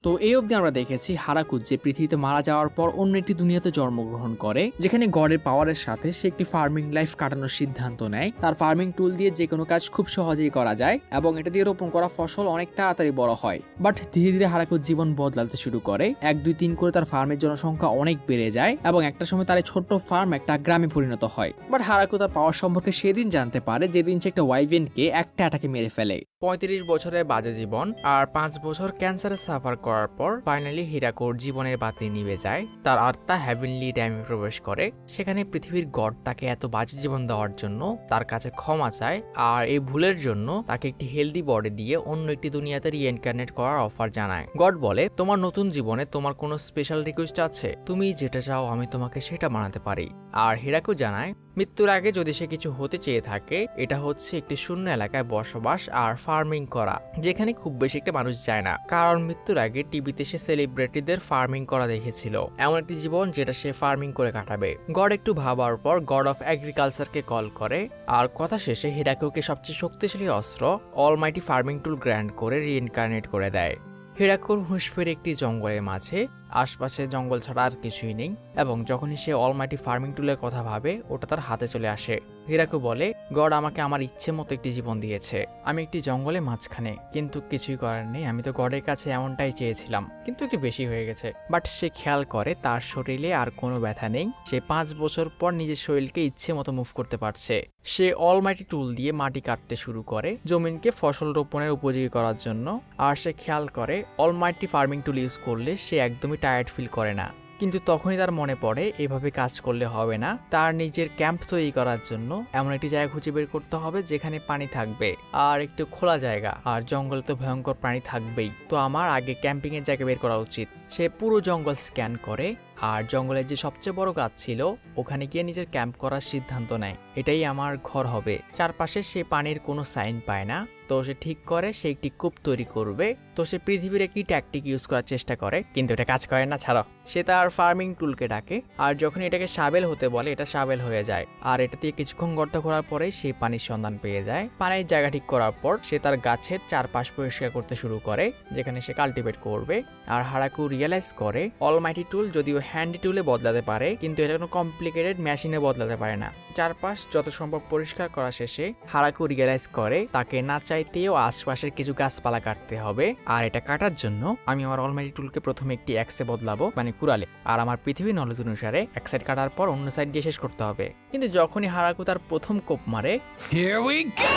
তো এই অবধি আমরা দেখেছি হারাকু যে পৃথিবীতে মারা যাওয়ার পর অন্য একটি দুনিয়াতে জন্মগ্রহণ করে, যেখানে গডের পাওয়ারের সাথে সে একটি ফার্মিং লাইফ কাটানোর সিদ্ধান্ত নেয়। তার ফার্মিং টুল দিয়ে যে কোনো কাজ খুব সহজেই করা যায় এবং এটা দিয়ে রোপণ করা ফসল অনেক তাড়াতাড়ি বড় হয়। বাট ধীরে ধীরে হারাকুর জীবন বদলাতে শুরু করে। 1, 2, 3 করে তার ফার্মের জনসংখ্যা অনেক বেড়ে যায় এবং একটা সময় তার এই ছোট্ট ফার্ম একটা গ্রামে পরিণত হয়। বাট হারাকু তার পাওয়ার সম্পর্কে সেদিন জানতে পারে যেদিন সে একটা ওয়াইভেনকে একটা অ্যাটাকে মেরে ফেলে। 35 বছরের বাজে জীবন আর 5 বছর ক্যান্সারে সাফার করার পর ফাইনালি হিরাকুর জীবনের বাতি নিভে যায়। তার আত্মা হেভেনলি টাইমে প্রবেশ করে। সেখানে পৃথিবীর গড তাকে এত বাজে জীবন দেওয়ার জন্য তার কাছে ক্ষমা চায় আর এই ভুলের জন্য তাকে একটি হেলদি বডি দিয়ে অন্য একটি দুনিয়াতে রিইনকার্নেট করার অফার জানায়। গড বলে, তোমার নতুন জীবনে তোমার কোনো স্পেশাল রিকোয়েস্ট আছে? তুমি যেটা চাও আমি তোমাকে সেটা বানাতে পারি। আর হিরাকু জানায় মৃত্যুর আগে যদি সে কিছু হতে চেয়ে থাকে, এটা হচ্ছে একটি শূন্য এলাকায় বসবাস আর ফার্মিং করা, যেখানে খুব বেশি একটা মানুষ যায় না। কারণ মৃত্যুর আগে টিভিতে সে সেলিব্রিটিদের ফার্মিং করা দেখেছিল। এমন একটি জীবন যেটা সে ফার্মিং করে কাটাবে। গড একটু ভাবার পর গড অফ এগ্রিকালচারকে কল করে আর কথা শেষে হিরাকুকে সবচেয়ে শক্তিশালী অস্ত্র অলমাইটি ফার্মিং টুল গ্র্যান্ড করে রিইনকার্নেট করে দেয়। হিরাকুর হুঁশ ফিরে একটি জঙ্গলের মাঝে। আশপাশে জঙ্গল ছাড়া আর কিছুই নেই এবং যখনই সে অলমাইটি ফার্মিং টুলের কথা ভাবে ওটা তার হাতে চলে আসে। হিরাকু বলে, গড আমাকে আমার ইচ্ছে মতো একটি জীবন দিয়েছে। আমি একটি জঙ্গলের মাঝখানে, কিন্তু কিছুই করার নেই। আমি তো গডের কাছে এমনটাই চেয়েছিলাম, কিন্তু একটু বেশি হয়ে গেছে। বাট সে খেয়াল করে তার শরীরে আর কোনো ব্যথা নেই। সে 5 বছর পর নিজের শরীরকে ইচ্ছে মতো মুভ করতে পারছে। সে অলমাইটি টুল দিয়ে মাটি কাটতে শুরু করে জমিনকে ফসল রোপণের উপযোগী করার জন্য। আর সে খেয়াল করে অলমাইটি ফার্মিং টুল ইউজ করলে সে একদমই টায়ার্ড ফিল করে না। কিন্তু তখনই তার মনে পড়ে এভাবে কাজ করলে হবে না। তার নিজের ক্যাম্প তৈরি করার জন্য এমন একটি জায়গা খুঁজে বের করতে হবে যেখানে পানি থাকবে আর একটু খোলা জায়গা। আর জঙ্গলে তো ভয়ঙ্কর প্রাণী থাকবেই, তো আমার আগে ক্যাম্পিং এর জায়গা বের করা উচিত। সে পুরো জঙ্গল স্ক্যান করে আর জঙ্গলের যে সবচেয়ে বড় গাছ ছিল ওখানে গিয়ে নিজের ক্যাম্প করার সিদ্ধান্ত নেয়। এটাই আমার ঘর হবে। চারপাশে সে পানির কোনো সাইন পায় না, তো সে ঠিক করে সে একটি কূপ তৈরি করবে। তো সে পৃথিবীর একটি ট্যাকটিক ইউজ করার চেষ্টা করে, কিন্তু এটা কাজ করে না। ছাড়ো, সে তার ফার্মিং টুলকে ডাকে আর যখন এটাকে শাবেল হতে বলে এটা শাবেল হয়ে যায়। আর এটা দিয়ে কিছুক্ষণ গর্ত করার পরেই সে পানির সন্ধান পেয়ে যায়। পানির জায়গা ঠিক করার পর সে তার গাছের চারপাশ পরিষ্কার করতে শুরু করে যেখানে সে কাল্টিভেট করবে। আর হারাকু রিয়েলাইজ করে অলমাইটি টুল যদিও হ্যান্ডি টুলে বদলাতে পারে, কিন্তু এটা কোনো কমপ্লিকেটেড মেশিনে বদলাতে পারে না। চারপাশ যত সম্ভব পরিষ্কার করা শেষে হারাকু রিয়েলাইজ করে তাকে না চাইতেও আশপাশের কিছু গাছপালা কাটতে হবে। আর এটা কাটার জন্য আমি আমার অলমাইটি টুলকে প্রথমে একটি অ্যাক্সে বদলাবো, মানে কুড়ালে। আর আমার পৃথিবীর নলেজ অনুসারে এক সাইড কাটার পর অন্য সাইড দিয়ে শেষ করতে হবে। কিন্তু যখনই হারাকু তার প্রথম কোপ মারে, Here we go!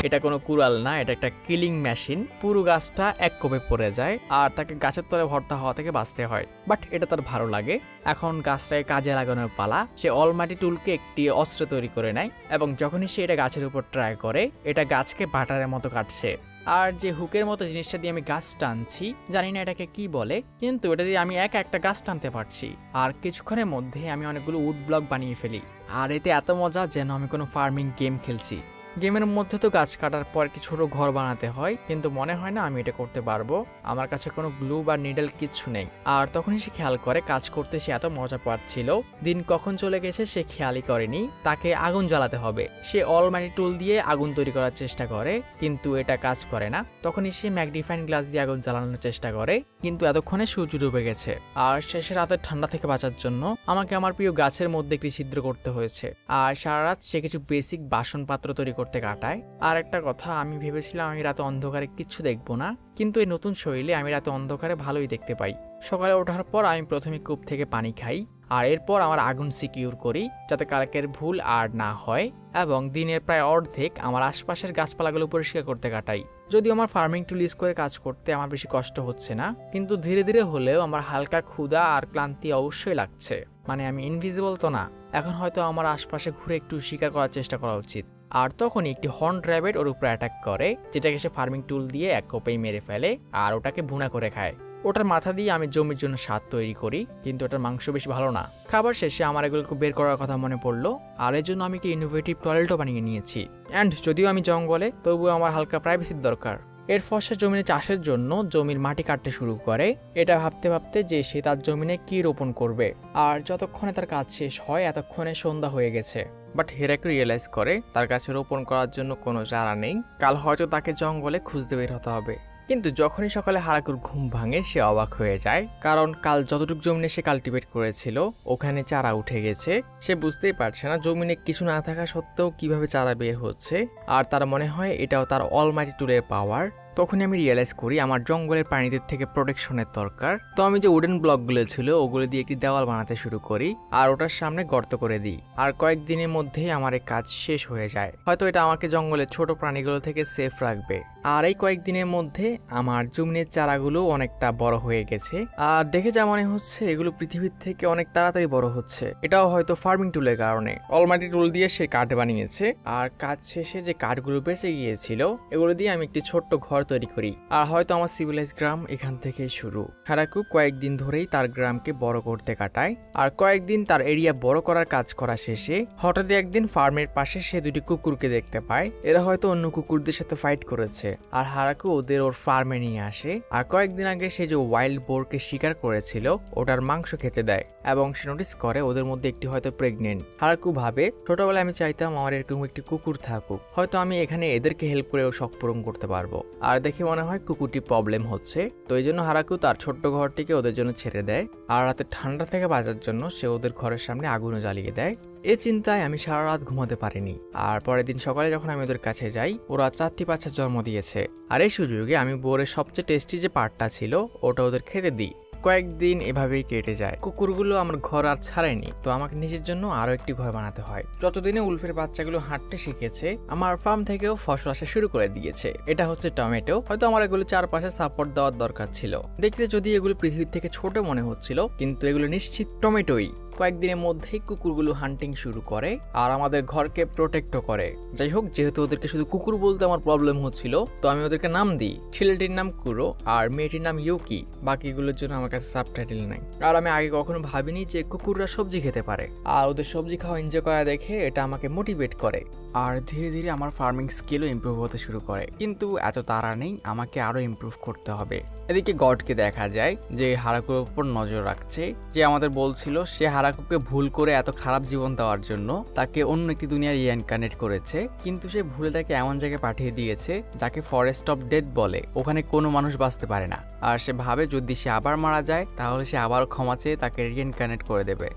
এটা কোনো কুড়াল না, এটা একটা কিলিং মেশিন। পুরো গাছটা এক কোপে পড়ে যায় আর তাকে গাছের তলে ভর্তা হওয়া থেকে বাঁচতে হয়। বাট এটা তার ভালো লাগে। এখন গাছটাকে কাজে লাগানোর পালা। সে অলমাইটি টুলকে একটি অস্ত্র তৈরি করে নেয় এবং যখনই সে এটা গাছের উপর ট্রাই করে, এটা গাছকে বাটারের মতো কাটছে। আর যে হুকের মতো জিনিসটা দিয়ে আমি গাছ টানছি, জানি না এটাকে কি বলে, কিন্তু এটা দিয়ে আমি একটা গাছ টানতে পারছি। আর কিছুক্ষণের মধ্যে আমি অনেকগুলো উড ব্লক বানিয়ে ফেলি। আর এতে এত মজা যেন আমি কোনো ফার্মিং গেম খেলছি। গেমের মধ্যে তো গাছ কাটার পর কি ছোট ঘর বানাতে হয়, কিন্তু মনে হয় না আমি এটা করতে পারবো। আমার কাছে কোনো গ্লু বা নিডল কিছু নেই। আর তখনই সে খেয়াল করে কাজ করতে সে এত মজা পাচ্ছিল, দিন কখন চলে গেছে সে খেয়ালই করেনি। তাকে আগুন জ্বালাতে হবে। সে অলমাইটি টুল দিয়ে আগুন তৈরি করার চেষ্টা করে, কিন্তু এটা কাজ করে না। তখনই সে ম্যাগনিফাইং গ্লাস দিয়ে আগুন জ্বালানোর চেষ্টা করে, কিন্তু এতক্ষণে সূর্য ডুবে গেছে। আর শেষে রাতের ঠান্ডা থেকে বাঁচার জন্য আমাকে আমার প্রিয় গাছের মধ্যে একটি ছিদ্র করতে হয়েছে। আর সারা রাত সে কিছু বেসিক বাসনপাত্র তৈরি করতে কাটায়। আর একটা কথা, আমি ভেবেছিলাম আমি রাতে অন্ধকারে কিচ্ছু দেখবো না, কিন্তু এই নতুন শরীরে আমি রাতে অন্ধকারে ভালোই দেখতে পাই। সকালে ওঠার পর আমি প্রথমে কূপ থেকে পানি খাই আর এরপর আমার আগুন সিকিউর করি যাতে কালকের ভুল আর না হয়, এবং দিনের প্রায় অর্ধেক আমার আশপাশের গাছপালাগুলো পরিষ্কার করতে কাটাই। যদিও আমার ফার্মিং টুল ইউজ করে কাজ করতে আমার বেশি কষ্ট হচ্ছে না, কিন্তু ধীরে ধীরে হলেও আমার হালকা ক্ষুধা আর ক্লান্তি অবশ্যই লাগছে। মানে আমি ইনভিজিবল তো না, এখন হয়তো আমার আশপাশে ঘুরে একটু শিকার করার চেষ্টা করা উচিত। আর তখনই একটি হর্ন র্যাবিট ওর উপরে অ্যাটাক করে, যেটাকে সে ফার্মিং টুল দিয়ে এক কোপেই মেরে ফেলে আর ওটাকে ভুনা করে খায়। ওটার মাথা দিয়ে আমি জমির জন্য স্বাদ তৈরি করি, কিন্তু ওটার মাংস বেশি ভালো না। খাবার শেষে আমার এগুলোকে বের করার কথা মনে পড়লো, আর এর জন্য আমি একটি ইনোভেটিভ টয়লেটও বানিয়ে নিয়েছি। অ্যান্ড যদিও আমি জঙ্গলে, তবুও আমার হালকা প্রাইভেসির দরকার। এরপর সে জমিনে চাষের জন্য জমির মাটি কাটতে শুরু করে, এটা ভাবতে ভাবতে যে সে তার জমিনে কি রোপণ করবে। আর যতক্ষণে তার কাজ শেষ হয় এতক্ষণে সন্ধ্যা হয়ে গেছে। বাট হিরাকু রিয়েলাইজ করে তার কাছে রোপণ করার জন্য কোনো চারা নেই, কাল হয়তো তাকে জঙ্গলে খুঁজতে বের হতে হবে। কিন্তু যখনই সকালে হারাকুর ঘুম ভাঙে সে অবাক হয়ে যায়, কারণ কাল যতটুকু জমিনে সে কাল্টিভেট করেছিল ওখানে চারা উঠে গেছে। সে বুঝতেই পারছে না জমিনে কিছু না থাকা সত্ত্বেও কিভাবে চারা বের হচ্ছে, আর তার মনে হয় এটাও তার অলমাইটি টুলের পাওয়ার। তখনই আমি রিয়েলাইজ করি আমার জঙ্গলের প্রাণীদের থেকে প্রোটেকশনের দরকার। তো আমি যে উডেন ব্লকগুলো ছিল ওগুলো দিয়ে একটি দেওয়াল বানাতে শুরু করি আর ওটার সামনে গর্ত করে দিই। আর কয়েকদিনের মধ্যেই আমার এই কাজ শেষ হয়ে যায়। হয়তো এটা আমাকে জঙ্গলের ছোট প্রাণীগুলো থেকে সেফ রাখবে। আর এই কয়েকদিনের মধ্যে আমার জমিনের চারাগুলো অনেকটা বড় হয়ে গেছে, আর দেখে যা মনে হচ্ছে এগুলো পৃথিবীর থেকে অনেক তাড়াতাড়ি বড় হচ্ছে। এটাও হয়তো ফার্মিং টুলের কারণে। অলমাইটি টুল দিয়ে সে কাঠ বানিয়েছে, আর কাজ শেষে যে কাঠগুলো বেঁচে গিয়েছিল এগুলো দিয়ে আমি একটি ছোট্ট ঘর তৈরি করি। আর হয়তো আমার সিভিলাইজ গ্রাম এখান থেকেই শুরু। হারাকু কয়েকদিন ধরেই তার গ্রামকে বড় করতে কাটায়, আর কয়েকদিন তার এরিয়া বড় করার কাজ করা শেষে হঠাৎ একদিন ফার্মের পাশে সে দুটি কুকুরকে দেখতে পায়। এরা হয়তো অন্য কুকুরদের সাথে ফাইট করেছে, আর হারাকু ওদের ওর ফার্মে নিয়ে আসে। আর কয়েকদিন আগে সে যে ওয়াইল্ড বোরকে শিকার করেছিল ওটার মাংস খেতে দেয়, এবং সে নোটিস করে ওদের মধ্যে একটি হয়তো প্রেগনেন্ট। হারাকু ভাবে ছোটবেলায় আমি চাইতাম আমার এরকম একটি কুকুর থাকুক, হয়তো আমি এখানে এদেরকে হেল্প করে শখ পূরণ করতে পারবো। আর দেখে মনে হয় কুকুরটি প্রবলেম হচ্ছে, তো এই জন্য হারাকু তার ছোট্ট ঘরটিকে ওদের জন্য ছেড়ে দেয়। আর রাতে ঠান্ডা থেকে বাঁচার জন্য সে ওদের ঘরের সামনে আগুনও জ্বালিয়ে দেয়। এ চিন্তায় আমি সারা রাত ঘুমাতে পারিনি। আর পরের দিন সকালে যখন আমি ওদের কাছে যাই ওরা 4টি বাচ্চা জন্ম দিয়েছে। আর এই সুযোগে আমি বোরের সবচেয়ে টেস্টি যে পার্টটা ছিল ওটা ওদের খেতে দিই। কয়েকদিন এভাবেই কেটে যায়। কুকুরগুলো আমার ঘর আর ছাড়েনি, তো আমাকে নিজের জন্য আরো একটি ঘর বানাতে হয়। যতদিনে উলফের বাচ্চাগুলো হাঁটতে শিখেছে আমার ফার্ম থেকেও ফসল আসা শুরু করে দিয়েছে। এটা হচ্ছে টমেটো। হয়তো আমার এগুলো চারপাশে সাপোর্ট দেওয়ার দরকার ছিল। দেখতে যদি এগুলো পৃথিবীর থেকে ছোট মনে হচ্ছিল, কিন্তু এগুলো নিশ্চিত টমেটোই। কয়েকদিনের মধ্যেই কুকুরগুলো হান্টিং শুরু করে আর আমাদের ঘরকে প্রোটেক্টও করে। যাই হোক, যেহেতু ওদেরকে শুধু কুকুর বলতে আমার প্রবলেম হচ্ছিল, তো আমি ওদেরকে নাম দিই। ছেলেটির নাম কুরো আর মেয়েটির নাম ইউকি। বাকিগুলোর জন্য আমার কাছে সাবটাইটেল নাই। আর আমি আগে কখনো ভাবিনি যে কুকুররা সবজি খেতে পারে, আর ওদের সবজি খাওয়া এনজয় করা দেখে এটা আমাকে মোটিভেট করে। আর ধীরে ধীরে আমার ফার্মিং স্কিলও ইমপ্রুভ হতে শুরু করে, কিন্তু এত তাড়া নেই, আমাকে আরো ইমপ্রুভ করতে হবে। এদিকে গডকে দেখা যায় যে হারাকুর উপর নজর রাখছে। যে আমাদের বলছিল সে হারাকুকে ভুল করে এত খারাপ জীবন দেওয়ার জন্য তাকে অন্য একটি দুনিয়ার রিইনকার্নেট করেছে, কিন্তু সে ভুলে তাকে এমন জায়গায় পাঠিয়ে দিয়েছে যাকে ফরেস্ট অফ ডেথ বলে। ওখানে কোনো মানুষ বাঁচতে পারে না। আর সে ভাবে যদি সে আবার মারা যায় তাহলে সে আবার ক্ষমা চেয়ে তাকে রিইনকার্নেট করে দেবে।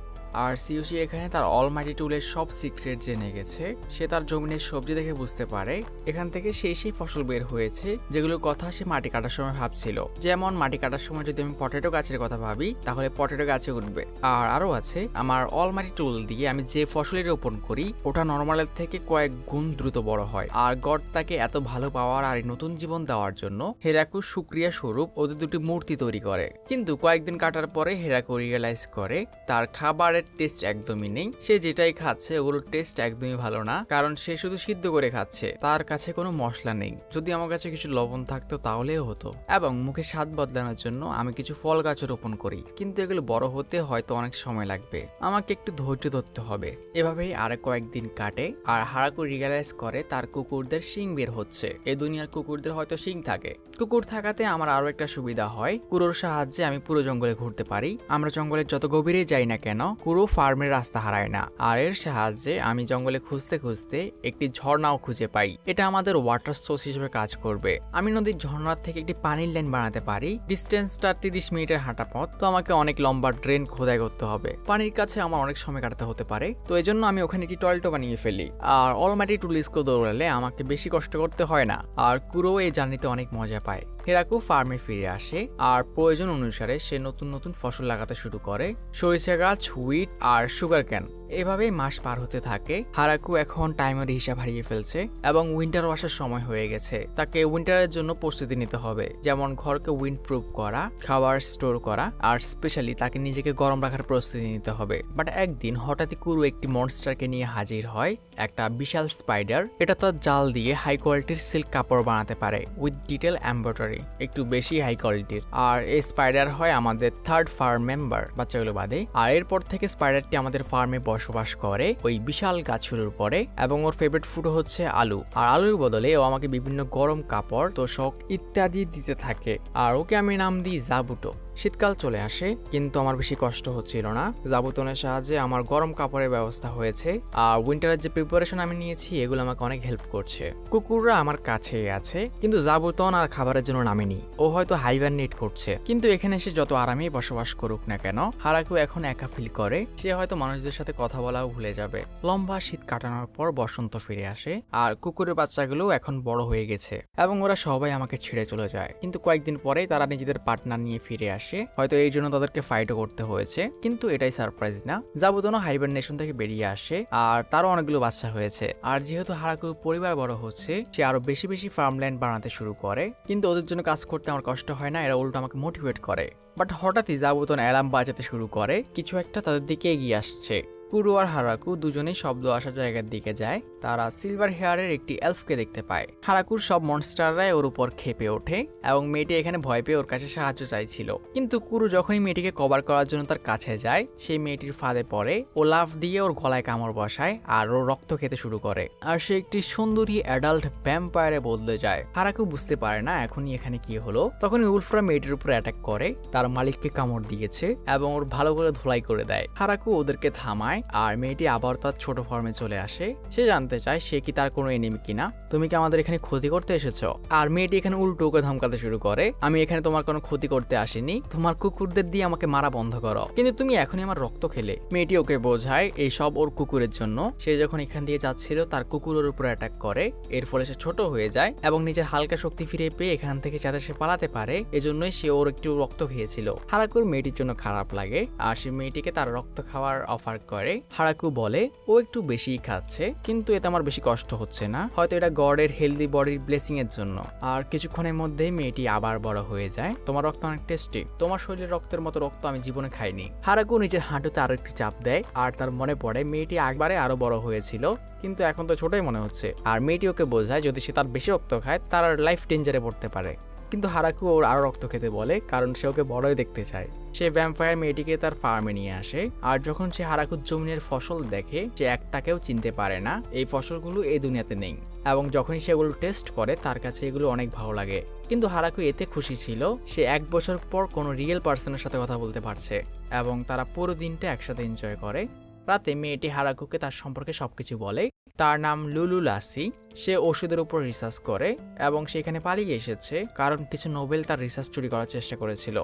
আর সিউসি এখানে তার অলমাইটি টুলের সব সিক্রেট জেনে গেছে। সে তার জমিনের সবজি দেখে বুঝতে পারে এখান থেকে সেই ফসল বের হয়েছে যেগুলোর কথা সে মাটি কাটার সময় ভাবছিল। যেমন মাটি কাটার সময় যদি আমি পটেটো গাছের কথা ভাবি তাহলে পটেটো গাছে উঠবে। আর আরো আছে, আমার অলমাইটি টুল দিয়ে আমি যে ফসলের রোপণ করি ওটা নর্মালের থেকে কয়েক গুণ দ্রুত বড় হয়। আর গড তাকে এত ভালো পাওয়ার আর নতুন জীবন দেওয়ার জন্য হেরাকু শুকরিয়া স্বরূপ ওদের দুটি মূর্তি তৈরি করে। কিন্তু কয়েকদিন কাটার পরে হেরাকু রিয়েলাইজ করে তার খাবারের টেস্ট একদমই নেই। সে যেটাই খাচ্ছে ওগুলোর টেস্ট একদমই ভালো না, কারণ সে শুধু সিদ্ধ করে খাচ্ছে। তার কাছে কোনো মশলা নেই। যদি আমার কাছে কিছু লবণ থাকতো তাহলেও হতো। এবং মুখে স্বাদ বদলানোর জন্য আমি কিছু ফল গাছ রোপণ করি, কিন্তু এগুলো বড় হতে হয়তো অনেক সময় লাগবে। আমাকে একটু ধৈর্য ধরতে হবে। এভাবেই আর কয়েকদিন কাটে আর হারাকু রিয়েলাইজ করে তার কুকুরদের শিং বের হচ্ছে। এই দুনিয়ার কুকুরদের হয়তো শিং থাকে। কুকুর থাকাতে আমার আরো একটা সুবিধা হয়, কুকুরের সাহায্যে আমি পুরো জঙ্গলে ঘুরতে পারি। আমরা জঙ্গলের যত গভীরে যাই না কেন পুরো ফার্মের রাস্তা হারায় না। আর এর সাহায্যে আমি জঙ্গলে খুঁজতে খুঁজতে একটি ঝর্ণাও খুঁজে পাই। এটা আমাদের ওয়াটার সোর্স হিসেবে কাজ করবে। আমি নদীর ঝর্ণার থেকে একটি পানির লাইন বানাতে পারি। ডিস্টেন্সটা 30 মিনিটের হাঁটা পথ, তো আমাকে অনেক লম্বা ড্রেন খোদাই করতে হবে। পানির কাছে আমার অনেক সময় কাটাতে হতে পারে, তো এই জন্য আমি ওখানে একটি টয়লেটও বানিয়ে ফেলি। আর অলমাইটি টুলিস্কো দৌড়ালে আমাকে বেশি কষ্ট করতে হয় না। আর কুরো এই জার্নিতে অনেক মজা পায়। হেরাকু ফার্মে ফিরে আসে আর প্রয়োজন অনুসারে সে নতুন নতুন ফসল লাগাতে শুরু করে। সরিষা গাছ, হুইট আর সুগার ক্যান। এভাবেই মাস পার হতে থাকে। হারাকু এখন টাইমের হিসাব হারিয়ে ফেলছে এবং উইন্টার আসার সময় হয়ে গেছে। তাকে উইন্টারের জন্য প্রস্তুতি নিতে হবে, যেমন ঘরকে উইন্ড প্রুফ করা, খাবার স্টোর করা, আর স্পেশালি তাকে নিজেকে গরম রাখার প্রস্তুতি নিতে হবে। বাট একদিন হঠাৎই কুরু একটি মনস্টারকে নিয়ে হাজির হয়, একটা বিশাল স্পাইডার। এটা তার জাল দিয়ে হাই কোয়ালিটির সিল্ক কাপড় বানাতে পারে উইথ ডিটেল এমব্রয়ডারি, একটু বেশি হাই কোয়ালিটির। আর এই স্পাইডার হয় আমাদের 3rd ফার্ম মেম্বার, বাচ্চাগুলো বাদে। আর এরপর থেকে স্পাইডারটি আমাদের ফার্মে বসবাস করে ওই বিশাল গাছগুলোর উপরে, এবং ওর ফেভারিট ফুড হচ্ছে আলু। আর আলুর বদলে ও আমাকে বিভিন্ন গরম কাপড়, তোশক ইত্যাদি দিতে থাকে। আর ওকে আমি নাম দিই জাবুটো। শীতকাল চলে আসে, কিন্তু আমার বেশি কষ্ট হচ্ছিল না। জাবুতনের সাহায্যে আমার গরম কাপড়ের ব্যবস্থা হয়েছে, আর উইন্টারের যে প্রিপারেশন আমি নিয়েছি এগুলো আমাকে অনেক হেল্প করছে। কুকুররা আমার কাছেই আছে, কিন্তু জাবুতন আর খাবারের জন্য নামেনি। ও হয়তো হাইবারনেট করছে, কিন্তু এখানে এসে যত আরামেই বসবাস করুক না কেন, হারাকু এখন একা ফিল করে। সে হয়তো মানুষদের সাথে কথা বলাও ভুলে যাবে। লম্বা শীত কাটানোর পর বসন্ত ফিরে আসে, আর কুকুরের বাচ্চাগুলো এখন বড় হয়ে গেছে এবং ওরা সবাই আমাকে ছেড়ে চলে যায়। কিন্তু কয়েকদিন পরেই তারা নিজেদের পার্টনার নিয়ে ফিরে আসে। হয়তো এই জন্য তাদেরকে ফাইটও করতে হয়েছে, কিন্তু এটাই সারপ্রাইজ না। জাবুতনও হাইবারনেশন থেকে বেরিয়ে আসে, আর তারও অনেকগুলো বাচ্চা হয়েছে। আর যেহেতু হারাকুর পরিবার বড় হচ্ছে, সে আরো বেশি বেশি ফার্মল্যান্ড বানাতে শুরু করে। কিন্তু ওদের জন্য কাজ করতে আমার কষ্ট হয় না, এরা উল্টো আমাকে মোটিভেট করে। বাট হঠাৎই জাবুতন অ্যালার্ম বাজাতে শুরু করে, কিছু একটা তাদের দিকে এগিয়ে আসছে। কুরু আর হারাকু দুজনেই শব্দ আসার জায়গার দিকে যায়। তারা সিলভার হেয়ারের একটি এলফকে দেখতে পায়। হারাকুর সব মনস্টাররাই ওর উপর খেপে ওঠে এবং মেয়েটি এখানে ভয় পেয়ে ওর কাছে সাহায্য চাইছিল। কিন্তু কুরু যখনই মেয়েটিকে কভার করার জন্য তার কাছে যায়, সেই মেয়েটির ফাঁদে পড়ে। ও লাফ দিয়ে ওর গলায় কামড় বসায় আর ও রক্ত খেতে শুরু করে, আর সে একটি সুন্দরী অ্যাডাল্ট ভ্যাম্পায়ারে বদলে যায়। হারাকু বুঝতে পারে না এখনই এখানে কি হলো। তখনই উলফরা মেয়েটির উপর অ্যাটাক করে, তার মালিককে কামড় দিয়েছে এবং ওর ভালো করে ধোলাই করে দেয়। হারাকু ওদেরকে থামায়, আর মেয়েটি আবার তার ছোট ফর্মে চলে আসে। সে জানতে চায় সে কি তার কোনো এনিমি কিনা। তুমি কি আমাদের এখানে ক্ষতি করতে এসেছো? আর মেয়েটি এখানে উল্টো ওকে ধমকাতে শুরু করে, আমি এখানে তোমার কোনো ক্ষতি করতে আসিনি, তোমার কুকুরদের দিয়ে আমাকে মারা বন্ধ করো, কিন্তু তুমি এখনই আমার রক্ত খেলে। মেয়েটি ওকে বোঝায় এই সব ওর কুকুরের জন্য। সে যখন এখান দিয়ে যাচ্ছিল, তার কুকুরের উপর অ্যাটাক করে। এর ফলে সে ছোট হয়ে যায় এবং নিজের হালকা শক্তি ফিরে পেয়ে এখান থেকে যাতে সে পালাতে পারে, এজন্যই সে ওর একটু রক্ত খেয়েছিল। হারাকুর মেয়েটির জন্য খারাপ লাগে, আর সে মেয়েটিকে তার রক্ত খাওয়ার অফার করে। হারাকু বলে ও একটু বেশি খাচ্ছে, কিন্তু এতে আমার বেশি কষ্ট হচ্ছে না, হয়তো এটা গডের হেলদি বডির ব্লেসিং এর জন্য। আর কিছুক্ষণের মধ্যেই মেয়েটি আবার বড় হয়ে যায়। তোমার রক্ত অনেক টেস্টি, তোমার শরীরের রক্তের মতো রক্ত আমি জীবনে খাইনি। হারাকু নিজের হাঁটুতে আরো একটু চাপ দেয়, আর তার মনে পড়ে মেয়েটি একবারে আরো বড় হয়েছিল, কিন্তু এখন তো ছোটই মনে হচ্ছে। আর মেয়েটি ওকে বোঝায় যদি সে তার বেশি রক্ত খায় তার লাইফ ডেঞ্জারে পড়তে পারে। কিন্তু হারাকু ওর আরো রক্ত খেতে বলে, কারণ সে ওকে বড়ই দেখতে চায়। সে ভ্যাম্পায়ার মেয়েটিকে তার ফার্মে নিয়ে আসে, আর যখন সে হারাকুর জমিনের ফসল দেখে, সে একটাকেও চিনতে পারে না। এই ফসলগুলো এই দুনিয়াতে নেই, এবং যখনই সেগুলো টেস্ট করে তার কাছে এগুলো অনেক ভালো লাগে। কিন্তু হারাকু এতে খুশি ছিল, সে 1 বছর পর কোনো রিয়েল পার্সনের সাথে কথা বলতে পারছে, এবং তারা পুরো দিনটা একসাথে এনজয় করে। রাতে মেয়েটি হারাকুকে তার সম্পর্কে সবকিছু বলে। তার নাম লুলু লাসি। সে ওষুধের উপর রিসার্চ করে এবং সেখানে পালিয়ে এসেছে কারণ কিছু নোবেল তার রিসার্চ চুরি করার চেষ্টা করেছিল,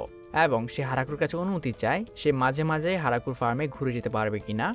এবং সে হারাকুর কাছে অনুমতি চায় সে মাঝে মাঝে হারাকুর ফার্মে ঘুরে যেতে পারবে কিনা।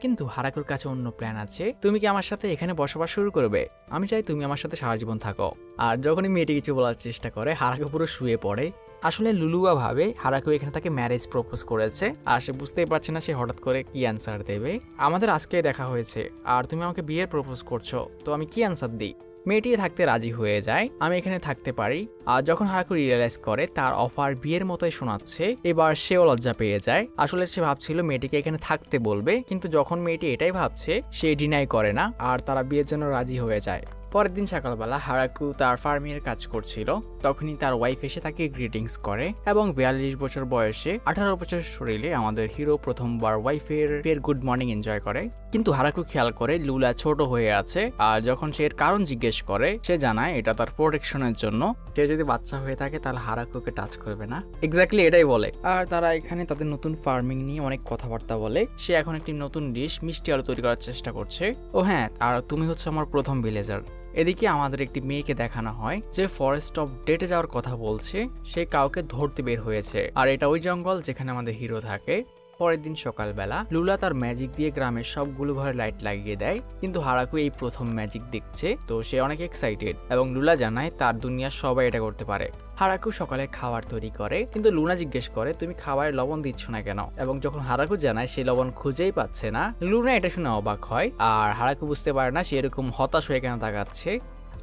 কিন্তু হারাকুর কাছে অন্য প্ল্যান আছে। তুমি কি আমার সাথে এখানে বসবাস শুরু করবে? আমি চাই তুমি আমার সাথে সারা জীবন থাকো। আর যখনই মেয়েটি কিছু বলার চেষ্টা করে, হারাকু পুরো শুয়ে পড়ে। আসলে লুলুয়া ভাবে হারাকু এখানে তাকে ম্যারেজ প্রপোজ করেছে, আর সে বুঝতেই পারছে না সে হঠাৎ করে কি অ্যান্সার দেবে। আমাদের আজকে দেখা হয়েছে আর তুমি আমাকে বিয়ের প্রপোজ করছো, তো আমি কি অ্যান্সার দিই? মেয়েটি থাকতে রাজি হয়ে যায়, আমি এখানে থাকতে পারি। আর যখন হারাকু রিয়েলাইজ করে তার অফার বিয়ের মতোই শোনাচ্ছে, এবার সেও লজ্জা পেয়ে যায়। আসলে সে ভাবছিল মেয়েটিকে এখানে থাকতে বলবে, কিন্তু যখন মেয়েটি এটাই ভাবছে সে ডিনাই করে না, আর তারা বিয়ের জন্য রাজি হয়ে যায়। পরের দিন সকালবেলা হারাকু তার ফার্মের কাজ করছিল, তখনই তার ওয়াইফ এসে তাকে গ্রিটিংস করে এবং 42 বছর বয়সে 18 বছর শরীরে আমাদের হিরো প্রথমবার ওয়াইফের গুড মর্নিং এনজয় করে। কিন্তু হারাকু খেয়াল করে লুলা ছোট হয়ে আছে, আর যখন সে এর কারণ জিজ্ঞেস করে সে জানায় এটা তার প্রোটেকশনের জন্য। সে যদি বাচ্চা হয়ে থাকে তাহলে হারাকুকে টাচ করবে না, এক্স্যাক্টলি এটাই বলে। আর তারা এখানে তাদের নতুন ফার্মিং নিয়ে অনেক কথাবার্তা বলে। সে এখন একটি নতুন ডিশ মিষ্টি আলু তৈরি করার চেষ্টা করছে। ও হ্যাঁ, আর তুমি হচ্ছে আমার প্রথম ভিলেজার। এদিকে আমাদের একটি মেয়েকে দেখানো হয় যে ফরেস্ট অফ ডেটে যাওয়ার কথা বলছে, সে কাউকে ধরতে বের হয়েছে, আর এটা ওই জঙ্গল যেখানে আমাদের হিরো থাকে। পরের দিন সকালবেলা লুলা তার ম্যাজিক দিয়ে গ্রামের সবগুলো ঘরে লাইট লাগিয়ে দেয়, কিন্তু হারাকু এই প্রথম ম্যাজিক দেখছে, তো সে অনেক এক্সাইটেড এবং লুলা জানায় তার দুনিয়ার সবাই এটা করতে পারে। হারাকু সকালে খাবার তৈরি করে, কিন্তু লুনা জিজ্ঞেস করে তুমি খাবারে লবণ দিচ্ছ না কেন, এবং যখন হারাকু জানায় সে লবণ খুঁজেই পাচ্ছে না, লুনা এটা শুনে অবাক হয়। আর হারাকু বুঝতে পারে না সে এরকম হতাশ হয়ে কেন তাকাচ্ছে।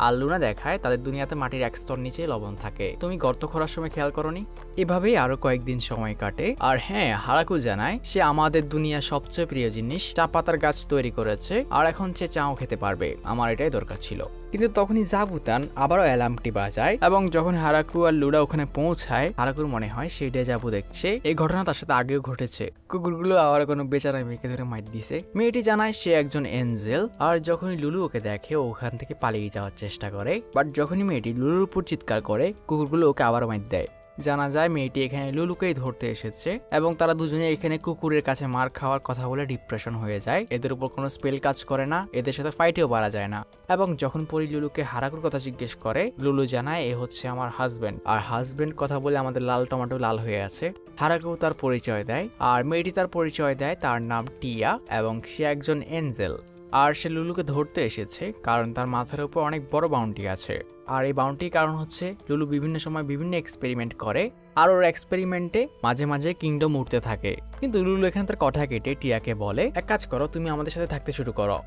আর লুনা দেখায় তাদের দুনিয়াতে মাটির এক স্তর নিচে লবণ থাকে, তুমি গর্ত খোঁড়ার সময় খেয়াল করনি? এভাবেই আরো কয়েকদিন সময় কাটে। আর হ্যাঁ, হারাকু জানায় সে আমাদের দুনিয়ার সবচেয়ে প্রিয় জিনিস চা পাতার গাছ তৈরি করেছে, আর এখন সে চাও খেতে পারবে। আমার এটাই দরকার ছিল। কিন্তু তখনই জাবুতান আবারও অ্যালার্মটি বাজায়, এবং যখন হারাকু আর লুডা ওখানে পৌঁছায়, হারাকুর মনে হয় সে ডেজাভু দেখছে। এই ঘটনা তার সাথে আগেও ঘটেছে। কুকুরগুলো আবার কোনো বেচারা মেয়েকে ধরে মাইর দিছে। মেয়েটি জানায় সে একজন এঞ্জেল, আর যখনই লুলু ওকে দেখে ওখান থেকে পালিয়ে যাওয়ার চেষ্টা করে। বাট যখনই মেয়েটি লুলুর উপর চিৎকার করে, কুকুরগুলো ওকে আবার মাইর দেয়। জানা যায় মেয়েটি এখানে লুলুকেই ধরতে এসেছে এবং তারা দুজনে এখানে কুকুরের কাছে মার খাওয়ার কথা বলে ডিপ্রেশন হয়ে যায়। এদের উপর কোনো স্পেল কাজ করে না, এদের সাথে ফাইটেও পারা যায় না। এবং যখন পরি লুলুকে হারাকুর কথা জিজ্ঞেস করে, লুলু জানায় এ হচ্ছে আমার হাজবেন্ড। আর হাজবেন্ড কথা বলে আমাদের লাল টমেটো লাল হয়ে আছে। হারাকু তার পরিচয় দেয়, আর মেয়েটি তার পরিচয় দেয় তার নাম টিয়া এবং সে একজন এঞ্জেল। আর সে লুলুকে ধরতে এসেছে কারণ তার মাথার উপর অনেক বড় বাউন্টি আছে। আর এই বাউন্টির কারণ হচ্ছে লুলু বিভিন্ন সময় বিভিন্ন এক্সপেরিমেন্ট করে, আর ওর এক্সপেরিমেন্টে মাঝে মাঝে কিংডম উঠতে থাকে। কিন্তু লুলু এখানে তার কথা কেটে টিয়াকে বলে, এক কাজ করো, তুমি আমাদের সাথে থাকতে শুরু করো।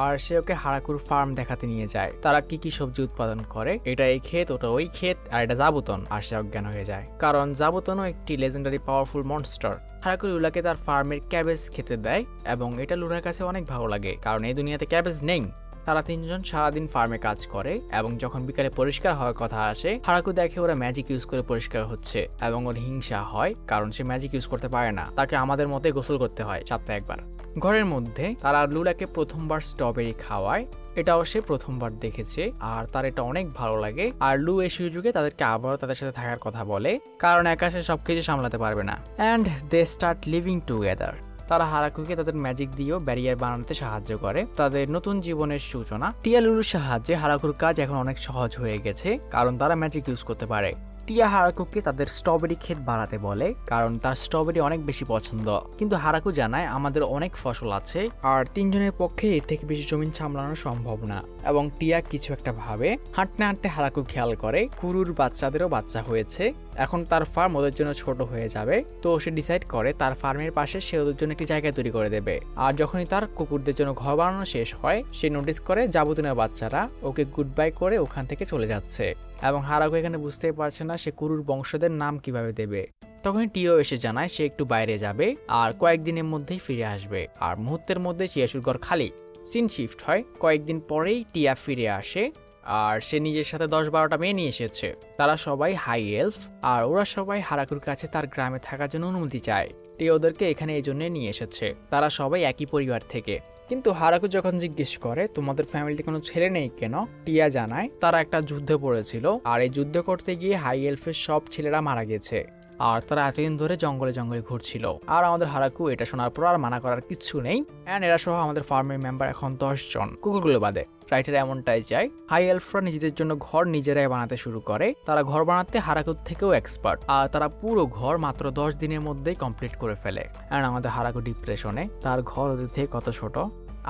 আর সে ওকে হারাকুর ফার্ম দেখাতে নিয়ে যায়, তারা কি কি সবজি উৎপাদন করে, এটা এই ক্ষেত, ওটা ওই ক্ষেত, আর এটা জাবুতন। আর সে অজ্ঞান হয়ে যায় কারণ জাবুতনও একটি লেজেন্ডারি পাওয়ারফুল মনস্টার। হারাকু লুলাকে তার ফার্মের ক্যাবেজ খেতে দেয় এবং এটা লুলার কাছে অনেক ভালো লাগে কারণ এই দুনিয়াতে ক্যাবেজ নেই। তারা তিনজন সারাদিন ফার্মে কাজ করে এবং যখন বিকালে পরিষ্কার হওয়ার কথা আসে, হারাকু দেখে ওরা ম্যাজিক ইউজ করে পরিষ্কার হচ্ছে এবং ওর হিংসা হয় কারণ সে ম্যাজিক ইউজ করতে পারে না, তাকে আমাদের মতে গোসল করতে হয় সপ্তাহে একবার। ঘরের মধ্যে তারা লুলাকে প্রথমবার স্ট্রবেরি খাওয়ায়, এটাও সে প্রথমবার দেখেছে আর তার এটা অনেক ভালো লাগে। আর লু এই সুযোগে তাদেরকে আবারও তাদের সাথে থাকার কথা বলে কারণ একা সে সবকিছু সামলাতে পারবে না। And they start living together. তারা হারাকুকে তাদের ম্যাজিক দিয়েও ব্যারিয়ার বানাতে সাহায্য করে, তাদের নতুন জীবনের সূচনা। টিয়া লুলুর সাহায্যে হারাকুর কাজ এখন অনেক সহজ হয়ে গেছে কারণ তারা ম্যাজিক ইউজ করতে পারে। টিয়া হারাকুকে তাদের স্ট্রবেরি ক্ষেত বাড়াতে বলে কারণ তার স্ট্রবেরি অনেক বেশি পছন্দ। কিন্তু হারাকু জানায় আমাদের অনেক ফসল আছে আর তিনজনের পক্ষে এর থেকে বেশি জমিন সামলানো সম্ভব না। এবং টিয়া কিছু একটা ভাবে। হাঁটতে হাঁটতে হারাকু খেয়াল করে কুকুর বাচ্চাদেরও বাচ্চা হয়েছে, এখন তার ফার্ম ওদের জন্য ছোট হয়ে যাবে। তো সে ডিসাইড করে তার ফার্মের পাশে সে ওদের জন্য একটি জায়গা তৈরি করে দেবে। আর যখনই তার কুকুরদের জন্য ঘর বানানো শেষ হয়, সে নোটিস করে জাবুতনের বাচ্চারা ওকে গুড বাই করে ওখান থেকে চলে যাচ্ছে এবং হারাকু এখানে বুঝতেই পারছে না সে কুকুর বংশদের নাম কিভাবে দেবে। তখনই টিও এসে জানায় সে একটু বাইরে যাবে আর কয়েকদিনের মধ্যেই ফিরে আসবে। আর মুহূর্তের মধ্যে চিয়াশুর ঘর খালি। সিন শিফট হয়, কয়েকদিন পরেই টিয়া ফিরে আসে আর সে নিজের সাথে 10-12টা মেয়ে নিয়ে এসেছে। তারা সবাই হাই এলফ আর ওরা সবাই হারাকুর কাছে তার গ্রামে থাকার জন্য অনুমতি চায়। টিয়া ওদেরকে এখানে এই জন্য নিয়ে এসেছে, তারা সবাই একই পরিবার থেকে। কিন্তু হারাকু যখন জিজ্ঞেস করে তোমাদের ফ্যামিলিতে কোনো ছেলে নেই কেন, টিয়া জানায় তারা একটা যুদ্ধে পড়েছিল আর এই যুদ্ধ করতে গিয়ে হাই এলফের সব ছেলেরা মারা গেছে আর তারা এতদিন ধরে জঙ্গলে জঙ্গলে ঘুরছিল। আর আমাদের হারাকু এটা শোনার পর আর মানা করার কিছু নেই। অ্যান্ড এরা সহ আমাদের ফার্মের মেম্বার এখন 10 জন, কুকুরগুলো বাদে। রাইটার এমনটাই চায়। হাই এলফরা নিজেদের জন্য ঘর নিজেরাই বানাতে শুরু করে। তারা ঘর বানাতে হারাকুর থেকেও এক্সপার্ট আর তারা পুরো ঘর মাত্র 10 দিনের মধ্যেই কমপ্লিট করে ফেলে। অ্যান্ড আমাদের হারাকু ডিপ্রেশনে, তার ঘর ওদের থেকে কত ছোট।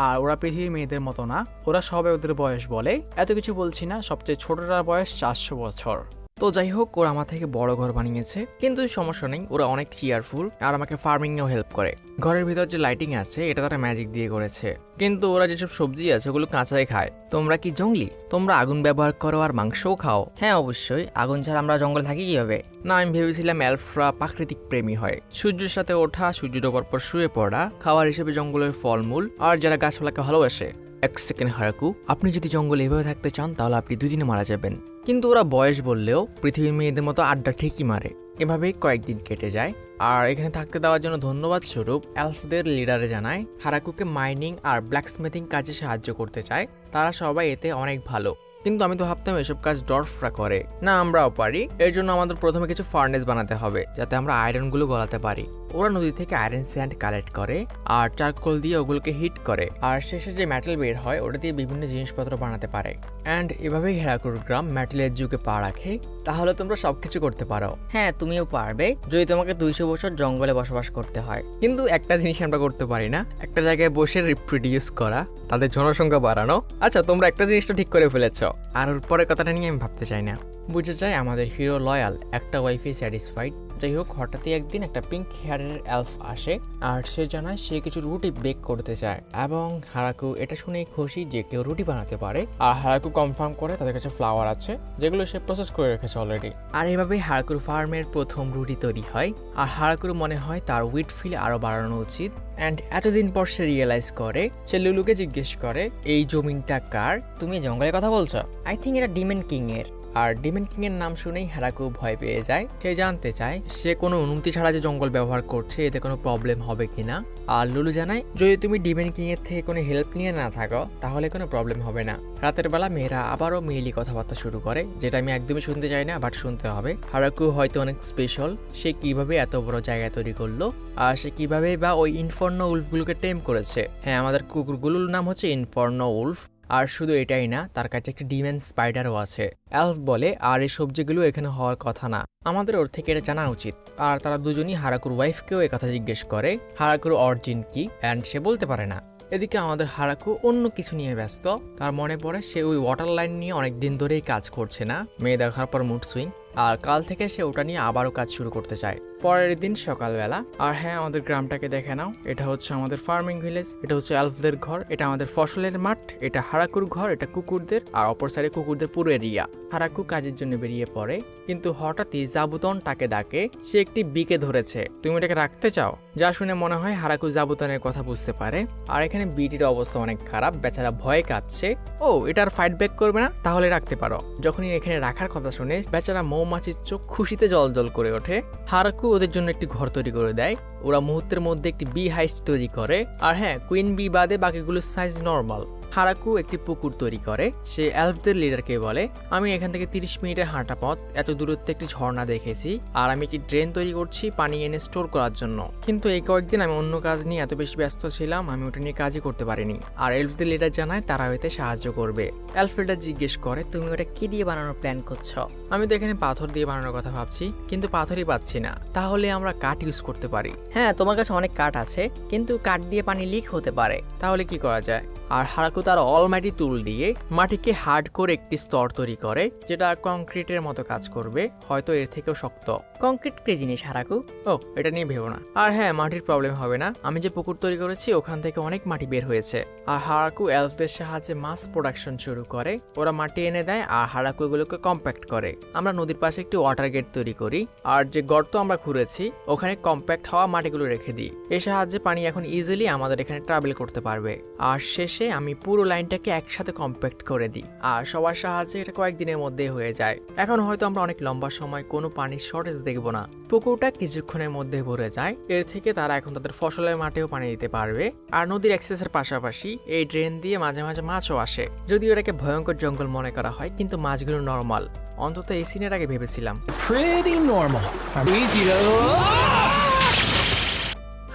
আর ওরা পৃথিবীর মেয়েদের মতো না, ওরা সবাই ওদের বয়স বলে। এত কিছু বলছি না, সবচেয়ে ছোটটার বয়স 400 বছর। তো যাই হোক, ওরা আমার থেকে বড় ঘর বানিয়েছে কিন্তু সমস্যা নেই, ওরা অনেক চেয়ারফুল আর আমাকে ফার্মিংয়েও হেল্প করে। ঘরের ভিতর যে লাইটিং আছে এটা তারা ম্যাজিক দিয়ে করেছে, কিন্তু ওরা যেসব সবজি আছে ওগুলো কাঁচাই খায়। তোমরা কি জঙ্গলি? তোমরা আগুন ব্যবহার করো আর মাংসও খাও? হ্যাঁ অবশ্যই, আগুন ছাড়া আমরা জঙ্গলে থাকি কিভাবে? না, আমি ভেবেছিলাম এলফরা প্রাকৃতিক প্রেমী হয়, সূর্যের সাথে ওঠা, সূর্য ডোবার পর শুয়ে পড়া, খাবার হিসেবে জঙ্গলের ফলমূল আর যারা গাছপালাকে ভালোবাসে। এক সেকেন্ড হারাকু, আপনি যদি জঙ্গলে এভাবে থাকতে চান তাহলে আপনি 2 দিনে মারা যাবেন। কিন্তু ওরা বয়স বললেও পৃথিবীর মেয়েদের মতো আড্ডা ঠিকই মারে। এভাবেই কয়েকদিন কেটে যায়। আর এখানে থাকতে দেওয়ার জন্য ধন্যবাদ স্বরূপ এলফদের লিডারে জানায় হারাকুকে মাইনিং আর ব্ল্যাকস্মিথিং কাজে সাহায্য করতে চায়। তারা সবাই এতে অনেক ভালো। কিন্তু আমি তো ভাবতাম এসব কাজ ডর্ফরা করে। না, আমরাও পারি। এর জন্য আমাদের প্রথমে কিছু ফার্নেস বানাতে হবে যাতে আমরা আয়রনগুলো গলাতে পারি। ওরা নদী থেকে আয়রন স্যান্ড কালেক্ট করে আর চারকোল দিয়ে ওগুলোকে হিট করে আর শেষে যে মেটাল বের হয় ওটা দিয়ে বিভিন্ন জিনিসপত্র বানাতে পারে। অ্যান্ড এভাবেই হেরাকুর গ্রাম মেটালের যুগে পা রাখে। তাহলে তোমরা সবকিছু করতে পারো। হ্যাঁ, তুমিও পারবে যদি তোমাকে 200 বছর জঙ্গলে বসবাস করতে হয়। কিন্তু একটা জিনিস আমরা করতে পারি না, একটা জায়গায় বসে রিপ্রোডিউস করা, তাদের জনসংখ্যা বাড়ানো। আচ্ছা, তোমরা একটা জিনিসটা ঠিক করে ফেলেছ, আর ওর পরের কথাটা নিয়ে আমি ভাবতে চাই না। বুঝে যায় আমাদের হিরো লয়াল, একটা ওয়াইফে স্যাটিসফাইড। যাই হোক, হঠাৎই একদিন একটা পিঙ্ক হেয়ারের এলফ আসে আর সে জানায় সে কিছু রুটি বেক করতে চায় এবং হারাকু এটা শুনেই খুশি যে কেউ রুটি বানাতে পারে। আর হারাকু কনফার্ম করে তাদের কাছে ফ্লাওয়ার আছে যেগুলো সে প্রসেস করে রেখেছে অলরেডি। আর এভাবেই হারাকুর ফার্মের প্রথম রুটি তৈরি হয়। আর হারাকুর মনে হয় তার উইট ফিল আরো বাড়ানো উচিত। অ্যান্ড এতদিন পর সে রিয়েলাইজ করে, সে লুলুকে জিজ্ঞেস করে এই জমিনটা কার? তুমি জঙ্গলের কথা বলছো? আই থিঙ্ক এটা ডিমন কিং এর। আর ডিমন কিং এর নাম শুনেই হারাকু ভয় পেয়ে যায়। সে জানতে চায় সে কোনো অনুমতি ছাড়া যে জঙ্গল ব্যবহার করছে এতে কোনো প্রবলেম হবে কিনা। আর লুলু জানায় যদি তুমি ডিমন কিং এর থেকে কোনো হেল্প নিয়ে না থাকো তাহলে কোনো প্রবলেম হবে না। রাতের বেলা মেয়েরা আবারও মেইলি কথাবার্তা শুরু করে, যেটা আমি একদমই শুনতে চাই না, বাট শুনতে হবে। হারাকু হয়তো অনেক স্পেশাল, সে কিভাবে এত বড় জায়গা তৈরি করলো আর সে কিভাবে বা ওই ইনফর্নো উলফগুলোকে টেম করেছে। হ্যাঁ, আমাদের কুকুরগুলোর নাম হচ্ছে ইনফর্নো উলফ। আর শুধু এটাই না, তার কাছে একটা ডিমেন স্পাইডারও আছে। এলফ বলে আর এই সবজিগুলো এখানে হওয়ার কথা না, আমাদের ওর থেকে এটা জানা উচিত। আর তারা দুজনই হারাকুর ওয়াইফকেও এই কথা জিজ্ঞেস করে হারাকুর অরিজিন কি, অ্যান্ড সে বলতে পারে না। এদিকে আমাদের হারাকু অন্য কিছু নিয়ে ব্যস্ত। তার মনে পড়ে সে ওই ওয়াটার লাইন নিয়ে অনেক দিন ধরেই কাজ করছে না, মেয়ে দেখার পর মুড সুইং। আর কাল থেকে সে ওটা নিয়ে আবারও কাজ শুরু করতে চায়। পরের দিন সকালবেলা, আর হ্যাঁ, আমাদের গ্রামটাকে দেখে নাও। এটা হচ্ছে আমাদের ফার্মিং ভিলেজ, এটা হচ্ছে এলফদের ঘর, এটা আমাদের ফসলের মাঠ, এটা হারাকুর ঘর, এটা কুকুরদের, আর অপর সাইডে কুকুরদের পুরো এরিয়া। হারাকু কাজের জন্য বেরিয়ে পড়ে, কিন্তু হঠাৎই জাবুতন তাকে ডাকে। সে একটি বিকে ধরেছে, তুমি এটাকে রাখতে চাও? যা শুনে মনে হয় হারাকু জাবুতনের কথা বুঝতে পারে। আর এখানে বিটির অবস্থা অনেক খারাপ, বেচারা ভয়ে কাঁপছে। ও, এটা আর ফাইট ব্যাক করবে না, তাহলে রাখতে পারো। যখনই এখানে রাখার কথা শুনে বেচারা মৌমাছির চোখ খুশিতে জল করে ওঠে। হারাকু ওদের জন্য একটি ঘর তৈরি করে দেয়। ওরা মুহূর্তের মধ্যে একটি বি হাইস তৈরি করে। আর হ্যাঁ, কুইন বি বাদে বাকিগুলোর সাইজ নর্মাল। হারাকু একটি পুকুর তৈরি করে। সে এলফদের লিডারকে বলে, আমি এখান থেকে 30 মিনিটের হাঁটা পথ, এত দূরত্বে একটি ঝর্ণা দেখেছি, আর আমি একটি ড্রেন তৈরি করছি পানি এনে স্টোর করার জন্য। কিন্তু এই কয়েকদিন আমি অন্য কাজ নিয়ে এত বেশি ব্যস্ত ছিলাম, আমি ওটা নিয়ে কাজই করতে পারিনি। আর এলফদের লিডার জানায় তারা এতে সাহায্য করবে। এলফ লিডার জিজ্ঞেস করে, তুমি ওটা কি দিয়ে বানানোর প্ল্যান করছো? আমি তো এখানে পাথর দিয়ে বানানোর কথা ভাবছি, কিন্তু পাথরই পাচ্ছি না। তাহলে আমরা কাঠ ইউজ করতে পারি। হ্যাঁ, তোমার কাছে অনেক কাঠ আছে, কিন্তু কাঠ দিয়ে পানি লিক হতে পারে। তাহলে কি করা যায়? আর হারাকু তার অলমাইটি টুল দিয়ে মাটিকে হার্ড করে একটি স্তর তৈরি করে, যেটা কংক্রিটের মতো কাজ করবে, হয়তো এর থেকেও শক্ত। কংক্রিট কি জিনিস হারাকু? ও, এটা নিয়ে ভেবো না। আর হ্যাঁ, মাটির প্রবলেম হবে না। আমি যে পুকুর তৈরি করেছি ওখান থেকে অনেক মাটি বের হয়েছে। আর হারাকু এলফদের সাহায্যে মাস প্রোডাকশন শুরু করে। ওরা মাটি এনে দেয় আর হারাকু এগুলোকে কম্প্যাক্ট করে। আমরা নদীর পাশে একটি ওয়াটার গেট তৈরি করি, আর যে গর্ত আমরা খুঁড়েছি ওখানে কম্প্যাক্ট হওয়া মাটিগুলো রেখে দিই। এর সাহায্যে পানি এখন ইজিলি আমাদের এখানে ট্রাভেল করতে পারবে। আর শেষে আমি পুরো লাইনটাকে একসাথে কম্প্যাক্ট করে দিই, আর সবার সাহায্যে এটা কয়েকদিনের মধ্যেই হয়ে যায়। এখন হয়তো আমরা অনেক লম্বা সময় কোনো পানির শর্টেজ দেখবো না। পুকুরটা কিছুক্ষণের মধ্যে ভরে যায়। এর থেকে তারা এখন তাদের ফসলের মাঠেও পানি দিতে পারবে। আর নদীর অ্যাক্সেসের পাশাপাশি এই ড্রেন দিয়ে মাঝে মাঝে মাছও আসে। যদিও এটাকে ভয়ঙ্কর জঙ্গল মনে করা হয়, কিন্তু মাছগুলো নর্মাল। অন্তত এই সিনের আগে ভেবেছিলাম।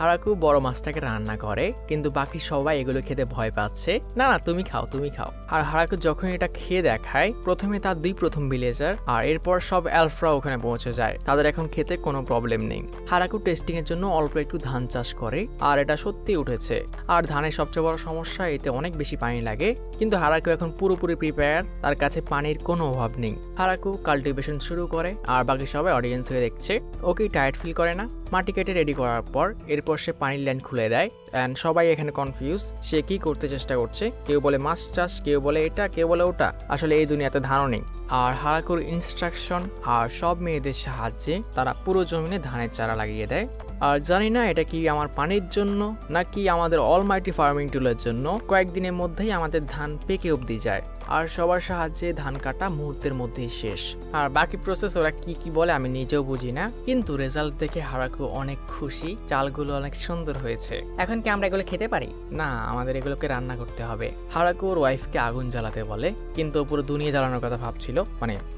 হারাকু বড় মাছটাকে রান্না করে, কিন্তু বাকি সবাই এগুলো খেতে ভয় পাচ্ছে। না না, তুমি খাও, তুমি খাও। আর হারাকু যখন এটা খেয়ে দেখায়, প্রথমে তার প্রথম ভিলেজার আর এরপর সব এলফরা ওখানে পৌঁছে যায়। তাদের এখন খেতে কোনো প্রবলেম নেই। হারাকু টেস্টিং এর জন্য অল্প একটু ধান চাষ করে, আর এটা সত্যি উঠেছে। আর ধানের সবচেয়ে বড় সমস্যা, এতে অনেক বেশি পানি লাগে। কিন্তু হারাকু এখন পুরোপুরি প্রিপেয়ার, তার কাছে পানির কোনো অভাব নেই। হারাকু কাল্টিভেশন শুরু করে, আর বাকি সবাই অডিয়েন্স হয়ে দেখছে। ওকে টায়ার্ড ফিল করে না। মাটি কেটে রেডি করার পর এরপর সে পানির লাইন খুলে দেয়। অ্যান্ড সবাই এখানে কনফিউজ, সে কি করতে চেষ্টা করছে। কেউ বলে মাছ চাষ, কেউ বলে এটা, কেউ বলে ওটা। আসলে এই দুনিয়াতে ধানও নেই। আর হারাকুর ইনস্ট্রাকশন আর সব মেয়েদের সাহায্যে তারা পুরো জমিনে ধানের চারা লাগিয়ে দেয়। আর জানি না এটা কি আমার পানির জন্য নাকি আমাদের অলমাইটি ফার্মিং টুলের জন্য, কয়েকদিনের মধ্যেই আমাদের ধান পেকে অবধি যায়। আর সবার সাহায্যে ধান কাটা মুহূর্তের মধ্যেই শেষ। আর বাকি প্রসেস ওরা কি বলে আমি নিজেও বুঝি না, কিন্তু রেজাল্ট দেখে হারাকু অনেক খুশি। চালগুলো অনেক সুন্দর হয়েছে। এখন কি আমরা এগুলো খেতে পারি? না, আমাদের এগুলোকে রান্না করতে হবে। হারাকু ওর ওয়াইফকে আগুন জ্বালাতে বলে, কিন্তু পুরো দুনিয়া জ্বালানোর কথা ভাবছিল।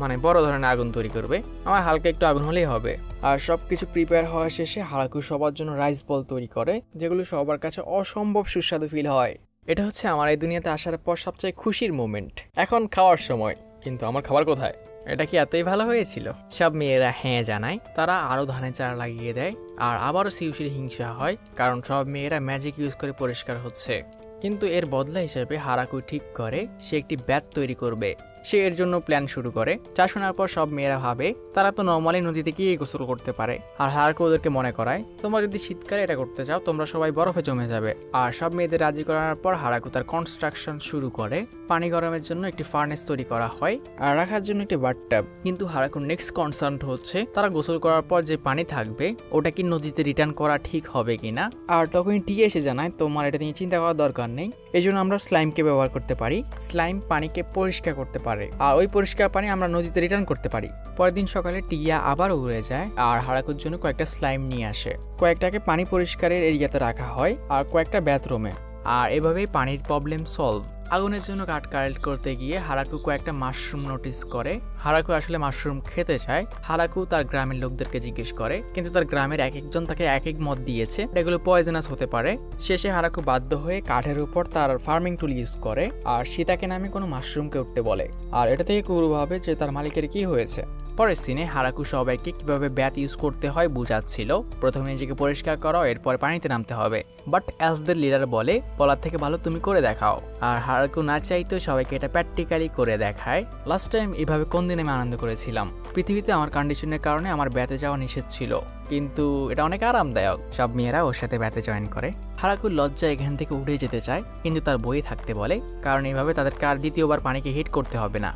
মানে বড় ধরনের আগুন তৈরি করবে। আমার হালকা একটু আগুন হলেই হবে। আর সবকিছু প্রিপেয়ার হওয়া শেষে হারাকু সবার জন্য রাইস বল তৈরি করে, যেগুলো সবার কাছে অসম্ভব সুস্বাদু ফিল হয়। এটা হচ্ছে আমার এই দুনিয়াতে আসার পর সবচেয়ে খুশির মোমেন্ট। এখন খাওয়ার সময়। কিন্তু আমার খাবার কোথায়? এটা কি এতই ভালো হয়েছিল? সব মেয়েরা হ্যাঁ জানায়। তারা আরো ধানের চারা লাগিয়ে দেয়। আর আবারও সিউসির হিংসা হয়, কারণ সব মেয়েরা ম্যাজিক ইউজ করে পরিষ্কার হচ্ছে। কিন্তু এর বদলা হিসেবে হারাকু ঠিক করে সে একটি ব্যাত তৈরি করবে। সে এর জন্য প্ল্যান শুরু করে। যা শোনার পর সব মেয়েরা ভাবে তারা তো নর্মালি নদীতে গিয়ে গোসল করতে পারে। আর হারাকু ওদেরকে মনে করায়, তোমরা যদি শীতকালে এটা করতে চাও তোমরা সবাই বরফে জমে যাবে। আর সব মেয়েদের রাজি করানোর পর হারাকু তার কনস্ট্রাকশন শুরু করে। পানি গরমের জন্য একটি ফার্নেস তৈরি করা হয়, আর রাখার জন্য একটি বাথটাব। কিন্তু হারাকুর নেক্সট কনসার্ন হচ্ছে তারা গোসল করার পর যে পানি থাকবে ওটা কি নদীতে রিটার্ন করা ঠিক হবে কিনা। আর তখনই টিয়ে এসে জানায়, তোমার এটা নিয়ে চিন্তা করার দরকার নেই, এই জন্য আমরা স্লাইমকে ব্যবহার করতে পারি। স্লাইম পানিকে পরিষ্কার করতে পারে। পারে, আর ওই পরিষ্কার পানি আমরা নদীতে রিটার্ন করতে পারি। পরের দিন সকালে টিয়া আবার উড়ে যায় আর হারাকুর জন্য কয়েকটা স্লাইম নিয়ে আসে। কয়েকটাকে পানি পরিষ্কারের এরিয়াতে রাখা হয় আর কয়েকটা বাথরুমে। আর এভাবেই পানির প্রবলেম সলভ। আগুনের জন্য কাঠ কালেক্ট করতে গিয়ে হারাকু কয়েকটা মাশরুম নোটিস করে। হারাকু আসলে মাশরুম খেতে চায়। হারাকু তার গ্রামের লোকদেরকে জিজ্ঞেস করে, কিন্তু তার গ্রামের এক একজন তাকে এক এক মত দিয়েছে, এগুলো পয়জনাস হতে পারে। শেষে হারাকু বাধ্য হয়ে কাঠের উপর তার ফার্মিং টুল ইউজ করে আর সীতাকে নামে কোনো মাশরুমকে উঠতে বলে। আর এটা থেকে কুরু ভাবে যে তার মালিকের কি হয়েছে। পরের সিনে হারাকু সবাইকে কিভাবে ব্যাথ ইউজ করতে হয় বুঝাচ্ছিল। প্রথমে নিজেকে পরিষ্কার করো, এরপর পানিতে নামতে হবে। বাট এলফদের লিডার বলার থেকে ভালো তুমি করে দেখাও। আর হারাকু না চাইতো সবাইকে এটা প্র্যাকটিক্যালি করে দেখায়। লাস্ট টাইম এভাবে কোন দিন আমি আনন্দ করেছিলাম। পৃথিবীতে আমার কন্ডিশনের কারণে আমার ব্যাথে যাওয়া নিষেধ ছিল, কিন্তু এটা অনেক আরামদায়ক। সব মেয়েরা ওর সাথে ব্যাথে জয়েন করে। হারাকুর লজ্জা এখান থেকে উঠে যেতে চায়, কিন্তু তার বইয়ে থাকতে বলে, কারণ এইভাবে তাদেরকে আর দ্বিতীয়বার পানিকে হিট করতে হবে না।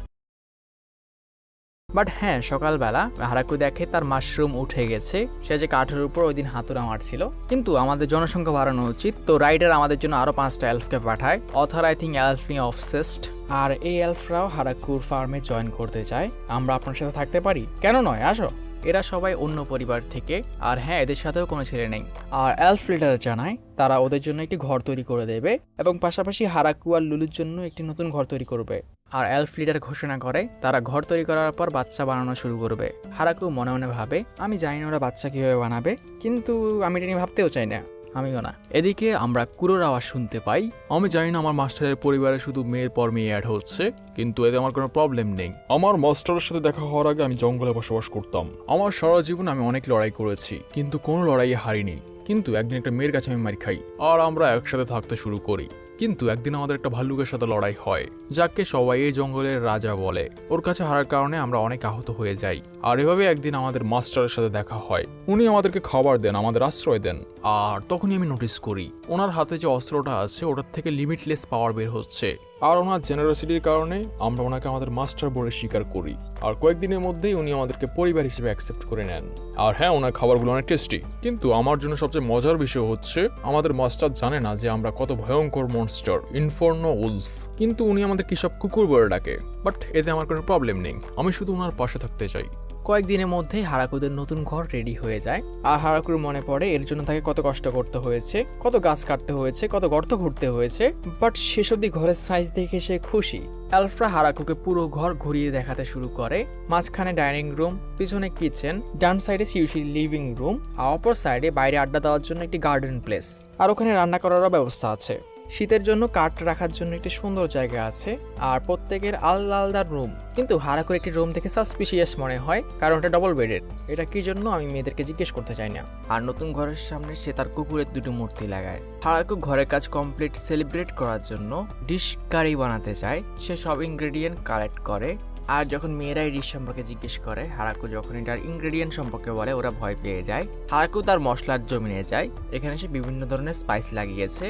বাট হ্যাঁ, সকালবেলা হারাকু দেখে তার মাশরুম উঠে গেছে। সে যে কাঠের উপর ওই দিন হাতুড়া মারছিল। কিন্তু আমাদের জনসংখ্যা বাড়ানো উচিত, তো রাইডার আমাদের জন্য আরো 5টা এলফকে পাঠায়। অথর আই থিঙ্ক এলফ নিয়ে অবসেসড। আর এই এলফরাও হারাকুর ফার্মে জয়েন করতে চায়। আমরা আপনার সাথে থাকতে পারি? কেন নয়, আসো। এরা সবাই অন্য পরিবার থেকে, আর হ্যাঁ, এদের সাথেও কোনো ছেলে নেই। আর এলফ লিডার জানায় তারা ওদের জন্য একটি ঘর তৈরি করে দেবে এবং পাশাপাশি হারাকু আর লুলুর জন্য একটি নতুন ঘর তৈরি করবে। আর এলফ লিডার ঘোষণা করে তারা ঘর তৈরি করার পর বাচ্চা বানানো শুরু করবে। হারাকু মনে মনে ভাবে, আমি জানি না ওরা বাচ্চা কিভাবে বানাবে, কিন্তু আমি এটা নিয়ে ভাবতেও চাই না, আমিও না। এদিকে আমরা কুরোর আওয়াজ শুনতে পাই। আমি জানি না আমার মাস্টারের পরিবারে শুধু মেয়ের পর মেয়ে অ্যাড হচ্ছে, কিন্তু এতে আমার কোনো প্রবলেম নেই। আমার মাস্টারের সাথে দেখা হওয়ার আগে আমি জঙ্গলে বসবাস করতাম। আমার সারা জীবন আমি অনেক লড়াই করেছি, কিন্তু কোনো লড়াইয়ে হারিনি। কিন্তু একদিন একটা মেয়ের কাছে আমি মার খাই আর আমরা একসাথে থাকতে শুরু করি। কিন্তু একদিন আমাদের একটা ভাল্লুকের সাথে লড়াই হয়, যাকে সবাই এই জঙ্গলের রাজা বলে। ওর কাছে হারার কারণে আমরা অনেক আহত হয়ে যাই। আর এভাবে একদিন আমাদের মাস্টারের সাথে দেখা হয়। উনি আমাদেরকে খাবার দেন, আমাদের আশ্রয় দেন। আর তখনই আমি নোটিস করি ওনার হাতে যে অস্ত্রটা আছে ওটার থেকে লিমিটলেস পাওয়ার বের হচ্ছে। আর ওনার জেনারসিটির কারণে আমরা ওনাকে আমাদের মাস্টার বলে স্বীকার করি। আর কয়েকদিনের মধ্যেই উনি আমাদেরকে পরিবার হিসেবে অ্যাকসেপ্ট করে নেন। আর হ্যাঁ, ওনার খাবারগুলো অনেক টেস্টি। কিন্তু আমার জন্য সবচেয়ে মজার বিষয় হচ্ছে আমাদের মাস্টার জানে না যে আমরা কত ভয়ঙ্কর মনস্টার, ইনফার্নো উলফ। কিন্তু উনি আমাদের কি সব কুকুর বলে ডাকে। বাট এতে আমার কোনো প্রবলেম নেই, আমি শুধু ওনার পাশে থাকতে চাই। কয়েকদিনের মধ্যেই হারাকুদের নতুন ঘর রেডি হয়ে যায়। আর হারাকুর মনে পড়ে এর জন্য তাকে কত কষ্ট করতে হয়েছে, কত গাছ কাটতে হয়েছে, কত গর্ত ঘুরতে হয়েছে। বাট শেষ অবধি ঘরের সাইজ দেখে সে খুশি। এলফরা হারাকুকে পুরো ঘর ঘুরিয়ে দেখাতে শুরু করে। মাঝখানে ডাইনিং রুম, পিছনে কিচেন, ডান সাইডে সিউসি লিভিং রুম, আর অপর সাইডে বাইরে আড্ডা দেওয়ার জন্য একটি গার্ডেন প্লেস। আর ওখানে রান্না করারও ব্যবস্থা আছে। শীতের জন্য কাঠ রাখার জন্য একটি সুন্দর জায়গা আছে। আর প্রত্যেকের আলাদা আলাদা রুম। কিন্তু হারাকুর একটি রুম থেকে সাসপিশিয়াস মনে হয়, কারণ এটা ডবল বেডের। এটা কি জন্য আমি মেয়েদেরকে জিজ্ঞেস করতে চাই না। আর নতুন ঘরের সামনে সে তার কুকুরের দুটো মূর্তি লাগায়। হারাকু ঘরের কাজ কমপ্লিট সেলিব্রেট করার জন্য ডিশ কারি বানাতে চায়। সে সব ইনগ্রেডিয়েন্ট কালেক্ট করে। আর যখন মেয়েরা এই ডিশ সম্পর্কে জিজ্ঞেস করে, হারাকু যখন এটার ইনগ্রেডিয়েন্ট সম্পর্কে বলে, ওরা ভয় পেয়ে যায়। হারাকু তার মশলার জমিনে যায়। এখানে সে বিভিন্ন ধরনের স্পাইস লাগিয়েছে।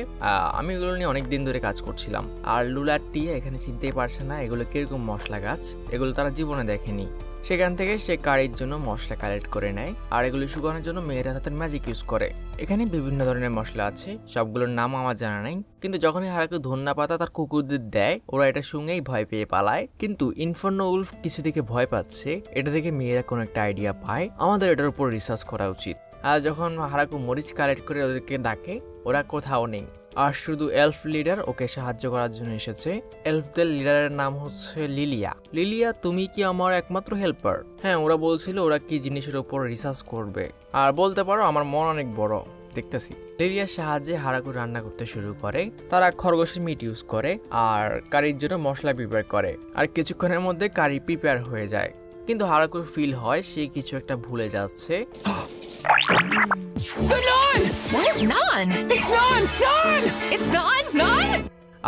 আমি এগুলো নিয়ে অনেক দিন ধরে কাজ করছিলাম। আর লুলার টিয়া এখানে চিনতেই পারছে না এগুলো কিরকম মশলা গাছ, এগুলো তারা জীবনে দেখেনি। সেখান থেকে সে কারির জন্য মশলা কালেক্ট করে নেয়। আর এগুলো শুকানোর জন্য মেয়েরা তাদের ম্যাজিক ইউজ করে। এখানে বিভিন্ন ধরনের মশলা আছে, সবগুলোর নাম আমার জানা নেই। কিন্তু যখনই হারাকু ধন্যা পাতা তার কুকুরদের দেয়, ওরা এটা শুনেই ভয় পেয়ে পালায়। কিন্তু ইনফার্নো উলফ কিছু দিকে ভয় পাচ্ছে। এটা থেকে মেয়েরা কোনো একটা আইডিয়া পায়, আমাদের এটার উপর রিসার্চ করা উচিত। আর যখন হারাকু মরিচ কালেক্ট করে ওদেরকে ডাকে, ওরা কোথাও নেই। আর শুধু এলফ লিডার ওকে সাহায্য করার জন্য এসেছে। এলফদের লিডারের নাম হচ্ছে লিলিয়া। লিলিয়া, তুমি কি আমার একমাত্র হেল্পার? হ্যাঁ, ওরা বলছিল ওরা কি জিনিসের উপর রিসার্চ করবে। আর বলতে পারো আমার মন অনেক বড়, দেখতেছি। লিলিয়ার সাহায্যে হারাকু রান্না করতে শুরু করে। তারা খরগোশের মিট ইউজ করে আর কারির জন্য মশলা প্রিপেয়ার করে। আর কিছুক্ষণের মধ্যে কারি প্রিপেয়ার হয়ে যায়। কিন্তু হারাকুর ফিল হয় সে কিছু একটা ভুলে যাচ্ছে।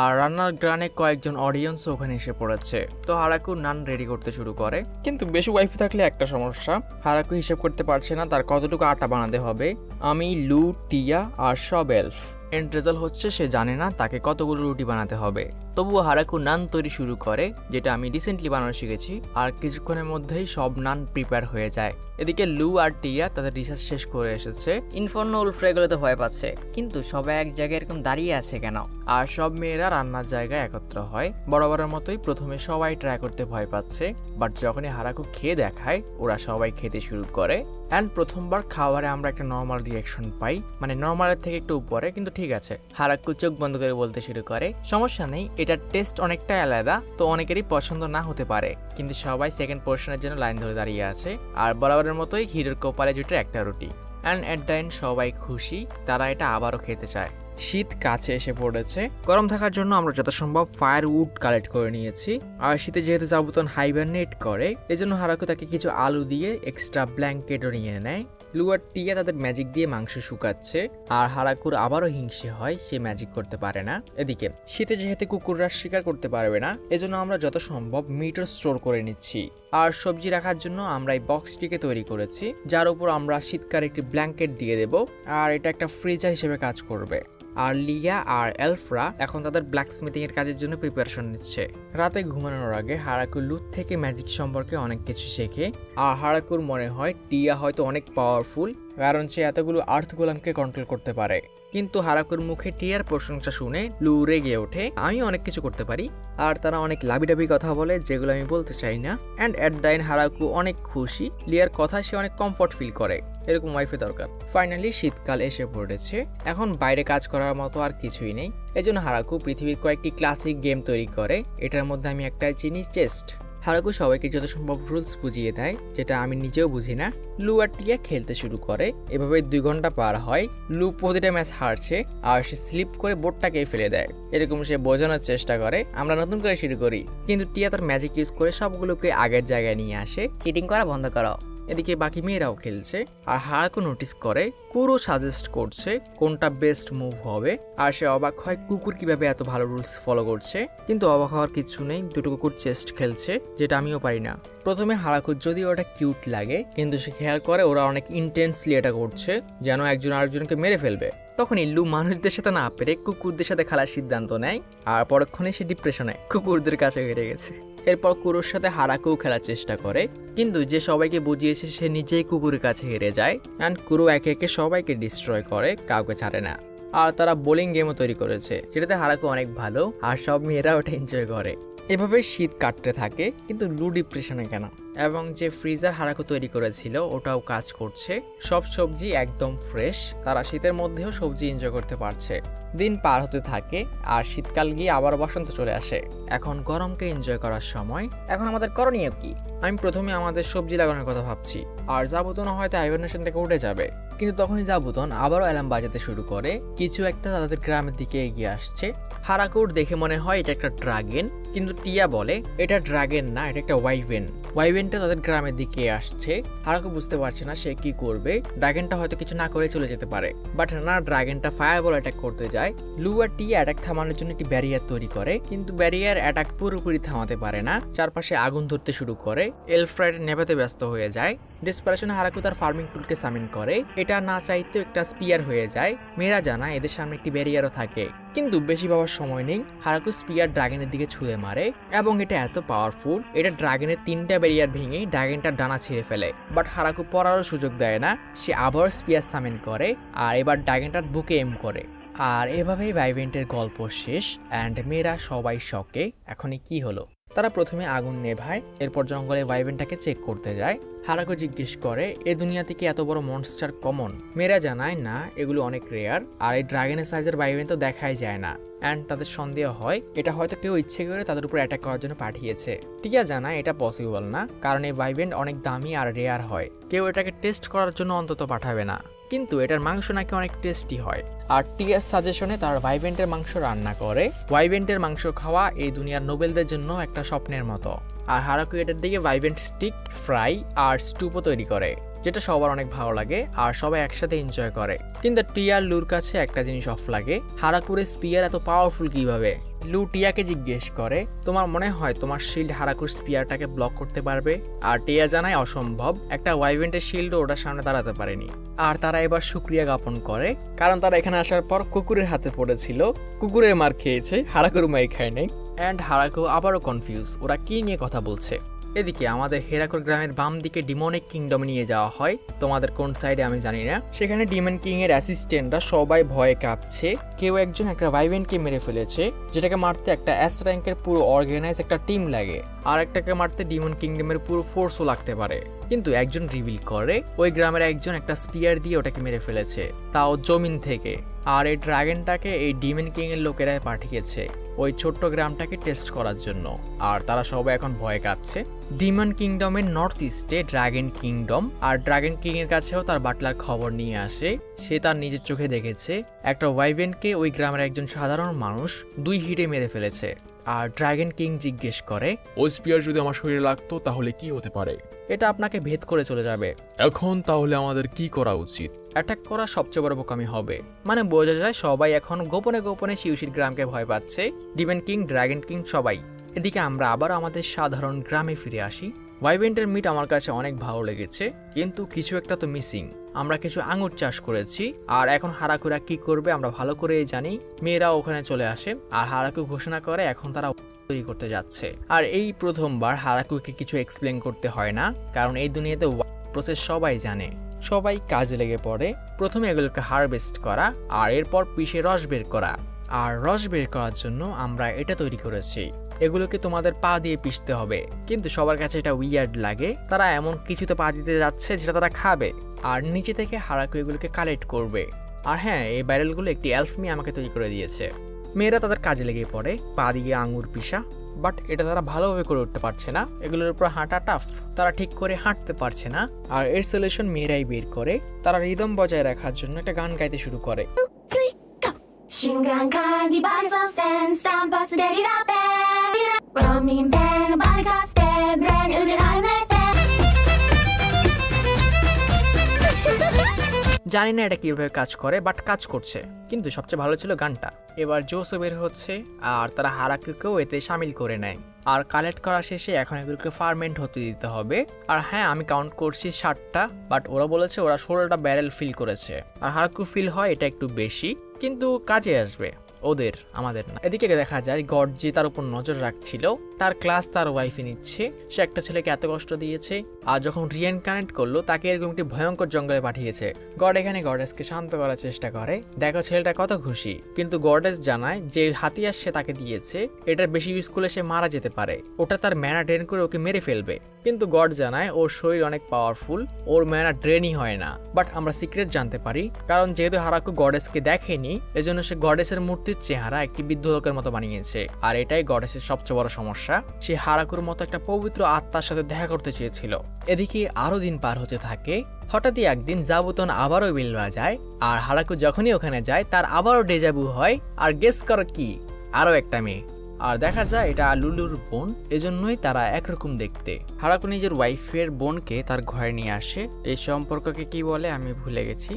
আর রান্নার গ্রানে কয়েকজন অডিয়েন্স ওখানে এসে পড়েছে। তো হারাকু নান রেডি করতে শুরু করে। কিন্তু বেশি ওয়াইফ থাকলে একটা সমস্যা, হারাকু হিসেব করতে পারছে না তার কতটুকু আটা বানাতে হবে। আমি, লু, টিয়া আর সব এলফ এন্ড রেজাল্ট হচ্ছে সে জানে না তাকে কতগুলো রুটি বানাতে হবে। তবুও হারাকু নান তৈরি শুরু করে, যেটা আমি রিসেন্টলি বানানো শিখেছি, আর কিছুক্ষণের মধ্যেই সব নান প্রিপেয়ার হয়ে যায়। এদিকে লু আর টিয়া তাদের রিসার্চ শেষ করে এসেছে। ইনফর্নো উলফরা এগুলোতে ভয় পাচ্ছে, কিন্তু সবাই এক জায়গায় এরকম দাঁড়িয়ে আছে কেন? আর সব মেয়েরা রান্নার জায়গায় একত্র হয়। বরাবরের মতোই প্রথমে সবাই ট্রাই করতে ভয় পাচ্ছে, বাট যখনই হারাকু খেয়ে দেখায় ওরা সবাই খেতে শুরু করে। অ্যান্ড প্রথমবার খাবারে আমরা একটা নর্মাল রিয়াকশন পাই, মানে নর্মালের থেকে একটু উপরে, কিন্তু ঠিক আছে। হারাকু চোখ বন্ধ করে বলতে শুরু করে, সমস্যা নেই, এটার টেস্ট অনেকটাই আলাদা, তো অনেকেরই পছন্দ না হতে পারে। কিন্তু সবাই সেকেন্ড পোর্শনের জন্য লাইন ধরে দাঁড়িয়ে আছে। আর বরাবরের মতোই হিরোর কপালে জুটে একটা রুটি। অ্যান্ড এট দ্য এন্ড সবাই খুশি, তারা এটা আবারও খেতে চায়। শীত কাছে এসে পড়েছে, গরম থাকার জন্য আমরা যথাসম্ভব ফায়ার উড কালেক্ট করে নিয়েছি। আর শীতে যেহেতু জাবুতন হাইবারনেট করে, এজন্য হারাকু তাকে কিছু আলু দিয়ে এক্সট্রা ব্ল্যাঙ্কেটও নিয়ে নেয়। লু আর টিয়া তাদের ম্যাজিক দিয়ে মাংস শুকাচ্ছে, আর হারাকুর আবারও হিংসে হয়, সে ম্যাজিক করতে পারে না। এদিকে শীতে যেহেতু কুকুররা শিকার করতে পারবে না, এজন্য আমরা যত সম্ভব মিটও স্টোর করে নিচ্ছি। আর সবজি রাখার জন্য আমরা এই বক্সটিকে তৈরি করেছি, যার উপর আমরা শীতকালে একটি ব্ল্যাঙ্কেট দিয়ে দেব, আর এটা একটা ফ্রিজার হিসেবে কাজ করবে। আর লিয়া আর এলফরা এখন তাদের ব্ল্যাক স্মিথিং এর কাজের জন্য প্রিপারেশন নিচ্ছে। রাতে ঘুমানোর আগে হারাকু লুথ থেকে ম্যাজিক সম্পর্কে অনেক কিছু শেখে। আর হারাকুর মনে হয় টিয়া হয়তো অনেক পাওয়ারফুল, কারণ সে এতগুলো আর্থ গোলামকে কন্ট্রোল করতে পারে। কিন্তু হারাকুর মুখে টিয়ার প্রশংসা শুনে লু রেগে ওঠে, আমি অনেক কিছু করতে পারি। আর তারা অনেক লাবিডাবি কথা বলে, যেগুলো আমি বলতে চাই না। অ্যান্ড এট দ্য এন্ড হারাকু অনেক খুশি, লিয়ার কথায় সে অনেক কমফর্ট ফিল করে, এরকম ওয়াইফে দরকার। ফাইনালি শীতকাল এসে পড়েছে, এখন বাইরে কাজ করার মতো আর কিছুই নেই। এজন্য হারাকু পৃথিবীর কয়েকটি ক্লাসিক গেম তৈরি করে। এটার মধ্যে আমি একটাই চিনি, চেস্ট। হারাকু সবাইকে যত সম্ভব রুলস বুঝিয়ে দেয়, যেটা আমি নিজেও বুঝি না। লু আর টিয়া খেলতে শুরু করে, এভাবে 2 ঘন্টা পার হয়। লু প্রতিটা ম্যাচ হারছে, আর সে স্লিপ করে বোর্ডটাকে ফেলে দেয়, এরকম সে বোঝানোর চেষ্টা করে আমরা নতুন করে শুরু করি। কিন্তু টিয়া তার ম্যাজিক ইউজ করে সবগুলোকে আগের জায়গায় নিয়ে আসে। চিটিং করা বন্ধ করো। এদিকে বাকি মেয়েরাও খেলছে, আর হারাকু নোটিস করে কুরো সাজেস্ট করছে কোনটা বেস্ট মুভ হবে। আর সে অবাক হয় কুকুর কিভাবে এত ভালো রুলস ফলো করছে। কিন্তু অবাক হওয়ার কিছু নেই, দুটো কুকুর চেস্ট খেলছে, যেটা আমিও পারি না। প্রথমে হারাকুর যদিও ওটা কিউট লাগে, কিন্তু সে খেয়াল করে ওরা অনেক ইন্টেন্সলি এটা করছে, যেন একজন আরেকজনকে মেরে ফেলবে। তখনই লু মানুষদের সাথে না পেরে কুকুরদের সাথে খেলার সিদ্ধান্ত নেয়, আর পরক্ষণে সে ডিপ্রেশনে কুকুরদের কাছে হেরে গেছে। এরপর কুকুরের সাথে হারাকুও খেলার চেষ্টা করে, কিন্তু যে সবাইকে বুঝিয়েছে সে নিজেই কুকুরের কাছে হেরে যায়। অ্যান্ড কুরু একে একে সবাইকে ডিস্ট্রয় করে, কাউকে ছাড়ে না। আর তারা বোলিং গেমও তৈরি করেছে, যেটাতে হারাকু অনেক ভালো, আর সব মেয়েরা ওটা এনজয় করে। এভাবে শীত কাটতে থাকে, কিন্তু লু ডিপ্রেশনে কেন? এবং যে ফ্রিজার হারাকু তৈরি করেছিল ওটাও কাজ করছে, সব সবজি একদম ফ্রেশ, তারা শীতের মধ্যেও সবজি এনজয় করতে পারছে। দিন পার হতে থাকে, আর শীতকাল গিয়ে আবার বসন্ত চলে আসে। এখন গরমকে এনজয় করার সময়। এখন আমাদের করণীয় কি? আমি প্রথমে আমাদের সবজি লাগানোর কথা ভাবছি, আর জাবুতন হয়তো হাইবারনেশন থেকে উঠে যাবে। কিন্তু তখনই জাবুতন আবারও অ্যালার্ম বাজাতে শুরু করে, কিছু একটা তাদের গ্রামের দিকে এগিয়ে আসছে। হারাকুর দেখে মনে হয় এটা একটা ড্রাগন, কিন্তু টিয়া বলে এটা ড্রাগন না, এটা একটা ওয়াইভেন। ওয়াইভেনটা তাদের গ্রামের দিকে আসছে। হারাকু বুঝতে পারছে না সে কি করবে। ড্রাগনটা হয়তো কিছু না করে চলে যেতে পারে, বাট না, ড্রাগনটা ফায়ারবল অ্যাটাক করতে যায়। লু আর টিয়া অ্যাটাক থামানোর জন্য একটি ব্যারিয়ার তৈরি করে, কিন্তু ব্যারিয়ার অ্যাটাক পুরোপুরি থামাতে পারে না। চারপাশে আগুন ধরতে শুরু করে, এলফ্রেড নেভাতে ব্যস্ত হয়ে যায়। ডেসপারেশনে হারাকু তার ফার্মিং টুলকে সামিন করে, এটা না চাইতেও একটা স্পিয়ার হয়ে যায়। মেয়েরা জানায় এদের সামনে একটি ব্যারিয়ারও থাকে, কিন্তু বেশি পাওয়ার সময় নেই। হারাকু স্পিয়ার ড্রাগনের দিকে ছুঁড়ে মারে, এবং এটা এত পাওয়ারফুল, এটা ড্রাগনের 3টা ব্যারিয়ার ভেঙে ড্রাগনটার ডানা ছিঁড়ে ফেলে। বাট হারাকু পড়ারও সুযোগ দেয় না, সে আবার স্পিয়ার সামিন করে, আর এবার ড্রাগনটার বুকে এম করে। আর এভাবেই ভাইভেন্টের গল্প শেষ। অ্যান্ড মেয়েরা সবাই শকে, এখনই কি হলো? তারা প্রথমে আগুন নেভায়, এরপর জঙ্গলে ভাইভেন্টটাকে চেক করতে যায়। হারাকু জিজ্ঞেস করে এ দুনিয়াতে কি এত বড় মনস্টার কমন? মেয়েরা জানায় না, এগুলো অনেক রেয়ার, আর এই ড্রাগনের সাইজের ভাইভেন্ট তো দেখাই যায় না। অ্যান্ড তাদের সন্দেহ হয় এটা হয়তো কেউ ইচ্ছে করে তাদের উপর অ্যাটাক করার জন্য পাঠিয়েছে। টিয়া জানায় এটা পসিবল না, কারণ এই ভাইভেন্ট অনেক দামি আর রেয়ার হয়, কেউ এটাকে টেস্ট করার জন্য অন্তত পাঠাবে না। কিন্তু এটার মাংস নাকি অনেক টেস্টি হয়। আর টিয়ার সাজেশনে তার ভাইভেন্টের মাংস রান্না করে। ভাইভেন্টের মাংস খাওয়া এই দুনিয়ার নোবেলদের জন্য একটা স্বপ্নের মতো। আর হারাকু এটার দিকে ভাইভেন্ট স্টিক, ফ্রাই আর স্টুপও তৈরি করে। যেটা সবার অনেক ভালো লাগে আর সবাই একসাথে এনজয় করে। কিন্তু টিয়া আর লুর কাছে একটা জিনিস অফ লাগে, হারাকুরের স্পিয়ার এত পাওয়ারফুল কিভাবে। লু টিয়াকে জিজ্ঞেস করে, তোমার মনে হয় তোমার শিল্ড হারাকুর স্পিয়ারটাকে ব্লক করতে পারবে? আর টিয়া জানায় অসম্ভব, একটা ওয়াইভেন্টের শিল্ডও ওটার সামনে দাঁড়াতে পারেনি। আর তারা এবার শুক্রিয়া জ্ঞাপন করে, কারণ তারা এখানে আসার পর কুকুরের হাতে পড়েছিল, কুকুরের মার খেয়েছে, হারাকুর মাই খায় নাই। অ্যান্ড হারাকু আবারও কনফিউজ, ওরা কি নিয়ে কথা বলছে। এদিকে আমাদের হেরাকুর গ্রামের বাম দিকে ডিমনিক কিংডমে নিয়ে যাওয়া হয়, তোমাদের কোন সাইডে আমি জানি না। সেখানে ডিমন কিং এর অ্যাসিস্ট্যান্টরা সবাই ভয়ে কাঁপছে। কেউ একজন একটা ভাইভেন্টকে মেরে ফেলেছে, যেটাকে মারতে একটা এস র্যাঙ্কের পুরো অর্গানাইজ একটা টিম লাগে, আর একটাকে মারতে ডিমন কিংডমের পুরো ফোর্সও লাগতে পারে। কিন্তু একজন রিভিল করে ওই গ্রামের একজন একটা স্পিয়ার দিয়ে ওটাকে মেরে ফেলেছে, তাও জমিন থেকে। আর এই ড্রাগনটাকে এই ডিমন কিং এর লোকেরা পাঠিয়েছে ওই ছোট্ট গ্রামটাকে টেস্ট করার জন্য, আর তারা সবাই এখন ভয়ে কাঁপছে। ডিমন কিংডমের নর্থ ইস্টে ড্রাগন কিংডম, আর ড্রাগন কিং এর কাছেও তার বাটলার খবর নিয়ে আসে। সে তার নিজের চোখে দেখেছে একটা ওয়াইভেনকে ওই গ্রামের একজন সাধারণ মানুষ 2 হিটে মেরে ফেলেছে। আর ড্রাগন কিং জিজ্ঞেস করে, ওই স্পিয়ার যদি আমার শরীরে লাগতো তাহলে কি হতে পারে? এটা আপনাকে ভেদ করে চলে যাবে। এখন তাহলে আমাদের কি করা উচিত? অ্যাটাক করা সবচেয়ে বড় বোকামি হবে। মানে বোঝা যায় সবাই এখন গোপনে গোপনে শিউশির গ্রামকে ভয় পাচ্ছে, ডিমন কিং, ড্রাগন কিং সবাই। এদিকে আমরা আবার আমাদের সাধারণ গ্রামে ফিরে আসি। ওয়াইভেন্টের মিট আমার কাছে অনেক ভালো লেগেছে, কিন্তু কিছু একটা তো মিসিং। আমরা কিছু আঙুর চাষ করেছি, আর এখন হারাকুরা কি করবে আমরা ভালো করেই জানি। মেয়েরা ওখানে চলে আসে, আর হারাকু ঘোষণা করে এখন তারা তৈরি করতে যাচ্ছে। আর এই প্রথমবার হারাকুকে কিছু এক্সপ্লেন করতে হয় না, কারণ এই দুনিয়াতে প্রসেস সবাই জানে। সবাই কাজে লেগে পড়ে। প্রথমে এগুলোকে হারভেস্ট করা, আর এরপর পিষে রস বের করা। আর রস বের করার জন্য আমরা এটা তৈরি করেছি, এগুলোকে তোমাদের পা দিয়ে পিষতে হবে। কিন্তু সবার কাছে এটা উইয়ার্ড লাগে, তারা এমন কিছুতে পা দিতে যাচ্ছে যেটা তারা খাবে। আর নিচে থেকে হারাকু এগুলোকে কালেক্ট করবে। আর হ্যাঁ, এই ব্যারেলগুলো একটি এলফমি আমাকে তৈরি করে দিয়েছে। মেয়েরা তাদের কাজে লেগে পড়ে, পা দিয়ে আঙুর পিষা। বাট এটা তারা ভালোভাবে করে উঠতে পারছে না, এগুলোর উপর হাঁটা টাফ, তারা ঠিক করে হাঁটতে পারছে না। আর এর সলিউশন মেয়েরাই বের করে। তারা রিদম বজায় রাখার জন্য একটা গান গাইতে শুরু করে। 신강간이 발소센 쌈버스 데리다 뱀 러밍 뱀 바리카스 뱀 랭 으를 알메 জানি না এটা কিভাবে কাজ করে, বাট কাজ করছে। কিন্তু সবচেয়ে ভালো ছিল গানটা। এবার জোসও বের হচ্ছে, আর তারা হারাকুকেও এতে সামিল করে নেয়। আর কালেক্ট করা শেষে এখন এগুলোকে ফার্মেন্ট হতে দিতে হবে। আর হ্যাঁ, আমি কাউন্ট করছি 60টা, বাট ওরা বলেছে ওরা 16টা ব্যারেল ফিল করেছে। আর হারাকু ফিল হয় এটা একটু বেশি, কিন্তু কাজে আসবে ওদের, আমাদের না। এদিকে দেখা যায় গড যে তার উপর নজর রাখছিল, তার ক্লাস তার ওয়াইফে নিচ্ছে। সে একটা ছেলেকে এত কষ্ট দিয়েছে, আর যখন রিএনকানেক্ট করলো তাকে এরকম একটি ভয়ঙ্কর জঙ্গলে পাঠিয়েছে। গড এখানে গডেসকে শান্ত করার চেষ্টা করে, দেখো ছেলেটা কত খুশি। কিন্তু গডেস জানায় যে হাতিয়ার সে তাকে দিয়েছে এটার বেশি ইউজ করলে সে মারা যেতে পারে, ওটা তার ম্যানা ড্রেন করে ওকে মেরে ফেলবে। কিন্তু গড জানায় ওর শরীর অনেক পাওয়ারফুল, ওর ম্যানা ড্রেনই হয় না। বাট আমরা সিক্রেট জানতে পারি, কারণ যেহেতু হারাকু গডেসকে দেখেনি, এজন্য সে গডেসের মূর্তির চেহারা একটি বৃদ্ধ লোকের মতো বানিয়েছে। আর এটাই গডেসের সবচেয়ে বড় সমস্যা, সে হারাকুর মতো একটা পবিত্র আত্মার সাথে দেখা করতে চেয়েছিল। এদিকে আরো দিন পার হতে থাকে। হঠাৎই একদিন জাবুতন আবারও বেল বাজায়, আর হারাকু যখনই ওখানে যায় তার আবারও ডেজাবু হয়। আর গেস করো কি, আরো একটা মেয়ে। আর দেখা যায় এটা লুলুর বোন, এজন্যই তারা একরকম দেখতে। হারাকু নিজের ওয়াইফের বোনকে তার ঘরে নিয়ে আসে। এই সম্পর্ককে কি বলে আমি ভুলে গেছি।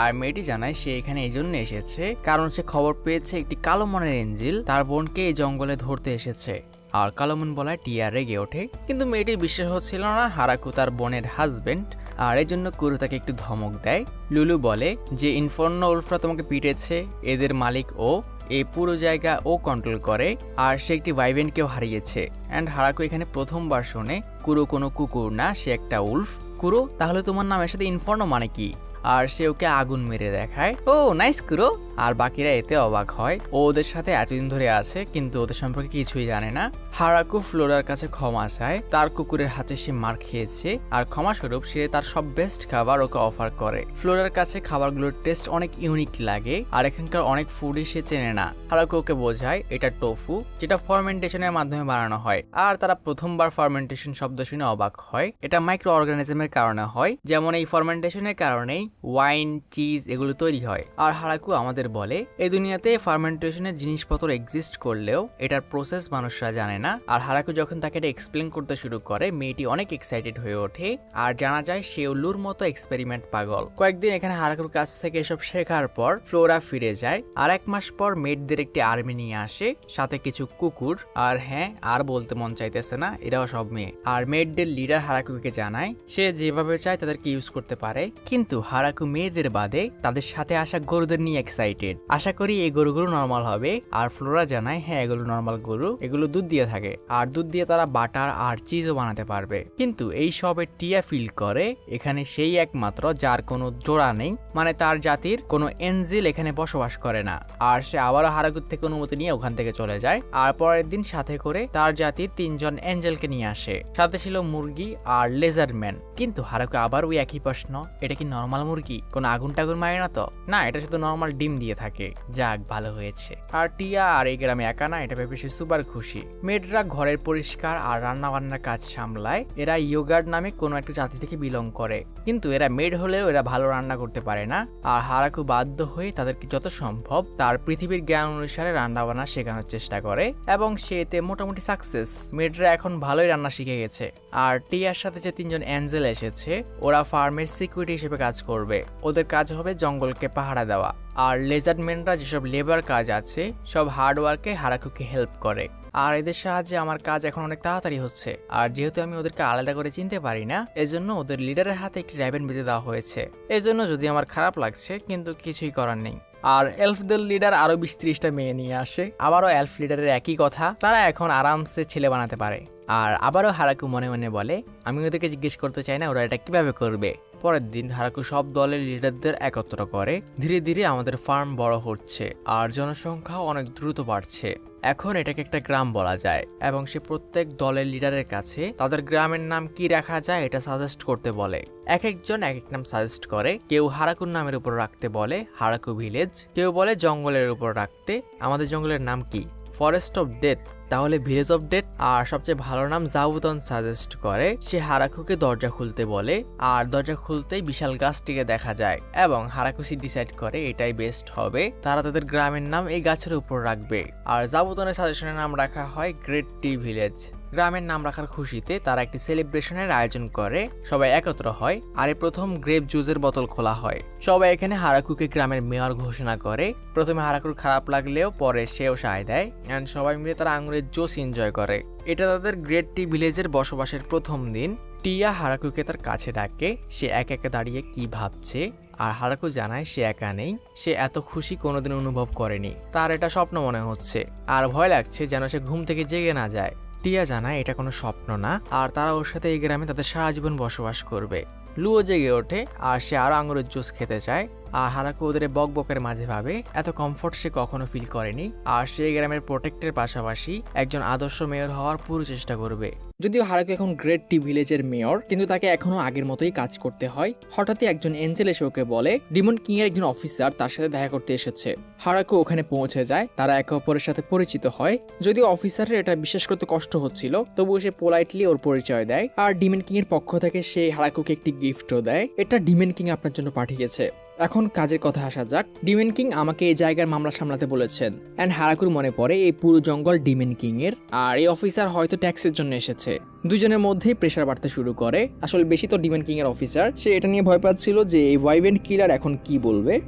আর মেয়েটি জানায় সে এখানে এই জন্য এসেছে কারণ সে খবর পেয়েছে একটি কালো মনের এঞ্জেল তার বোনকে এই জঙ্গলে ধরতে এসেছে। আর কালোমন বলায় টিয়া রেগে ওঠে, কিন্তু মেয়েটির বিশ্বাস হচ্ছিল না হারাকু তার বোনের হাজবেন্ড। আর এই জন্য কুরু তাকে একটু ধমক দেয়। লুলু বলে যে ইনফর্নো উলফরা তোমাকে পিটেছে, এদের মালিক ও, এই পুরো জায়গা ও কন্ট্রোল করে, আর সে একটি ভাইভেনকেও হারিয়েছে। অ্যান্ড হারাকু এখানে প্রথমবার শোনে কুরু কোনো কুকুর না, সে একটা উলফ। কুরু, তাহলে তোমার নামের সাথে ইনফর্নো মানে কি? আর সে ওকে আগুন মেরে দেখায়। ও নাইস কুরো। আর বাকিরা এতে অবাক হয়, ও ওদের সাথে এতদিন ধরে আছে কিন্তু ওদের সম্পর্কে কিছুই জানে না। হারাকু ফ্লোরার কাছে ক্ষমা চায়, তার কুকুরের হাতে সে মার খেয়েছে, আর ক্ষমা স্বরূপ সে তার সব বেস্ট খাবার ওকে অফার করে। ফ্লোরার কাছে খাবারগুলোর টেস্ট অনেক ইউনিক লাগে, আর এখানকার অনেক ফুডই সে চেনে না। হারাকু ওকে বোঝায় এটা টোফু, যেটা ফার্মেন্টেশনের মাধ্যমে বানানো হয়। আর তারা প্রথমবার ফার্মেন্টেশন শব্দ শুনে অবাক হয়। এটা মাইক্রো অর্গানিজমের কারণে হয়, যেমন এই ফার্মেন্টেশনের কারণেই ওয়াইন, চিজ এগুলো তৈরি হয়। আর হারাকু আমাদের ওদের বলে এই দুনিয়াতে ফার্মেন্টেশনের জিনিসপত্র এক্সিস্ট করলেও এটার প্রসেস মানুষরা জানে না। আর হারাকু যখন তাকে এটা এক্সপ্লেন করতে শুরু করে মেয়েটি অনেক এক্সাইটেড হয়ে ওঠে আর জানা যায় সে উল্লুর মতো এক্সপেরিমেন্ট পাগল। কয়েকদিন এখানে হারাকুর কাছ থেকে এসব শেখার পর ফ্লোরা ফিরে যায় আর 1 মাস পর মেয়েদের একটি আর্মি নিয়ে আসে, সাথে কিছু কুকুর। আর হ্যাঁ, আর বলতে মন চাইতেছে না, এরাও সব মেয়ে। আর মেয়েদের লিডার হারাকুকে জানায় সে যেভাবে চায় তাদেরকে ইউজ করতে পারে, কিন্তু হারাকু মেয়েদের বাদে তাদের সাথে আসা গরুদের নিয়ে এক্সাইটেড। আশা করি এই গরুগুলো নর্মাল হবে। আর ফ্লোরা জানায় হ্যাঁ, এগুলো নর্মাল গরু, এগুলো দুধ দিয়ে থাকে আর দুধ দিয়ে তারা বাটার আর চিজও বানাতে পারবে। কিন্তু এই সবে টিয়া ফিল করে এখানে সেই একমাত্র যার কোনো জোড়া নেই, মানে তার জাতির কোনো এঞ্জেল এখানে বসবাস করে না। আর সে আবারও হারাকুর থেকে অনুমতি নিয়ে ওখান থেকে চলে যায়। আর পরের দিন সাথে করে তার জাতির 3 জন এঞ্জেলকে নিয়ে আসে, সাথে ছিল মুরগি আর লেজারম্যান। কিন্তু হারাকু আবার ওই একই প্রশ্ন, এটা কি নর্মাল মুরগি? কোনো আগুন টাগুন মারে না তো? না, এটা শুধু নর্মাল ডিম দিয়ে থাকে। যাক, ভালো হয়েছে। আর টিয়া আর এই গ্রামে একা না, এটা ভেবে সে সুপার খুশি। মেয়েরা ঘরের পরিষ্কার আর রান্না বান্নার কাজ সামলায়। এরা ইয়োগার্ড নামে কোনো একটা জাতি থেকে বিলং করে, কিন্তু এরা মেড হলেও এরা ভালো রান্না করতে পারে না। আর হারাকু বাধ্য হয়ে তাদেরকে যত সম্ভব তার পৃথিবীর জ্ঞান অনুসারে রান্না বান্না শেখানোর চেষ্টা করে এবং সে এতে মোটামুটি সাকসেস। মেয়েরা এখন ভালোই রান্না শিখে গেছে। আর টিয়ার সাথে যে 3 জন অ্যাঞ্জেল এসেছে ওরা ফার্মের সিকিউরিটি হিসেবে কাজ করবে। ওদের কাজ হবে জঙ্গলকে পাহারা দেওয়া। আর লেজারম্যানরা যেসব লেবার কাজ আছে সব হার্ডওয়ার্কে হারাকুকে হেল্প করে। আর এদের সাহায্যে আমার কাজ এখন অনেক তাড়াতাড়ি হচ্ছে। আর যেহেতু আমি ওদেরকে আলাদা করে চিনতে পারি না, এজন্য ওদের লিডারের হাতে একটি র্যাবেন বেঁধে দেওয়া হয়েছে। এজন্য যদি আমার খারাপ লাগছে, কিন্তু কিছুই করার নেই। আর এলফদের লিডার আরো 20-30টা মেয়ে নিয়ে আসে। আবারও এলফ লিডারের একই কথা, তারা এখন আরামসে ছেলে বানাতে পারে। আর আবারও হারাকু মনে মনে বলে আমি ওদেরকে জিজ্ঞেস করতে চাই না ওরা এটা কিভাবে করবে। পরের দিন হারাকু সব দলের লিডারদের একত্র করে। ধীরে ধীরে আমাদের ফার্ম বড় হচ্ছে আর জনসংখ্যাও অনেক দ্রুত বাড়ছে। এখন এটাকে একটা গ্রাম বলা যায় এবং সে প্রত্যেক দলের লিডারের কাছে তাদের গ্রামের নাম কি রাখা যায় এটা সাজেস্ট করতে বলে। এক একজন এক এক নাম সাজেস্ট করে। কেউ হারাকুর নামের উপর রাখতে বলে হারাকু ভিলেজ, কেউ বলে জঙ্গলের উপর রাখতে। আমাদের জঙ্গলের নাম কি? ফরেস্ট অফ ডেথ, তাহলে ভিলেজ অফ ডেথ। আর সবচেয়ে ভালো নাম জাবুতন সাজেস্ট করে। সে হারাকুকে দরজা খুলতে বলে আর দরজা খুলতেই বিশাল গাছটিকে দেখা যায় এবং হারাকুসি ডিসাইড করে এটাই বেস্ট হবে, তারা তাদের গ্রামের নাম এই গাছের উপর রাখবে। আর জাবুতনের সাজেশনের নাম রাখা হয় গ্রেট টি ভিলেজ। গ্রামের নাম রাখার খুশিতে তারা একটি সেলিব্রেশনের আয়োজন করে, সবাই একত্র হয় আর এই প্রথম গ্রেপ জুসের বোতল খোলা হয়। সবাই এখানে হারাকুকে গ্রামের মেয়র ঘোষণা করে। প্রথমে হারাকুর খারাপ লাগলেও পরে সেও সায় দেয় এন্ড সবাই মিলে তারা আঙুরের জুস এনজয় করে। এটা তাদের গ্রেট টি ভিলেজের বসবাসের প্রথম দিন। টিয়া হারাকুকে তার কাছে ডাকে। সে এক একে দাঁড়িয়ে কি ভাবছে আর হারাকু জানায় সে একা নেই, সে এত খুশি কোনোদিন অনুভব করেনি। তার এটা স্বপ্ন মনে হচ্ছে আর ভয় লাগছে যেন সে ঘুম থেকে জেগে না যায়। টিয়া জানায় এটা কোনো স্বপ্ন না আর তারা ওর সাথে এই গ্রামে তাদের সারা জীবন বসবাস করবে। লুও জেগে ওঠে আর সে আরো আঙুরের জুস খেতে চায়। আর হারাকু ওদের বক বকের মাঝে ভাবে এত কমফোর্ট সে কখনো ফিল করেনি। আর সে গ্রামের প্রোটেক্টের পাশাপাশি একজন আদর্শ মেয়র হওয়ার পুরো চেষ্টা করবে। যদিও হারাকু এখন গ্রেট টি ভিলেজের মেয়র, কিন্তু তাকে এখনো আগের মতোই কাজ করতে হয়। হঠাৎই একজন এঞ্জেল এসে ওকে বলে ডিমন কিং এর একজন অফিসার তার সাথে দেখা করতে এসেছে। হারাকু ওখানে পৌঁছে যায়, তারা একে অপরের সাথে পরিচিত হয়। যদিও অফিসারের এটা বিশ্বাস করতে কষ্ট হচ্ছিল, তবুও সে পোলাইটলি ওর পরিচয় দেয়। আর ডিমন কিং এর পক্ষ থেকে সে হারাকুকে একটি গিফটও দেয়। এটা ডিমন কিং আপনার জন্য পাঠিয়েছে। এখন কাজের কথা আসা যাক। ডিমেন কিং আমাকে এই জায়গার মামলা সামলাতে বলেছেন। এন্ড হারাকুর মনে পড়ে এই পুরো জঙ্গল ডিমেন কিং এর, আর এই অফিসার হয়তো ট্যাক্সের জন্য এসেছে। দুজনের মধ্যেই প্রেসার বাড়তে শুরু করে। আসলে বেশি তো ডিমেন কিং এর অফিসার, সে এটা নিয়ে ভয় পাচ্ছিল যে এই ওয়াইভেন্ট কিলার এখন কি বলবে।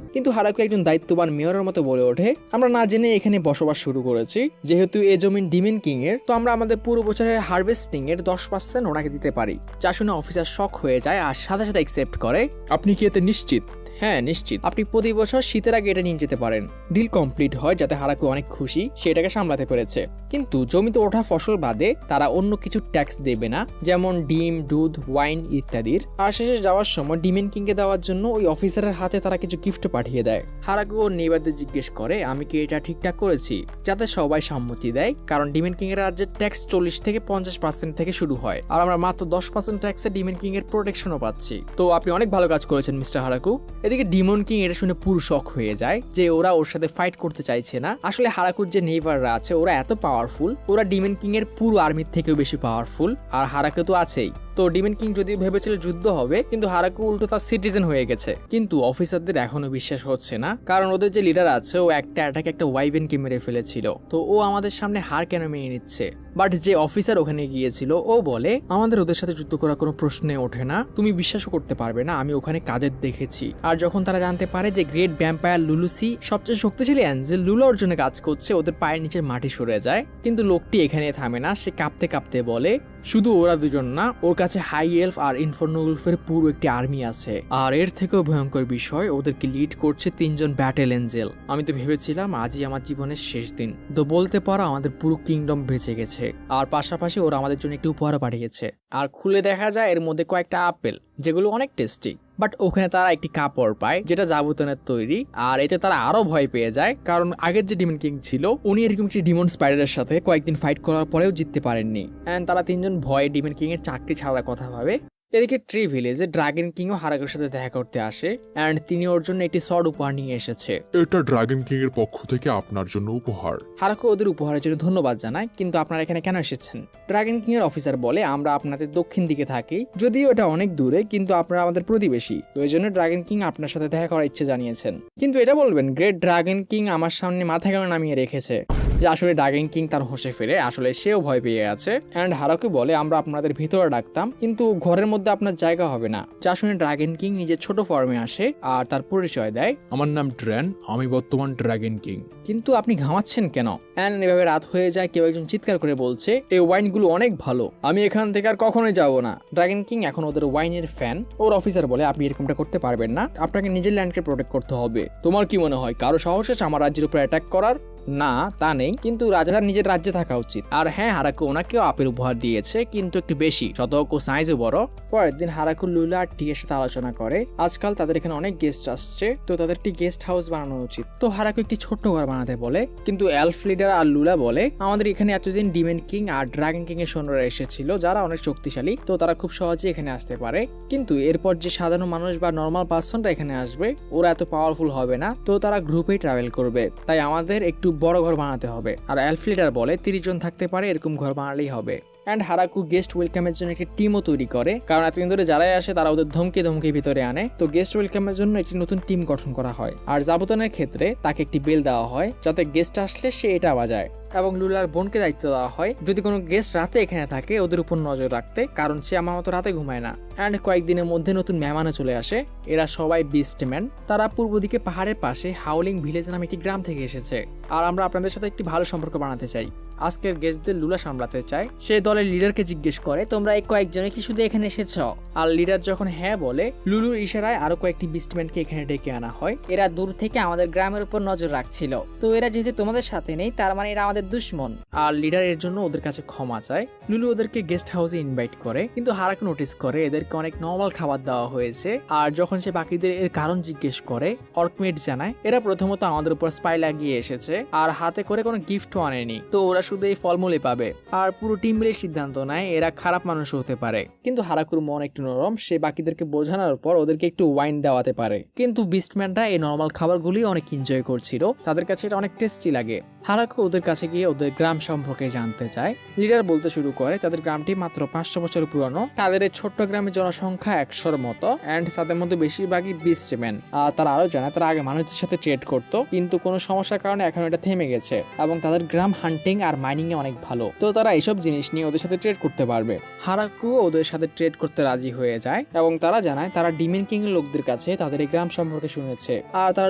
কিন্তু হারাকু একজন দায়িত্ববান মেয়রের মতো বলে ওঠে আমরা না জেনে এখানে বসবাস শুরু করেছি, যেহেতু এই জমিন ডিমেন কিং এর, তো আমরা আমাদের পুরো বছরের হারভেস্টিং এর 10% ওনাকে দিতে পারি। যা শুনে অফিসার শক হয়ে যায় আর সাথে সাথে অ্যাকসেপ্ট করে। আপনি কি এতে নিশ্চিত? হ্যাঁ নিশ্চিত, আপনি প্রতি বছর শীতের আগে এটা নিয়ে যেতে পারেন। ডিল কমপ্লিট হয়, যাতে হারাকু অনেক খুশি সেটাকে সামলাতে পেরেছে। কিন্তু জমিতে ওঠা ফসল বাদে তারা অন্য কিছু ট্যাক্স দেবে না, যেমন ডিম, দুধ, ওয়াইন ইত্যাদির। আর শেষে যাওয়ার সময় ডিমেন কিংকে দেওয়ার জন্য ওই অফিসারের হাতে তারা কিছু গিফট পাঠিয়ে দেয়। হারাকু ওর নেইবারদের জিজ্ঞেস করে আমি কি এটা ঠিকঠাক করেছি, যাতে সবাই সম্মতি দেয়। কারণ ডিমেন কিং এর রাজ্যের ট্যাক্স 40 থেকে 50% থেকে শুরু হয়, আর আমরা মাত্র 10% ট্যাক্সে ডিমেন কিং এর প্রোটেকশনও পাচ্ছি। তো আপনি অনেক ভালো কাজ করেছেন মিস্টার হারাকু। এদিকে ডিমন কিং এটা শুনে পুরো শক হয়ে যায় যে ওরা ওর সাথে ফাইট করতে চাইছে না। আসলে হারাকুর যে নেইবাররা আছে ওরা এত পাওয়ারফুল, ওরা ডিমন কিং এর পুরো আর্মির থেকেও বেশি পাওয়ারফুল। আর হারাকু তো আছেই, তো ডিমন কিং যদিও ভেবেছিল যুদ্ধ হবে, কিন্তু হারাকু উল্টো তার সিটিজেন হয়ে গেছে। কিন্তু অফিসারদের এখনো বিশ্বাস হচ্ছে না, কারণ ওদের যে লিডার আছে ও একটা অ্যাটাকে একটা ওয়াইভেনকে মেরে ফেলেছিল। তো ও আমাদের সামনে হার কেন মেনে নিচ্ছে? বাট যে অফিসার ওখানে গিয়েছিল ও বলে আমাদের ওদের সাথে যুদ্ধ করার কোনো প্রশ্নে ওঠে না, তুমি বিশ্বাসও করতে পারবে না আমি ওখানে কাদের দেখেছি। আর যখন তারা জানতে পারে যে গ্রেট ভ্যাম্পায়ার লুলুসি সবচেয়ে শক্তিশালী অ্যাঞ্জেল লুলোর জন্য কাজ করছে, ওদের পায়ের নিচের মাটি সরে যায়। কিন্তু লোকটি এখানে থামে না, সে কাঁপতে কাঁপতে বলে শুধু ওরা দুজন না, ওর কাছে হাই এলফ আর ইনফার্নো উলফের পুরো একটি আর্মি আছে। আর এর থেকেও ভয়ঙ্কর বিষয়, ওদেরকে লিড করছে 3 জন ব্যাটেল এঞ্জেল। আমি তো ভেবেছিলাম আজই আমার জীবনের শেষ দিন। তো বলতে পারো আমাদের পুরো কিংডম বেঁচে গেছে। আর পাশাপাশি ওরা আমাদের জন্য একটি উপহার পাঠিয়েছে। আর খুলে দেখা যায় এর মধ্যে কয়েকটা আপেল, যেগুলো অনেক টেস্টি। বাট ওখানে তারা একটি কাপড় পায় যেটা জাবুতনের তৈরি, আর এতে তারা আরো ভয় পেয়ে যায়, কারণ আগের যে ডিমন কিং ছিল উনি এরকম একটি ডিমন স্পাইডারের সাথে কয়েকদিন ফাইট করার পরেও জিততে পারেননি। এন্ড তারা 3 জন ভয়ে ডিমন কিং এর চাকরি ছাড়ার কথা ভাবে। এদিকে ট্রি ভিলেজে ড্রাগন কিংও হারাকুর সাথে দেখা করতে আসে, অ্যান্ড তিনি ওর জন্য একটি সর্ড উপহার নিয়ে এসেছে। এটা ড্রাগন কিং এর পক্ষ থেকে আপনার জন্য উপহার। হারাকু ওদের উপহারের জন্য ধন্যবাদ জানায়, কিন্তু আপনারা এখানে কেন এসেছেন? ড্রাগন কিং এর অফিসার বলে আমরা আপনাদের দক্ষিণ দিকে থাকি, যদিও এটা অনেক দূরে, কিন্তু আপনারা আমাদের প্রতিবেশী, তো এই জন্য ড্রাগন কিং আপনার সাথে দেখা করার ইচ্ছে জানিয়েছেন। কিন্তু এটা বলবেন গ্রেট ড্রাগন কিং আমার সামনে মাথা কেন নামিয়ে রেখেছে? যে আসলে ড্রাগন কিং তার হোশে ফেরে, আসলে সেও ভয় পেয়ে আছে। অ্যান্ড হারাকু বলে আমরা আপনাদের ভিতরে ডাকতাম, কিন্তু ঘরের মধ্যে আপনার জায়গা হবে না। যা শুনে ড্রাগন কিং নিজের ছোট ফর্মে আসে আর তার পরিচয় দেয়, আমার নাম ড্র্যান, আমি বর্তমান ড্রাগন কিং। কিন্তু আপনি ঘামাচ্ছেন কেন? অ্যান্ড এভাবে রাত হয়ে যায়, কেউ একজন চিৎকার করে বলছে এই ওয়াইনগুলো অনেক ভালো, আমি এখান থেকে আর কখনোই যাব না। ড্রাগন কিং এখন ওদের ওয়াইনের ফ্যান। ওর অফিসার বলে আপনি এরকমটা করতে পারবেন না, আপনাকে নিজের ল্যান্ডকে প্রোটেক্ট করতে হবে। তোমার কি মনে হয় কারো সাহস আছে আমার রাজ্যের উপর অ্যাটাক করার? না, তা নেই, কিন্তু রাজার নিজের রাজ্যে থাকা উচিত। আর হ্যাঁ, হারাকু ওনাকেও আপেল উপহার দিয়েছে, কিন্তু একটু বেশি, শতক ও সাইজও বড়। পরের দিন হারাকু লুলা আর টিয়ের সাথে আলোচনা করে আজকাল তাদের এখানে অনেক গেস্ট আসছে, তো তাদের একটি গেস্ট হাউস বানানো উচিত। তো হারাকু একটি ছোট্ট ঘর বানাতে বলে, কিন্তু এলফ লিডার আর লুলা বলে আমাদের এখানে এতদিন ডিমন কিং আর ড্রাগন কিং এর সৈন্যরা এসেছিল যারা অনেক শক্তিশালী, তো তারা খুব সহজে এখানে আসতে পারে। কিন্তু এরপর যে সাধারণ মানুষ বা নর্মাল পার্সনরা এখানে আসবে ওরা এত পাওয়ারফুল হবে না, তো তারা গ্রুপেই ট্রাভেল করবে, তাই আমাদের একটু বড় ঘর বানাতে হবে। আর এলফ লিডার বলে 30 জন থাকতে পারে, এরকম ঘর বানালেই হবে। অ্যান্ড হারাকু গেস্ট ওয়েলকামের জন্য একটি টিমও তৈরি করে, কারণ এতদিন ধরে যারাই আসে তারা ওদের ধমকে ধমকে ভিতরে আনে। তো গেস্ট ওয়েলকামের জন্য একটি নতুন টিম গঠন করা হয়, আর জাবুতনের ক্ষেত্রে তাকে একটি বেল দেওয়া হয় যাতে গেস্ট আসলে সে এটা বাজায়। এবং লুলার বোনকে দায়িত্ব দেওয়া হয় যদি কোনো গেস্ট রাতে এখানে থাকে ওদের উপর নজর রাখতে, কারণ সে আমার মতো রাতে ঘুমায় না। অ্যান্ড কয়েকদিনের মধ্যে নতুন মেহমানও চলে আসে, এরা সবাই বিস্টম্যান। তারা পূর্ব দিকে পাহাড়ের পাশে হাউলিং ভিলেজ নামে একটি গ্রাম থেকে এসেছে, আর আমরা আপনাদের সাথে একটি ভালো সম্পর্ক বানাতে চাই। আজকের গেস্টদের লুলা সামলাতে চায়। সে দলের লিডারকে জিজ্ঞেস করে তোমরা এই কয়েকজনে কি শুধু এখানে এসেছ? আর লিডার যখন হ্যাঁ বলে, লুলুর ইশারায় আরো কয়েকটি বিস্টম্যানকে এখানে ডেকে আনা হয়। এরা দূর থেকে আমাদের গ্রামের উপর নজর রাখছিল, তো এরা যেহেতু তোমাদের সাথে নেই তার মানে এরা আমাদের দুশমন। আর লিডার এর জন্য ওদের কাছে ক্ষমা চায়। লুলু ওদেরকে গেস্ট হাউসে ইনভাইট করে, কিন্তু হারাকু নোটিস করে এদেরকে অনেক নর্মাল খাবার দেওয়া হয়েছে। আর যখন সে বাকিদের এর কারণ জিজ্ঞেস করে, অর্কমেট জানায় এরা প্রথমত আমাদের উপর স্পাই লাগিয়ে এসেছে আর হাতে করে কোনো গিফটও আনেনি, তো ওরা শুধু এই ফলমূলই পাবে। আর পুরো টিম মিলে সিদ্ধান্ত নেয় এরা খারাপ মানুষ হতে পারে। কিন্তু হারাকুর মন একটু নরম, সে বাকিদেরকে বোঝানোর পর ওদেরকে একটু ওয়াইন দেওয়াতে পারে। কিন্তু বিস্টম্যানরা এই নর্মাল খাবারগুলি অনেক এনজয় করছিল, তাদের কাছে এটা অনেক টেস্টি লাগে। হারাকু ওদের কাছে গিয়ে ওদের গ্রাম সম্পর্কে জানতে চায়। লিডার বলতে শুরু করে তাদের গ্রামটি মাত্র 500 বছর পুরানো, তাদের এই ছোট্ট গ্রামের জনসংখ্যা 100-র মতো, অ্যান্ড তাদের মধ্যে বেশিরভাগই বিস্টম্যান। আর তারা আরো জানায় তারা আগে মানুষদের সাথে ট্রেড করতো, কিন্তু কোনো সমস্যার কারণে এখন এটা থেমে গেছে, এবং তাদের গ্রাম হান্টিং আর মাইনিং এ অনেক ভালো, তো তারা এইসব জিনিস নিয়ে ওদের সাথে ট্রেড করতে পারবে। হারাকু ওদের সাথে ট্রেড করতে রাজি হয়ে যায়, এবং তারা জানায় তারা ডিমন কিং এর লোকদের কাছে তাদের এই গ্রাম সম্পর্কে শুনেছে, আর তারা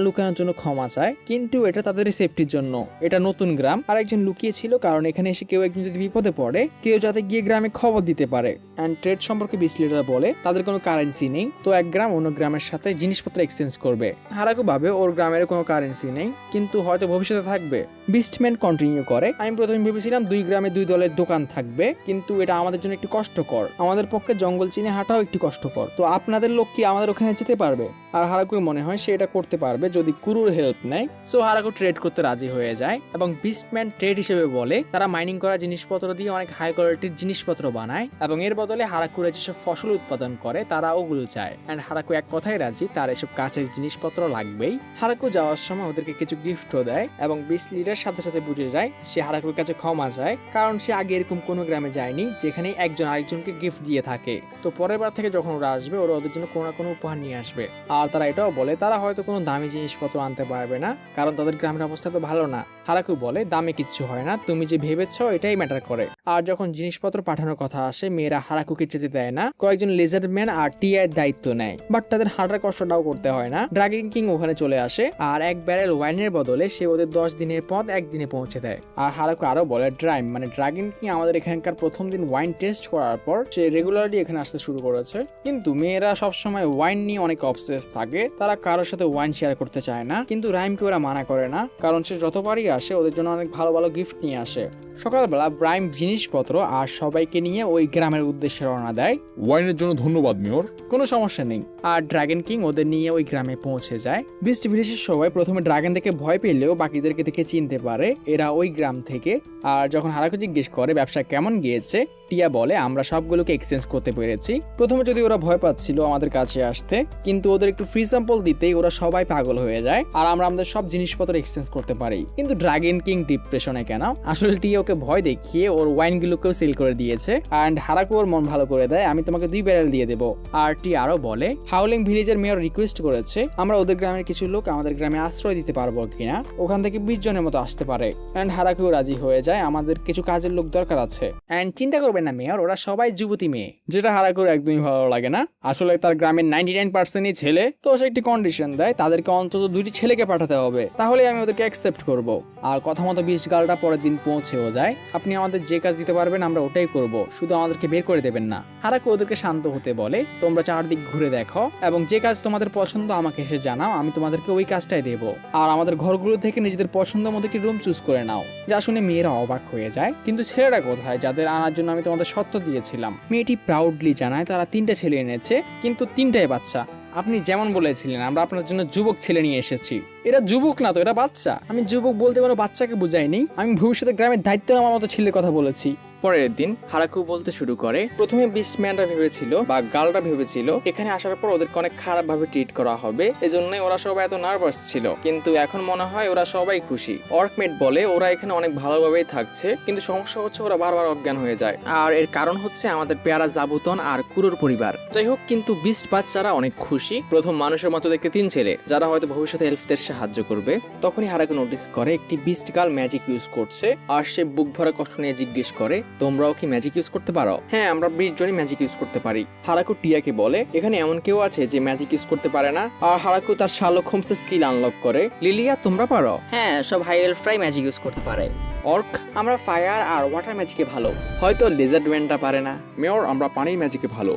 লুকানোর জন্য ক্ষমা চায়, কিন্তু এটা তাদের সেফটির জন্য। এটা নতুন গ্রাম, আর একজন লুকিয়ে ছিল, কারণ এখানে এসে কেউ একজন যদি বিপদে পড়ে কেউ যাতে গিয়ে গ্রামে খবর দিতে পারে। অ্যান্ড ট্রেড সম্পর্কে বিসলিডার বলে তাদের কোনো কারেন্সি নেই, তো এক গ্রাম অন্য গ্রামের সাথে জিনিসপত্র এক্সচেঞ্জ করবে। হারাকু ভাবে ওর গ্রামের কোনো কারেন্সি নেই, কিন্তু হয়তো ভবিষ্যতে থাকবে। বিস্টম্যান কন্টিনিউ করে আমি প্রথমে ভেবেছিলাম 2 গ্রামে 2 দলের দোকান থাকবে, কিন্তু এটা আমাদের জন্য একটু কষ্টকর, আমাদের পক্ষে জঙ্গল চিনে হাঁটাও একটু কষ্টকর, তো আপনাদের লোক কি আমাদের ওখানে যেতে পারবে? আর হারাকুর মনে হয় সে এটা করতে পারবে যদি কুরুর হেল্প নেয়। সো হারাকু ট্রেড করতে রাজি হয়ে যায় এবং বিস্টম্যান ট্রেড হিসেবে বলে তারা মাইনিং করা জিনিসপত্র দিয়ে অনেক হাই কোয়ালিটির জিনিসপত্র বানায় এবং এর বদলে হারাকুরা যেসব ফসল উৎপাদন করে তারা ওগুলো চায়। অ্যান্ড হারাকু এক কথায় রাজি, তার এসব কাছের জিনিসপত্র লাগবেই। হারাকু যাওয়ার সময় ওদেরকে কিছু গিফটও দেয় এবং বিস্ট লিডার সাথে সাথে বুঝে যায় সে হারাকুর কাছে ক্ষমা চায়, কারণ সে আগে এরকম কোনো গ্রামে যায়নি যেখানে একজন আরেকজনকে গিফট দিয়ে থাকে। তো পরের বার থেকে যখন ওরা আসবে ওরা ওদের জন্য কোনো না কোনো উপহার নিয়ে আসবে। আর তারা এটাও বলে তারা হয়তো কোনো দামি জিনিসপত্র আনতে পারবে না, কারণ তাদের গ্রামের অবস্থা তো ভালো না। হারাকু বলে দামে কিচ্ছু হয় না, তুমি যে ভেবেছো এটাই ম্যাটার করে। আর যখন জিনিসপত্র পাঠানোর কথা আসে মেয়েরা হারাকুকে যেতে দেয় না, কয়েকজন লেজারম্যান আর টিআই দায়িত্ব নেয়, বাট তাদের হাঁটার কষ্টটাও করতে হয় না। ড্রাগন কিং ওখানে চলে আসে আর এক ব্যারেল ওয়াইনের বদলে সে ওদের 10 দিনের পথ একদিনে পৌঁছে দেয়। আর হারাকু আরো বলে ড্রাগন কিং আমাদের এখানকার প্রথম দিন ওয়াইন টেস্ট করার পর সে রেগুলারলি এখানে আসতে শুরু করেছে। কিন্তু মেয়েরা সবসময় ওয়াইন নিয়ে অনেক অবসেস থাকে, তারা কারোর সাথে ওয়াইন শেয়ার করতে চায় না। কিন্তু রাইমকে ওরা মানা করে না, কারণ সে যতবারই আসে ওদের জন্য অনেক ভালো ভালো গিফট নিয়ে আসে। সকালবেলা রাইম জিনিসপত্র আর সবাইকে নিয়ে ওই গ্রামের উদ্দেশ্যে রওনা দেয়। ওয়াইনের জন্য ধন্যবাদ মেয়র। কোনো সমস্যা নেই। আর ড্রাগন কিং ওদের নিয়ে ওই গ্রামে পৌঁছে যায়। বিস্ট ভিলেজের সবাই প্রথমে ড্রাগন দেখে ভয় পেলেও বাকিদেরকে দেখে চিনতে পারে এরা ওই গ্রাম থেকে। আর যখন হারাকু জিজ্ঞেস করে ব্যবসা কেমন গিয়েছে, টিয়া বলে আমরা সবগুলোকে এক্সচেঞ্জ করতে পেরেছি। প্রথমে যদি ওরা ভয় পাচ্ছিল আমাদের কাছে আসতে, কিন্তু ওদের একটু ফ্রি স্যাম্পল দিতেই ওরা সবাই পাগল হয়ে যায় আর আমরা আমাদের সব জিনিসপত্র এক্সচেঞ্জ করতে পারি। কিন্তু ড্রাগন কিং ডিপ্রেশনে কেন? আসলে টিয়া ওকে ভয় দেখিয়ে ওর ওয়াইনগুলোকেও সেল করে দিয়েছে। অ্যান্ড হারাকু ওর মন ভালো করে দেয়, আমি তোমাকে 2 ব্যারেল দিয়ে দেবো। আর টি আরো বলে হাউলিং ভিলেজের মেয়র রিকোয়েস্ট করেছে আমরা ওদের গ্রামের কিছু লোক আমাদের গ্রামে আশ্রয় দিতে পারবো কিনা, ওখান থেকে 20 জনের মতো আসতে পারে। অ্যান্ড হারাকুও রাজি হয়ে যায়, আমাদের কিছু কাজের লোক দরকার আছে। অ্যান্ড চিন্তা করবেন না মেয়র, ওরা সবাই যুবতী মেয়ে, যেটা হারাকুর একদমই ভালো লাগে না। আসলে তার গ্রামের 99%ই ছেলে, তো সে একটি কন্ডিশন দেয় তাদেরকে অন্তত 2টি ছেলেকে পাঠাতে হবে, তাহলে আমি ওদেরকে অ্যাকসেপ্ট করব। আর কথা মতো 20 গালটা পরের দিন পৌঁছেও যায়। আপনি আমাদের যে কাজ দিতে পারবেন আমরা ওটাই করব, শুধু আমাদেরকে বের করে দেবেন না। হারাকু ওদেরকে শান্ত হতে বলে, তোমরা চারদিক ঘুরে দেখো এবং যে কাজ তোমাদের পছন্দ আমাকে এসে জানাও, আমি তোমাদেরকে ওই কাজটাই দেবো। আর আমাদের ঘরগুলো থেকে নিজেদের পছন্দ মতো একটি রুম চুজ করে নাও। যা শুনে মেয়েরা অবাক হয়ে যায়, কিন্তু ছেলেরা কোথায় যাদের আনার জন্য আমি তোমাদের সত্য দিয়েছিলাম? মেয়েটি প্রাউডলি জানায় তারা 3টে ছেলে এনেছে, কিন্তু 3টাই বাচ্চা। আপনি যেমন বলেছিলেন আমরা আপনার জন্য যুবক ছেলে নিয়ে এসেছি। এরা যুবক না তো, এরা বাচ্চা। আমি যুবক বলতে কোনো বাচ্চাকে বুঝাইনি, আমি ভবিষ্যতে গ্রামের দায়িত্ব নেওয়ার মতো ছেলের কথা বলেছি। পরের দিন হারাকু বলতে শুরু করে, প্রথমে বিস্টম্যানরা ভেবেছিল বা গার্লরা ভেবেছিল এখানে আসার পর ওদেরকে অনেক খারাপ ভাবে ট্রিট করা হবে, এজন্যই ওরা সবাই এত নার্ভাস ছিল, কিন্তু এখন মনে হয় ওরা সবাই খুশি। অর্কমেট বলে ওরা এখানে অনেক ভালোভাবেই থাকছে, কিন্তু সমস্যা হচ্ছে ওরা বারবার অজ্ঞান হয়ে যায়। আর এর কারণ হচ্ছে আমাদের পেয়ারা জাবুতন আর কুরুর পরিবার। যাই হোক, কিন্তু বিস্ট বাচ্চারা অনেক খুশি। প্রথম মানুষের মতো দেখতে 3 ছেলে, যারা হয়তো ভবিষ্যতে এলফদের সাহায্য করবে। তখনই হারাকু নোটিস করে একটি বিস্ট গার্ল ম্যাজিক ইউজ করছে, আর সে বুক ভরা কষ্ট নিয়ে জিজ্ঞেস করে তোমরাও কি ম্যাজিক ইউজ করতে পারো? হ্যাঁ, আমরা 20 জনই ম্যাজিক ইউজ করতে পারি। হারাকু টিয়াকে বলে এখানে এমন কেউ আছে যে ম্যাজিক ইউজ করতে পারে না? আর হারাকু তার শার্লক হোমসের স্কিল আনলক করে। লিলিয়া, তোমরা পারো? হ্যাঁ, সব হাই এলফরাই ম্যাজিক ইউজ করতে পারে। অর্ক, আমরা ফায়ার আর ওয়াটার ম্যাজিকে ভালো, হয়তো লেজার্ড ম্যানটা পারে না। মেয়র, আমরা পানির ম্যাজিকে ভালো।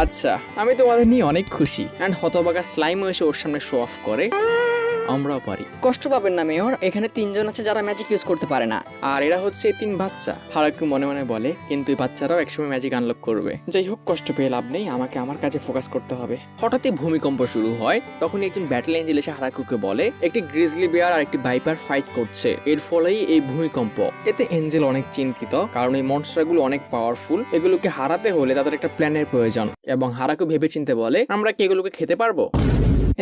আচ্ছা, আমি তোমাদের নিয়ে অনেক খুশি। অ্যান্ড হতবাগা স্লাইমও এসে ওর সামনে শো অফ করে, আমরাও পারি। কষ্ট পাবেন না মেয়র, এখানে 3 জন আছে যারা ম্যাজিক ইউজ করতে পারে না। আর এরা হচ্ছে 3 বাচ্চা। হারাকু মনে মনে বলে, কিন্তু এই বাচ্চারাও একসময় ম্যাজিক আনলক করবে। যাই হোক, কষ্ট পেয়ে লাভ নেই, আমাকে আমার কাজে ফোকাস করতে হবে। হঠাৎই ভূমিকম্প শুরু হয়। তখন একজন ব্যাটল এঞ্জেল এসে হারাকুকে বলে একটি গ্রিজলি বেয়ার আর একটি ভাইপার ফাইট করছে, এর ফলেই এই ভূমিকম্প। এতে এঞ্জেল অনেক চিন্তিত, কারণ এই মনস্টারগুলো অনেক পাওয়ারফুল, এগুলোকে হারাতে হলে তাদের একটা প্ল্যানের প্রয়োজন। এবং হারাকু ভেবেচিন্তে বলে, আমরা কি এগুলোকে খেতে পারবো?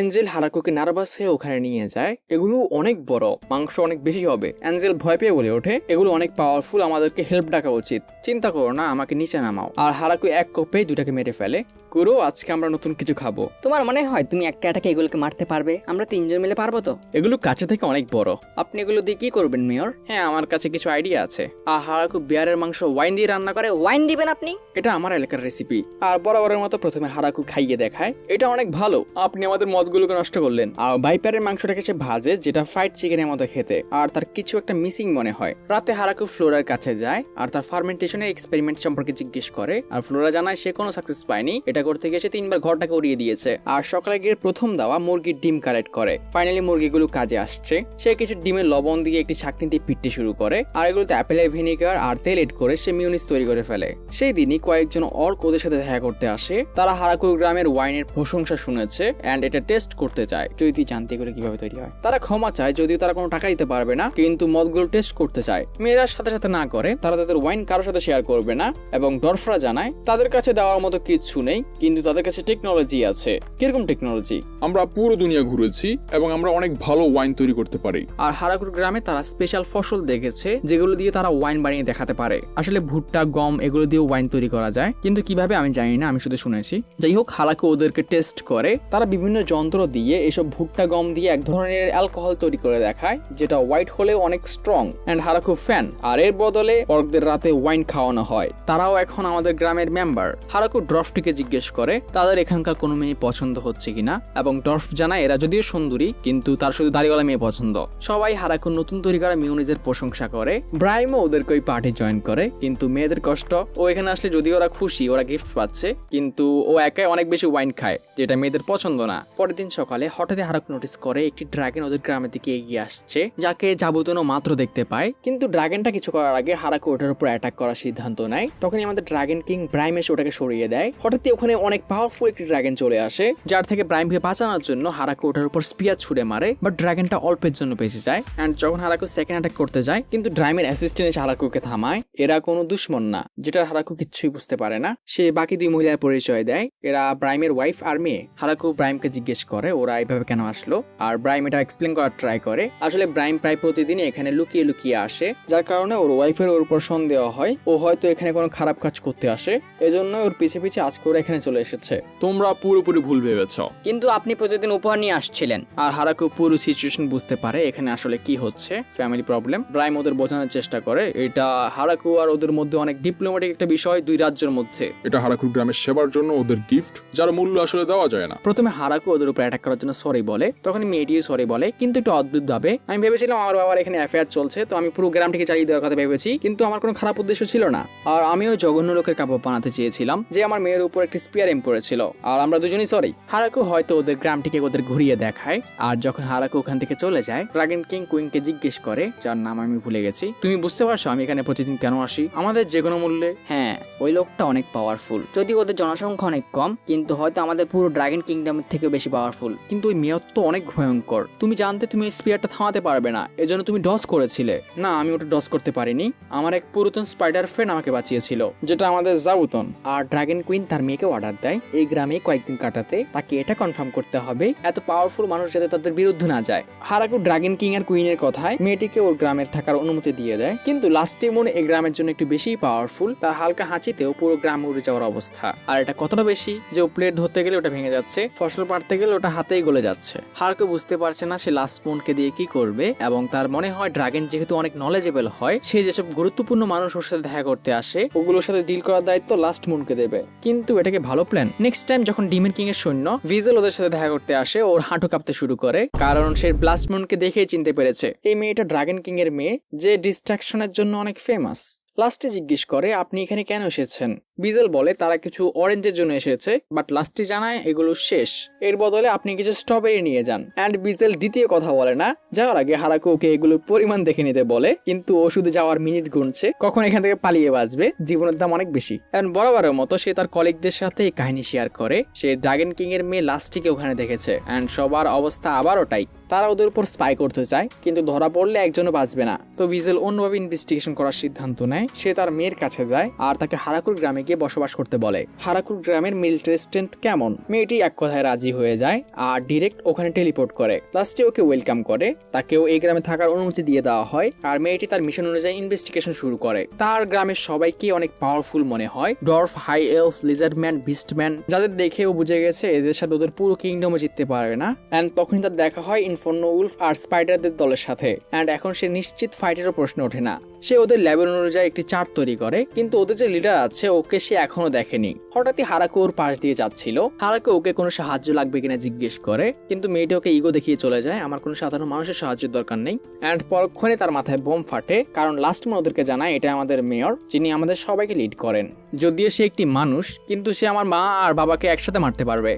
এঞ্জেল হারাকুকে নার্ভাস হয়ে ওখানে নিয়ে যায়। এগুলো অনেক বড়, মাংস অনেক বেশি হবে। এঞ্জেল ভয় পেয়ে বলে ওঠে, এগুলো অনেক পাওয়ারফুল, আমাদেরকে হেল্প ডাকা উচিত। চিন্তা করো না, আমাকে নিচে নামাও। আর হারাকু এক কোপেই 2টাকে মেরে ফেলে। কুরো, আজকে আমরা নতুন কিছু খাবো। তোমার মনে হয় তুমি একটা অ্যাটাকে এগুলোকে মারতে পারবে? আমরা 3 জন মিলে পারবো তো? এগুলো কাছে থেকে অনেক বড়। আপনি এগুলো দিয়ে কি করবেন মেয়র? হ্যাঁ, আমার কাছে কিছু আইডিয়া আছে। আর হারাকু বিয়ারের মাংস ওয়াইন দিয়ে রান্না করে। ওয়াইন দিবেন আপনি? এটা আমার এলাকার রেসিপি। আর বরাবরের মতো প্রথমে হারাকু খাইয়ে দেখায়, এটা অনেক ভালো, আপনি আমাদের মদগুলোকে নষ্ট করলেন। আর ভাইপারের মাংসটাকে সে ভাজে, যেটা ফ্রাইড চিকেনের মতো খেতে। আর তার কিছু একটা মিসিং মনে হয়। রাতে হারাকু ফ্লোরার কাছে যায় আর তার ফার্মেন্টেশনের এক্সপেরিমেন্ট সম্পর্কে জিজ্ঞেস করে। আর ফ্লোরা জানায় সে কোনো সাকসেস পায়নি, এটা এটা করতে গিয়ে সে 3বার ঘরটাকে উড়িয়ে দিয়েছে। আর সকালে গিয়ে প্রথম দেওয়া মুরগির ডিম কালেক্ট করে। ফাইনালি মুরগিগুলো কাজে আসছে। সে কিছু ডিমের লবণ দিয়ে একটি ছাঁকনি দিয়ে পিটতে শুরু করে, আর এগুলোতে অ্যাপেলের ভিনেগার আর তেল এড করে সে মিউনিস তৈরি করে ফেলে। সেই দিনই কয়েকজন অর্ক ওদের সাথে দেখা করতে আসে। তারা হারাকুর গ্রামের ওয়াইনের প্রশংসা শুনেছে এন্ড এটা টেস্ট করতে চায়, যদি তুই জানতে এগুলো কিভাবে তৈরি হয়। তারা ক্ষমা চায়, যদিও তারা কোনো টাকা দিতে পারবে না, কিন্তু মদগুলো টেস্ট করতে চায়। মেয়েরা সাথে সাথে না করে, তারা তাদের ওয়াইন কারোর সাথে শেয়ার করবে না, এবং ডরফরা জানায় তাদের কাছে দেওয়ার মতো কিছু নেই, কিন্তু তাদের কাছে টেকনোলজি আছে। কিরকম টেকনোলজি? আমরা পুরো দুনিয়া ঘুরেছি এবং আমরা অনেক ভালো ওয়াইন তৈরি করতে পারি। আর হারাকুর গ্রামে তারা স্পেশাল ফসল দেখেছে যেগুলো দিয়ে তারা ওয়াইন বানিয়ে দেখাতে পারে। আসলে ভুট্টা, গম এগুলো দিয়ে ওয়াইন তৈরি করা যায়, কিন্তু কিভাবে আমি জানি না, আমি শুধু শুনেছি। যাই হোক, হারাকু ওদেরকে টেস্ট করে। তারা বিভিন্ন যন্ত্র দিয়ে এসব ভুট্টা, গম দিয়ে এক ধরনের অ্যালকোহল তৈরি করে দেখায়, যেটা হোয়াইট হলেও অনেক স্ট্রং। এন্ড হারাকু ফ্যান, আর এর বদলে অর্কদের রাতে ওয়াইন খাওয়ানো হয়। তারাও এখন আমাদের গ্রামের মেম্বার। হারাকু ড্রফটিকে জিজ্ঞেস করে তাদের এখানকার কোনো মেয়ে পছন্দ হচ্ছে কিনা, এবং ডর্ফ জানায় এরা যদিও সুন্দরী, কিন্তু তার শুধু দাড়িওয়ালা মেয়ে পছন্দ। সবাই হারাকুর নতুন তৈরি করা মিউনিজের প্রশংসা করে। ব্রাইমও ওদেরকে ওই পার্টি জয়েন করে, কিন্তু মেয়েদের কষ্ট, ও এখানে আসলে যদিও ওরা খুশি, ওরা গিফট পাচ্ছে, কিন্তু ও একাই অনেক বেশি ওয়াইন খায়, যেটা মেয়েদের পছন্দ না। পরের দিন সকালে হঠাৎই হারাকু নোটিস করে একটি ড্রাগন ওদের গ্রামের দিকে এগিয়ে আসছে, যাকে জাবুতনো মাত্র দেখতে পায়। কিন্তু ড্রাগনটা কিছু করার আগে হারাকু ওটার উপর অ্যাটাক করার সিদ্ধান্ত নেয়। তখনই আমাদের ড্রাগন কিং ব্রাইম এসে ওটাকে সরিয়ে দেয়। হঠাৎই ওখানে অনেক পাওয়ারফুল একটি ড্রাগন চলে আসে, যার থেকে ব্রাইমকে বাঁচানোর জন্য হারাকু ওটার উপর স্পিয়ার ছুড়ে মারে, বাট ড্রাগনটা অল্পের জন্য বেঁচে যায়। এন্ড যখন হারাকু সেকেন্ড অ্যাটাক করতে যায়, কিন্তু ড্রাইমের অ্যাসিস্ট্যান্ট এসে হারাকুকে থামায়। এরা কোনো দুশ্মন না, যেটা হারাকু কিচ্ছুই বুঝতে পারে না। সে বাকি দুই মহিলার পরিচয় দেয়, এরা ব্রাইমের ওয়াইফ আর মেয়ে। হারাকু ব্রাইমকে জিজ্ঞেস করে ওরা এইভাবে কেন আসলো, আর ব্রাইম এটা এক্সপ্লেন করার ট্রাই করে। আসলে ব্রাইম প্রায় প্রতিদিনই এখানে লুকিয়ে লুকিয়ে আসে, যার কারণে ওর ওয়াইফের ওর উপর সন্দেহ হয় ও হয়তো এখানে কোনো খারাপ কাজ করতে আসে, এজন্য ওর পিছে পিছে আজকে ওরা এখানে চলে এসেছে। তোমরা পুরোপুরি ভুল ভেবেছ। কিন্তু আপনি প্রতিদিন উপহার নিয়ে আসছিলেন। আর হারাকু পুরো সিচুয়েশন বুঝতে পারে এখানে আসলে কি হচ্ছে, ফ্যামিলি প্রবলেম। ব্রাইম ওদের বোঝানোর চেষ্টা করে এটা হারাকু আর ওদের মধ্যে অনেক ডিপ্লোম্যাটিক একটা বিষয় দুই রাজ্যের মধ্যে। এটা হারাকুর গ্রামের সেবার জন্য ওদের গিফট, যার মূল্য আসলে দেওয়া যায় না। প্রথমে হারাকু ওদের উপর অ্যাটাক করার জন্য সরি বলে, তখন মেয়েটিও সরি বলে, কিন্তু একটু অদ্ভুত ভাবে। আমি ভেবেছিলাম আমার বাবার এখানে অ্যাফেয়ার চলছে, তো আমি পুরো গ্রামটিকে চালিয়ে দেওয়ার কথা ভেবেছি, কিন্তু আমার কোনো খারাপ উদ্দেশ্য ছিল না। আর আমিও জঘন্য লোকের কাপড় বানাতে চেয়েছিলাম, যে আমার মেয়ের উপর একটি স্পিয়ার এম করেছিল, আর আমরা দুজনই সরি। হারাকু হয়তো ওদের গ্রামটিকে ওদের ঘুরিয়ে দেখায়। আর যখন হারাকু ওখান থেকে চলে যায়, ড্রাগন কিং কুইনকে জিজ্ঞেস করে, যার নাম আমি ভুলে গেছি, তুমি বুঝতে পারছো আমি এখানে প্রতিদিন কেন আসি, আমাদের যে কোনো মূল্যে? হ্যাঁ, ওই লোকটা অনেক পাওয়ারফুল। যদি ওদের জনসংখ্যা অনেক কম, কিন্তু হয়তো আমাদের পুরো ড্রাগন কিংডমের থেকেও বেশি পাওয়ারফুল। কিন্তু ওই মেয়র তো অনেক ভয়ঙ্কর। তুমি জানতে তুমি এই স্পিয়ারটা থামাতে পারবে না, এজন্য তুমি ডস করেছিলে। না, আমি ওটা ডস করতে পারিনি, আমার এক পুরাতন স্পাইডার ফ্রেন্ড আমাকে বাঁচিয়েছিল, যেটা আমাদের জাবুতন। আর ড্রাগন কুইন তার মেয়েকে অর্ডার দেয় এই গ্রামে কয়েকদিন কাটাতে, তাকে এটা কনফার্ম করতে হবে এত পাওয়ারফুল মানুষ যাতে তাদের বিরুদ্ধে না যায়। হারাকু ড্রাগন কিং আর কুইনের কথায় মেয়েটিকে ওর গ্রামের থাকার অনুমতি দিয়ে দেয়, কিন্তু লাস্টে মনে এই গ্রামের জন্য একটু বেশি পাওয়ারফুল। তার হালকা হাঁচিতেও পুরো গ্রাম উড়ে যাওয়ার অবস্থা। আর এটা কতটা বেশি যে ও প্লেট ধরতে গেলে ওটা ভেঙে যাচ্ছে, ফসল পাড়তে গেলে ওটা হাতেই গলে যাচ্ছে। হারাকু বুঝতে পারছে না সে লাস্ট মুনকে দিয়ে কি করবে, এবং তার মনে হয় ড্রাগন যেহেতু অনেক নলেজেবল হয়, সে যেসব গুরুত্বপূর্ণ মানুষ ওর সাথে দেখা করতে আসে ওগুলোর সাথে ডিল করার দায়িত্ব লাস্ট মুনকে দেবে। কিন্তু এটাকে ভালো প্ল্যান। নেক্সট টাইম যখন ডিমের কিং এর সৈন্য ভিজেল ওদের সাথে দেখা করতে আসে, ওর হাঁটু কাঁপতে শুরু করে, কারণ সে ব্লাস্ট মুনকে দেখেই চিনতে পেরেছে এই মেয়েটা ড্রাগন কিং এর মেয়ে, যে ডিস্ট্রাকশনের জন্য অনেক ফেমাস। লাস্টে জিজ্ঞেস করে আপনি এখানে কেন এসেছেন। বিজেল বলে তারা কিছু অরেঞ্জের জন্য এসেছে, বাট লাস্টে জানায় এগুলো শেষ, এর বদলে আপনি কিছু স্ট্রবেরি নিয়ে যান। এন্ড বিজেল দ্বিতীয় কথা বলে না, যাওয়ার আগে হারাকু ওকে এগুলোর পরিমাণ দেখে নিতে বলে, কিন্তু ও শুধু যাওয়ার মিনিট গুনছে কখন এখান থেকে পালিয়ে বাঁচবে, জীবনের দাম অনেক বেশি। এন্ড বরাবরের মতো সে তার কলিগদের সাথে এই কাহিনী শেয়ার করে, সে ড্রাগন কিং এর মেয়ে লাস্টিকে ওখানে দেখেছে। এন্ড সবার অবস্থা আবার ওটাই, তারা ওদের উপর স্পাই করতে চায়, কিন্তু ধরা পড়লে একজনও বাঁচবে না। তো বিজেল অন্যভাবে ইনভেস্টিগেশন করার সিদ্ধান্ত নেয়। সে তার মেয়ের কাছে যায় আর তাকে হারাকুর গ্রামে গিয়ে বসবাস করতে বলে। হারাকুর গ্রামের মিলিটারি স্ট্রেংথ কেমন, মেয়েটি এক কথায় রাজি হয়ে যায় আর ডিরেক্ট ওখানে টেলিপোর্ট করে। লাস্টে ওকে ওয়েলকাম করে, তাকেও এই গ্রামে থাকার অনুমতি দিয়ে দেওয়া হয়, আর মেয়েটি তার মিশন অনুযায়ী ইনভেস্টিগেশন শুরু করে। তার গ্রামের সবাইকে অনেক পাওয়ারফুল মনে হয়, ডর্ফ, হাই এলফ, লিজার্ডম্যান, বিস্টম্যান, যাদের দেখে ও বুঝে গেছে এদের সাথে ওদের পুরো কিংডমও জিততে পারবে না। এন্ড তখনই তার দেখা হয় স্বয়ংসম্পন্ন উলফ আর স্পাইডারদের দলের সাথে, অ্যান্ড এখন সে নিশ্চিত ফাইটেরও প্রশ্ন ওঠে না। সে ওদের লেভেল অনুযায়ী একটি চার্ট তৈরি করে, কিন্তু ওদের যে লিডার আছে ওকে সে এখনো দেখেনি। হঠাৎই হারাকু ওর পাশ দিয়ে যাচ্ছিল। হারাকু ওকে কোনো সাহায্য লাগবে কিনা জিজ্ঞেস করে, কিন্তু মেয়েটি ওকে ইগো দেখিয়ে চলে যায়, আমার কোনো সাধারণ মানুষের সাহায্যের দরকার নেই। অ্যান্ড পরক্ষণে তার মাথায় বোম ফাটে, কারণ লাস্ট মান ওদেরকে জানায় এটা আমাদের মেয়র, যিনি আমাদের সবাইকে লিড করেন। যদিও সে একটি মানুষ, কিন্তু সে আমার মা আর বাবাকে একসাথে মারতে পারবে।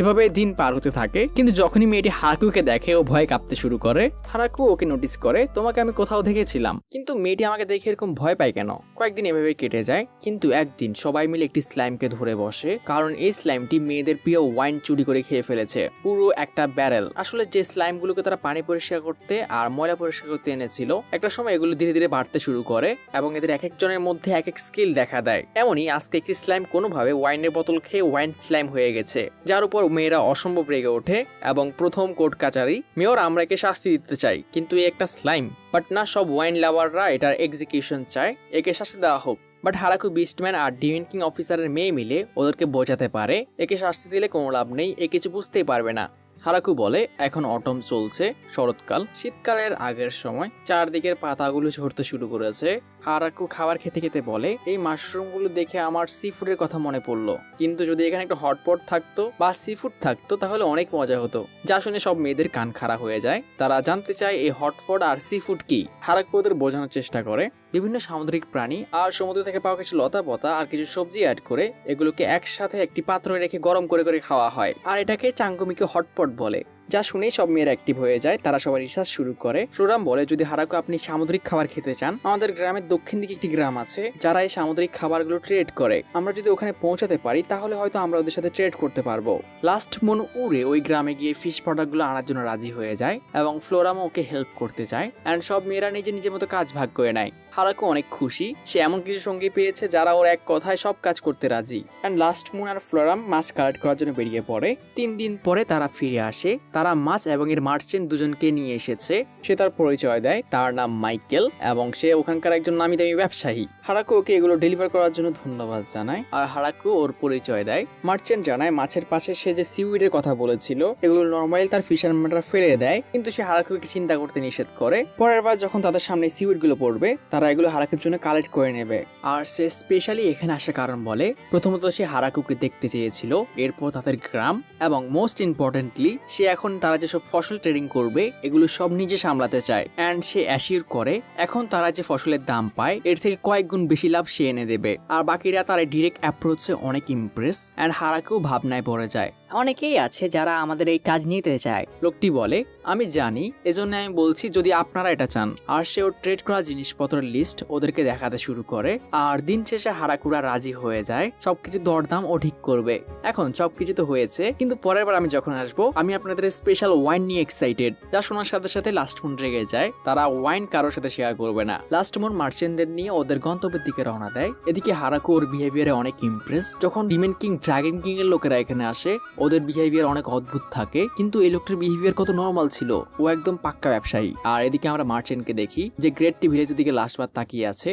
এভাবে দিন পার হতে থাকে, কিন্তু যখনই মেয়েটি হারাকুকে দেখে ও ভয় কাঁপতে শুরু করে। হারাকু ওকে নোটিস করে, তোমাকে আমি কোথাও দেখেছিলাম, কিন্তু মেয়েটি আমাকে দেখে এরকম ভয় পায় কেন? কয়েকদিন এভাবে কেটে যায়, কিন্তু একদিন সবাই মিলে একটি স্লাইমকে ধরে বসে, কারণ এই স্লাইমটি মেয়েদের প্রিয় ওয়াইন চুরি করে খেয়ে ফেলেছে, পুরো একটা ব্যারেল। আসলে যে স্লাইমগুলোকে তারা পানি পরিষ্কার করতে আর ময়লা পরিষ্কার করতে এনেছিল, একটা সময় এগুলো ধীরে ধীরে বাড়তে শুরু করে এবং এদের এক একজনের মধ্যে এক এক স্কিল দেখা দেয়। এমনই আজকে একটি স্লাইম কোনোভাবে ওয়াইনের বোতল খেয়ে ওয়াইন স্লাইম হয়ে গেছে, যার উপর মেয়েরা অসম্ভব রেগে ওঠে এবং প্রথম কোর্ট কাচারি, মেয়র আমরা একে শাস্তি দিতে চাই, কিন্তু এই একটা স্লাইম। বাট না, সব ওয়াইন লাভাররা এটার এক্সিকিউশন চায়, একে শাস্তি দেওয়া হোক। বাট হারাকু বিস্টম্যান আর ডিভিন কিং অফিসারের মেয়ে মিলে ওদেরকে বোঝাতে পারে একে শাস্তি দিলে কোনো লাভ নেই, এ কিছু বুঝতেই পারবে না। হারাকু বলে এখন অটম চলছে, শরৎকাল, শীতকালের আগের সময়, চারদিকের পাতাগুলো ঝরতে শুরু করেছে। হারাকু খাবার খেতে খেতে বলে এই মাশরুমগুলো দেখে আমার সি ফুডের কথা মনে পড়লো, কিন্তু যদি এখানে একটা হটপট থাকতো বা সি ফুড থাকতো তাহলে অনেক মজা হতো। যা শুনে সব মেয়েদের কান খাড়া হয়ে যায়, তারা জানতে চায় এই হটপট আর সি ফুড কি। হারাকু ওদের বোঝানোর চেষ্টা করে বিভিন্ন সামুদ্রিক প্রাণী আর সমুদ্র থেকে পাওয়া কিছু লতা পাতা আর কিছু সবজি অ্যাড করে এগুলোকে একসাথে একটি পাত্রে রেখে গরম করে করে খাওয়া হয়, আর এটাকে চাঙ্গুমিকে হটপট বলে। যা শুনেই সব মেয়েরা অ্যাক্টিভ হয়ে যায়, তারা সবাই রিসার্চ শুরু করে। ফ্লোরাম বলে যদি হারাকু আপনি সামুদ্রিক খাবার খেতে চান, আমাদের গ্রামের দক্ষিণ দিকে একটি গ্রাম আছে যারা এই সামুদ্রিক খাবারগুলো ট্রেড করে, আমরা যদি ওখানে পৌঁছাতে পারি তাহলে হয়তো আমরা ওদের সাথে ট্রেড করতে পারবো। লাস্ট মুন উড়ে ওই গ্রামে গিয়ে ফিশ প্রোডাক্টগুলো আনার জন্য রাজি হয়ে যায় এবং ফ্লোরামও ওকে হেল্প করতে চায়, অ্যান্ড সব মেয়েরা নিজের মতো কাজ ভাগ করে নেয়। হারাকু অনেক খুশি, সে এমন কিছু সঙ্গী পেয়েছে যারা ওর এক কথায় সব কাজ করতে রাজি। অ্যান্ড লাস্ট মুন আর ফ্লোরাম মাছ কালেক্ট করার জন্য বেরিয়ে পড়ে। 3 দিন পরে তারা ফিরে আসে, তারা মাছ এবং এর মার্চেন্ট দুজনকে নিয়ে এসেছে। সে তার পরিচয় দেয়, তার নাম মাইকেল এবং সে ওখানকার একজন নামি দামি ব্যবসায়ী। হারাকু ওকে এগুলো ডেলিভার করার জন্য ধন্যবাদ জানায়, আর হারাকু ওর পরিচয় দেয়। মার্চেন্ট জানায় মাছের পাশে সে যে সিউইডের কথা বলেছিল এগুলো নর্মালি তার ফিশারম্যানরা ফেলে দেয়, কিন্তু সে হারাকুকে চিন্তা করতে নিষেধ করে। পরের বার যখন তাদের সামনে সিউইড গুলো পড়বে তারা এগুলো হারাকুর জন্য কালেক্ট করে নেবে। আর সে স্পেশালি এখানে আসার কারণ বলে, প্রথমত সে হারাকুকে দেখতে চেয়েছিল, এরপর তাদের গ্রাম, এবং মোস্ট ইম্পর্টেন্টলি সে এখন তারা যেসব ফসল ট্রেডিং করবে এগুলো সব নিজে সামলাতে চায়। অ্যান্ড সে অ্যাসিওর করে এখন তারা যে ফসলের দাম পায় এর থেকে কয়েক গুণ বেশি লাভ সে এনে দেবে। আর বাকিরা তার ডিরেক্ট অ্যাপ্রোচে অনেক ইমপ্রেস, অ্যান্ড হারাকুও ভাবনায় পড়ে যায়। অনেকেই আছে যারা আমাদের এই কাজ নিতে চায়। লোকটি বলে আমি জানি, এজন্য আমি বলছি যদি আপনারা এটা চান। আর সে ওর ট্রেড করা জিনিসপত্রের লিস্ট ওদেরকে দেখাতে শুরু করে, আর দিন শেষে হারাকুরা রাজি হয়ে যায় সবকিছু দরদাম ও ঠিক করবে। এখন সবকিছু তো হয়েছে, কিন্তু পরের বার আমি যখন আসবো আমি আপনাদের স্পেশাল ওয়াইন নিয়ে এক্সাইটেড। যা শোনার সাথে সাথে লাস্ট মুন রেগে যায়, তারা ওয়াইন কারোর সাথে শেয়ার করবে না। লাস্ট মুন মার্চেন্টদের নিয়ে ওদের গন্তব্যের দিকে রওনা দেয়। এদিকে হারাকু ওর বিহেভিয়ারে অনেক ইমপ্রেস। যখন ডিমেন কিং ড্রাগন কিং এর লোকেরা এখানে আসে ওদের বিহেভিয়ার অনেক অদ্ভুত থাকে, কিন্তু এই লোকটার বিহেভিয়ার কত নর্মাল ছিল, ও একদম পাক্কা ব্যবসায়ী। আর এদিকে আমরা মার্চেন্টকে দেখি যে গ্রেট টি ভিলেজের দিকে লাস্টবার তাকিয়ে আছে।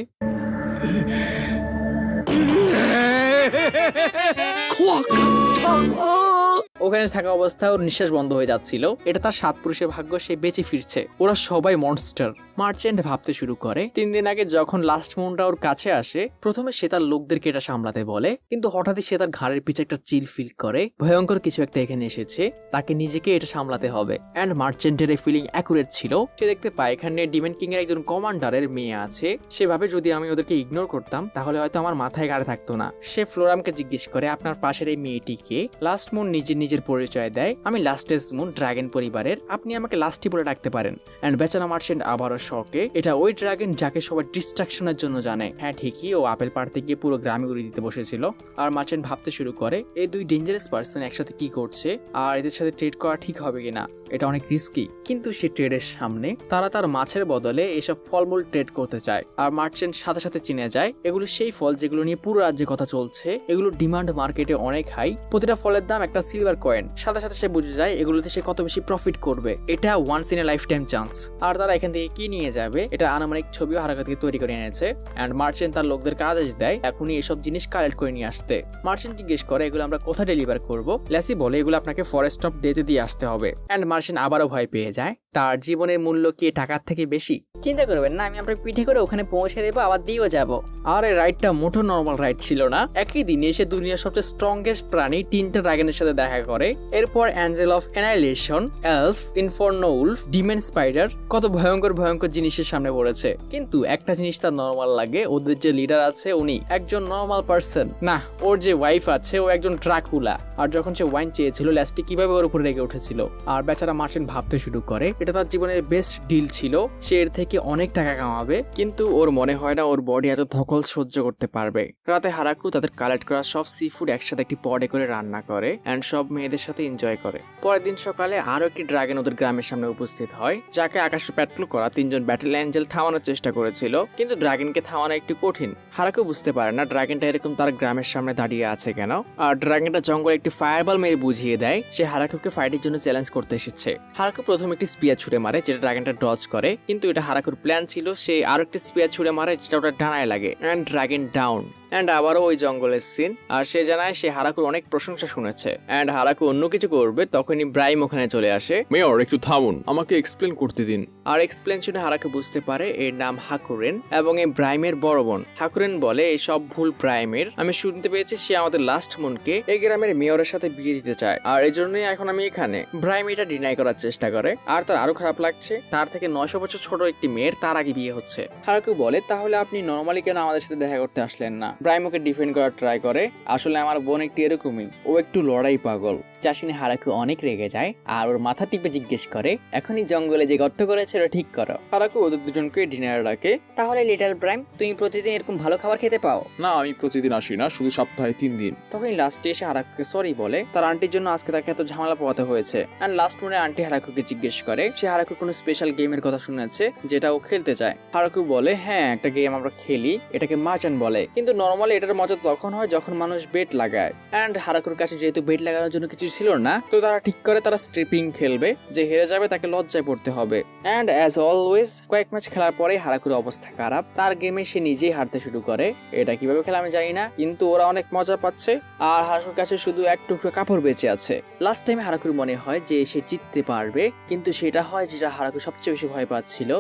ওখানে থাকা অবস্থায় ওর নিঃশ্বাস বন্ধ হয়ে যাচ্ছিল। এটা তার 7 পুরুষের ভাগ্য, সে বেঁচে ফিরছে। ওরা সবাই মনস্টার। মার্চেন্ট ভাবতে শুরু করে 3 দিন আগে যখন লাস্ট মুনটা ওর কাছে আসে, প্রথমে সে তার লোকদেরকে এটা সামলাতে বলে, কিন্তু হঠাৎই সে তার ঘাড়ের পিছে একটা চিল ফিল করে, ভয়ঙ্কর কিছু একটা এখানে এসেছে, তাকে নিজেকে এটা সামলাতে হবে। অ্যান্ড মার্চেন্টের এই ফিলিং অ্যাকুরেট ছিল। সে দেখতে পায় এখানে ডিমেন কিং এর একজন কমান্ডারের মেয়ে আছে। সে ভাবে যদি আমি ওদেরকে ইগনোর করতাম তাহলে হয়তো আমার মাথায় গাড়ে থাকতো না। সে ফ্লোরামকে জিজ্ঞেস করে আপনার পাশের এই মেয়েটিকে। লাস্ট মুন নিজের পরিচয় দেয়, আমি লাস্টেস মুন ড্রাগন পরিবারের, আপনি আমাকে লাস্টি বলে ডাকতে পারেন। অ্যান্ড বেচারা মার্চেন্ট আবারও শকে, এটা ওই ড্রাগন যাকে সবাই ডিস্ট্রাকশনের জন্য জানে। হ্যাঁ ঠিকই, ও আপেল পাড়তে গিয়ে পুরো গ্রামে উড়িয়ে দিতে বসেছিল। আর মার্চেন্ট ভাবতে শুরু করে এই 2 ডেঞ্জারাস পার্সন একসাথে কি করছে, আর এদের সাথে ট্রেড করা ঠিক হবে কিনা, এটা অনেক রিস্কি। কিন্তু সে ট্রেডের সামনে তারা তার মাছের বদলে এসব ফলমূল ট্রেড করতে চায়। আর মার্চেন্ট সাথে সাথে চিনে যায় এগুলো সেই ফল যেগুলো নিয়ে পুরো রাজ্যে কথা চলছে। এগুলো ডিমান্ড মার্কেটে অনেক হাই, প্রতিটা ফলের দাম একটা সিলভার কয়েন। সাথে সাথে সে বুঝে যায় এগুলোতে সে কত বেশি প্রফিট করবে, এটা once in a life time chance. আর তারা এখান থেকে কি নিয়ে যাবে এটা আনুমানিক ছবিও হারাকা থেকে তৈরি করে এনেছে। অ্যান্ড মার্চেন্ট তার লোকদেরকে আদেশ দেয় এখনই এসব জিনিস কালেক্ট করে নিয়ে আসতে। মার্চেন্ট জিজ্ঞেস করে এগুলো আমরা কোথায় ডেলিভার করবো। ল্যাসি বলে এগুলো আপনাকে ফরেস্ট অফ ডেতে দিয়ে আসতে হবে। অ্যান্ড মার্চেন্ট আবারও ভয় পেয়ে যায়, তার জীবনের মূল্য কি টাকার থেকে বেশি? চিন্তা করবেন না, আমি আপনার পিঠে করে ওখানে পৌঁছে দেবো, আবার দিয়েও যাব। আর এই রাইডটা মোটো নর্মাল রাইড ছিল না। একই দিনে এসে দুনিয়ার সবচেয়ে স্ট্রংগেস্ট প্রাণী 3টা ড্রাগনের সাথে দেখা করে। এরপর angel of annihilation, elf, inferno wolf, demon spider, কত ভয়ঙ্কর ভয়ঙ্কর জিনিসের সামনে পড়েছে। কিন্তু একটা জিনিস তার নর্মাল লাগে, ওদের যে লিডার আছে উনি একজন নর্মাল পার্সন না, ওর যে ওয়াইফ আছে ও একজন ড্রাকুলা। আর যখন সে ওয়াইন চেয়েছিল ল্যাস্টি কিভাবে ওর উপরে রেগে উঠেছিল। আর বেচারা মার্চেন্ট ভাবতে শুরু করে এটা তার জীবনের বেস্ট ডিল ছিল, সে এর থেকে অনেক টাকা কামাবে। কিন্তু ওর মনে হয় না ওর বডি এত ধকল সহ্য করতে পারবে। রাতে হারাকু তাদের কালেক্ট করা সব সি ফুড একসাথে একটি পডে করে রান্না করে এন্ড সব মেয়েদের সাথে এনজয় করে। পরের দিন সকালে আরো একটি ড্রাগন ওদের গ্রামের সামনে উপস্থিত হয়, যাকে আকাশে প্যাট্রোল করা 3জন ব্যাটেল অ্যাঞ্জেল থামানোর চেষ্টা করেছিল। কিন্তু ড্রাগনকে থামানো একটু কঠিন। হারাকু বুঝতে পারে না ড্রাগনটা এরকম তার গ্রামের সামনে দাঁড়িয়ে আছে কেন। আর ড্রাগনটা জঙ্গলে একটি ফায়ারবল মেরে বুঝিয়ে দেয় সে হারাকুকে ফাইটের জন্য চ্যালেঞ্জ করতে এসেছে। হারাকু প্রথম একটি স্পিয়ার ছুড়ে মারে যেটা ড্রাগনটা ডজ করে, কিন্তু এটা হারাকুর প্ল্যান ছিল সে আরো একটি স্পিয়ার ছুড়ে মারে যেটা ওটা ডানায় লাগে এন্ড ড্রাগন ডাউন। অ্যান্ড আবারও ওই জঙ্গলের সিন। আর সে জানায় সে হারাকুর অনেক প্রশংসা শুনেছে অ্যান্ড হারাকু অন্য কিছু করবে, তখনই ব্রাইম ওখানে চলে আসে। মেয়র একটু থামুন, আমাকে এক্সপ্লেন করতে দিন। আর এক্সপ্লেন শুনে হারাকু বুঝতে পারে এর নাম হাকুরেন এবং এই ব্রাইমের বড় বোন। হাকুরেন বলে এই সব ভুল ব্রাইমের, আমি শুনতে পেয়েছি সে আমাদের লাস্ট মুনকে এই গ্রামের মেয়রের সাথে বিয়ে দিতে চায়, আর এই জন্যই এখন আমি এখানে। ব্রাইম এটা ডিনাই করার চেষ্টা করে আর তার আরো খারাপ লাগছে তার থেকে 900 বছর ছোট একটি মেয়ের তার আগে বিয়ে হচ্ছে। হারাকু বলে তাহলে আপনি নর্মালি কেন আমাদের সাথে দেখা করতে আসলেন না? ব্রাইম ওকে ডিফেন্ড করার ট্রাই করে, আসলে আমার বোন একটু এরকমই, ও একটু লড়াই পাগল। যা শুনে হারাকু অনেক রেগে যায় আর ওর মাথা টিপে জিজ্ঞেস করে এখনই জঙ্গলে যে গর্ত করেছে ওটা ঠিক করো। হারাকু ওদের দুজনকে ডিনার ডাকে। তাহলে লিটল ব্রাইম তুমি প্রতিদিন এরকম ভালো খাবার খেতে পাও? না, আমি প্রতিদিন আসি না, শুধু সপ্তাহে 3 দিন। তখন লাস্টে এসে হারাকুকে সরি বলে, তার আন্টির জন্য আজকে তাকে এত ঝামেলা পোহাতে হয়েছে। এন্ড লাস্ট মনে আন্টি হারাকুকে জিজ্ঞেস করে সে হারাকুর কোনো স্পেশাল গেমের কথা শুনেছে যেটা ও খেলতে চায়। হারাকু বলে হ্যাঁ একটা গেম আমরা খেলি, এটাকে মার্চেন্ট বলে, কিন্তু নর্মালি এটার মজা তখন হয় যখন মানুষ বেট লাগায়। এন্ড হারাকুর কাছে যেহেতু বেট লাগানোর জন্য কিছু ছিল না, তো তারা ঠিক করে তারা স্ট্রিপিং খেলবে, যে হেরে যাবে তাকে লজ্জায় পড়তে হবে। এন্ড অ্যাজ অলওয়েজ কয়েক ম্যাচ খেলার পরে হারাকুর অবস্থা খারাপ, তার গেমে সে নিজেই হারতে শুরু করে। এটা কিভাবে খেলা আমি জানি না, কিন্তু ওরা অনেক মজা পাচ্ছে আর হারাকুর কাছে শুধু এক টুকরো কাপড় বেঁচে আছে। লাস্ট টাইমে হারাকুর মনে হয় যে সে জিততে পারবে, কিন্তু সেটা হয় যেটা হারাকু সবচেয়ে বেশি ভয় পাচ্ছিল।